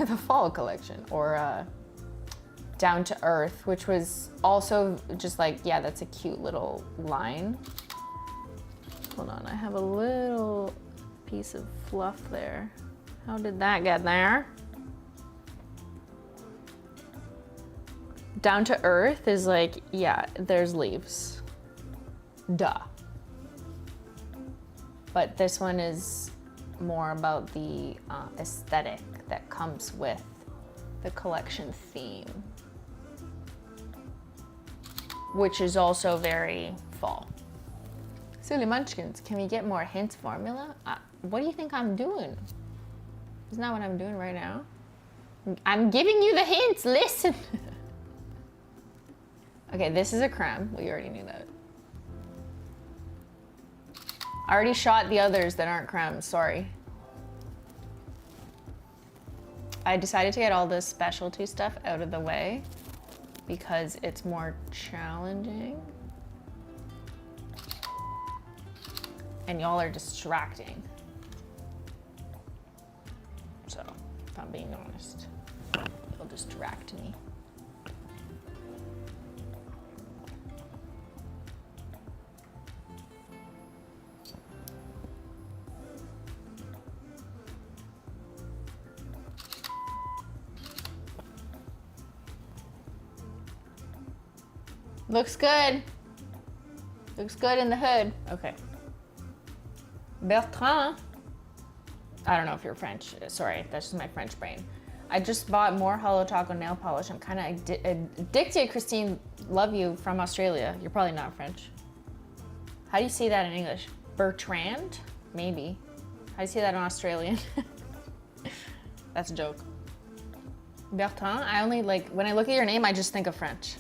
the fall collection, or Down to Earth, which was also just like, yeah, that's a cute little line. Hold on, I have a little piece of fluff there. How did that get there? Down to Earth is like, yeah, there's leaves. Duh. But this one is more about the aesthetic that comes with the collection theme, which is also very fall. Silly Munchkins, can we get more hint formula? What do you think I'm doing? Isn't that what I'm doing right now? I'm giving you the hints, listen. Okay, this is a creme. We already knew that. I already shot the others that aren't cremes, sorry. I decided to get all this specialty stuff out of the way because it's more challenging. And y'all are distracting. So, if I'm being honest, you'll distract me. Looks good. Looks good in the hood. Okay. Bertrand. I don't know if you're French. Sorry, that's just my French brain. I just bought more HOLO Taco nail polish. I'm kind of addicted. Christine, love you, from Australia. You're probably not French. How do you say that in English? Bertrand? Maybe. How do you say that in Australian? That's a joke. Bertrand? I only like, when I look at your name, I just think of French.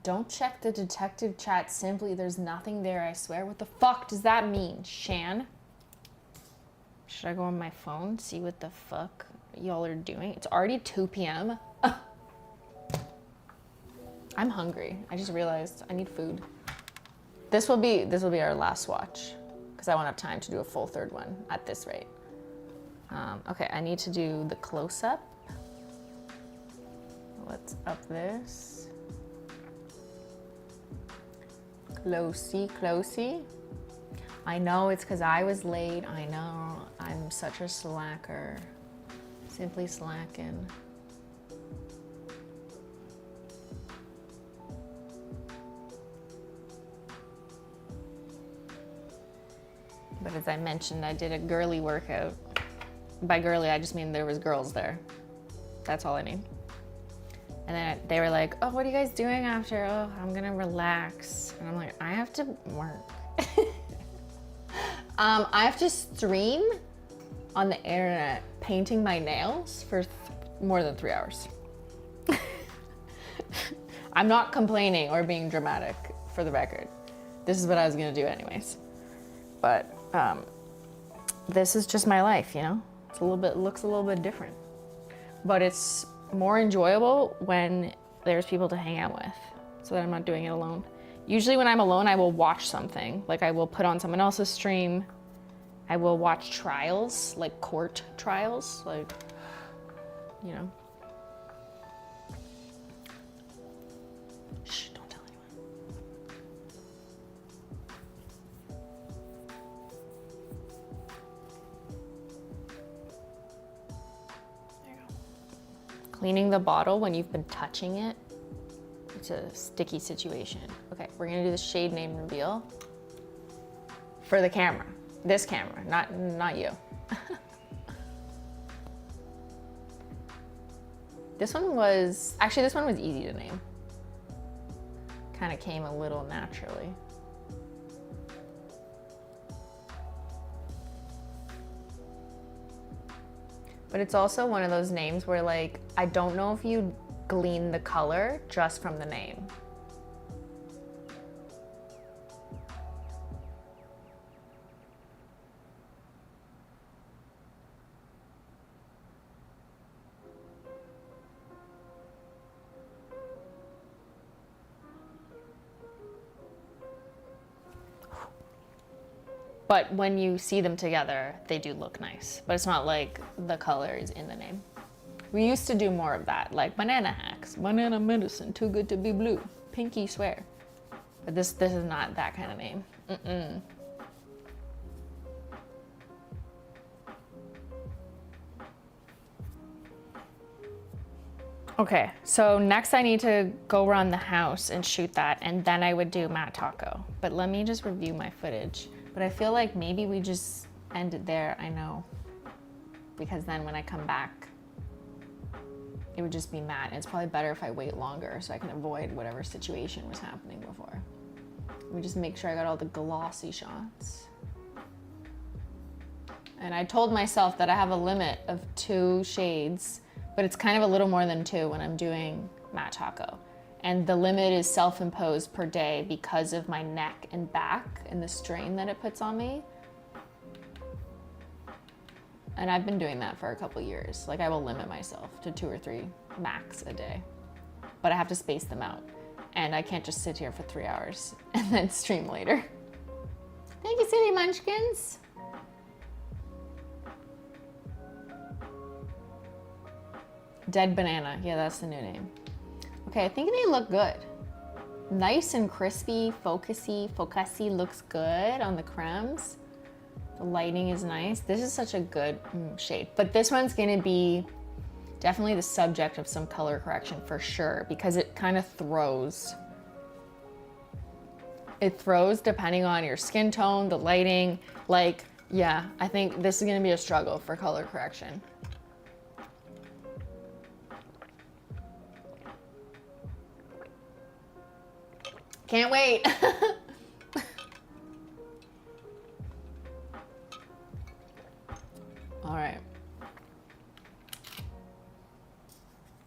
Don't check the detective chat simply. There's nothing there, I swear. What the fuck does that mean, Shan? Should I go on my phone, see what the fuck y'all are doing? It's already 2 p.m. I'm hungry. I just realized I need food. This will be our last swatch because I won't have time to do a full third one at this rate. Okay, I need to do the close-up. Let's up this. Closey, closey. I know it's because I was late. I know I'm such a slacker. Simply slacking. But as I mentioned, I did a girly workout. By girly, I just mean there was girls there. That's all I mean. And then they were like, oh, what are you guys doing after? Oh, I'm gonna relax. And I'm like, I have to work. I have to stream on the internet painting my nails for more than 3 hours. I'm not complaining or being dramatic, for the record. This is what I was gonna do anyways. But this is just my life, you know? It's looks a little bit different. But it's more enjoyable when there's people to hang out with, so that I'm not doing it alone. Usually when I'm alone, I will watch something. Like I will put on someone else's stream. I will watch trials, like court trials, like, you know. Shh, don't tell anyone. There you go. Cleaning the bottle when you've been touching it, it's a sticky situation. Okay, we're gonna do the shade name reveal for the camera. This camera, not you. This one was easy to name. Kind of came a little naturally. But it's also one of those names where, like, I don't know if you glean the color just from the name. But when you see them together, they do look nice. But it's not like the color is in the name. We used to do more of that, like banana hacks, banana medicine, too good to be blue, pinky swear. But this is not that kind of name. Mm-mm. Okay, so next I need to go around the house and shoot that, and then I would do Matt Taco. But let me just review my footage. But I feel like maybe we just end it there, I know. Because then when I come back, it would just be Matt. It's probably better if I wait longer so I can avoid whatever situation was happening before. Let me just make sure I got all the glossy shots. And I told myself that I have a limit of 2 shades, but it's kind of a little more than 2 when I'm doing Matte Taco. And the limit is self-imposed per day because of my neck and back and the strain that it puts on me. And I've been doing that for a couple years. Like, I will limit myself to 2 or 3 max a day, but I have to space them out. And I can't just sit here for 3 hours and then stream later. Thank you, City Munchkins. Dead Banana, yeah, that's the new name. Okay, I think they look good. Nice and crispy, focusy looks good on the cremes. The lighting is nice. This is such a good shade, but this one's gonna be definitely the subject of some color correction for sure, because it kind of throws. It throws depending on your skin tone, the lighting. Like, yeah, I think this is gonna be a struggle for color correction. Can't wait. All right.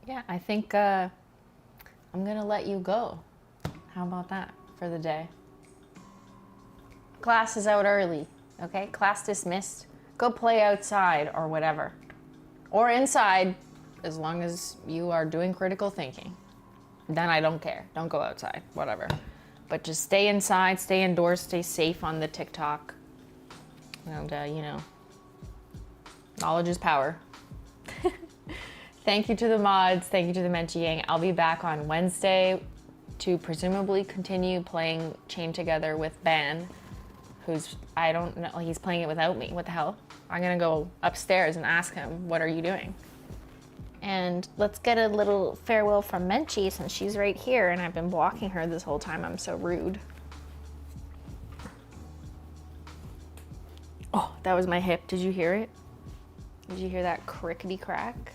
Yeah, I think I'm gonna let you go. How about that for the day? Class is out early, okay? Class dismissed. Go play outside or whatever. Or inside, as long as you are doing critical thinking. Then I don't care. Don't go outside, whatever. But just stay inside, stay indoors, stay safe on the TikTok. And, you know, knowledge is power. Thank you to the mods. Thank you to the Menchie Gang. I'll be back on Wednesday to presumably continue playing Chain Together with Ben, who's, I don't know, he's playing it without me. What the hell? I'm gonna go upstairs and ask him, what are you doing? And let's get a little farewell from Menchie since she's right here and I've been blocking her this whole time. I'm so rude. Oh, that was my hip. Did you hear it? Did you hear that crickety crack?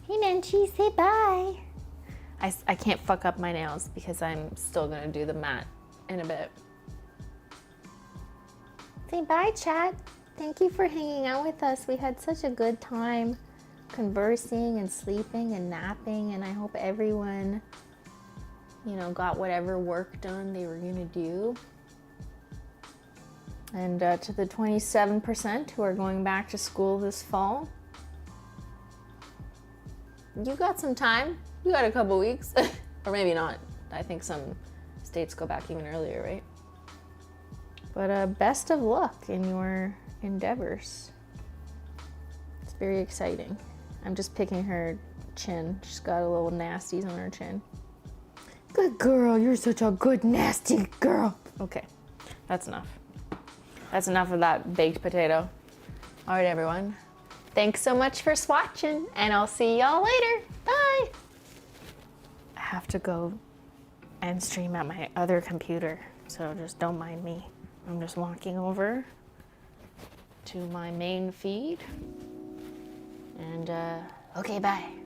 Hey Menchie, say bye. I can't fuck up my nails because I'm still gonna do the matte in a bit. Say bye, chat. Thank you for hanging out with us. We had such a good time conversing and sleeping and napping, and I hope everyone, you know, got whatever work done they were gonna do. And to the 27% who are going back to school this fall, you got some time. You got a couple weeks, or maybe not. I think some states go back even earlier, right? But best of luck in your endeavors. It's very exciting. I'm just picking her chin. She's got a little nasties on her chin. Good girl, you're such a good nasty girl. Okay, that's enough. That's enough of that baked potato. All right, everyone. Thanks so much for swatching, and I'll see y'all later. Bye. I have to go and stream at my other computer, so just don't mind me. I'm just walking over to my main feed. And okay, bye.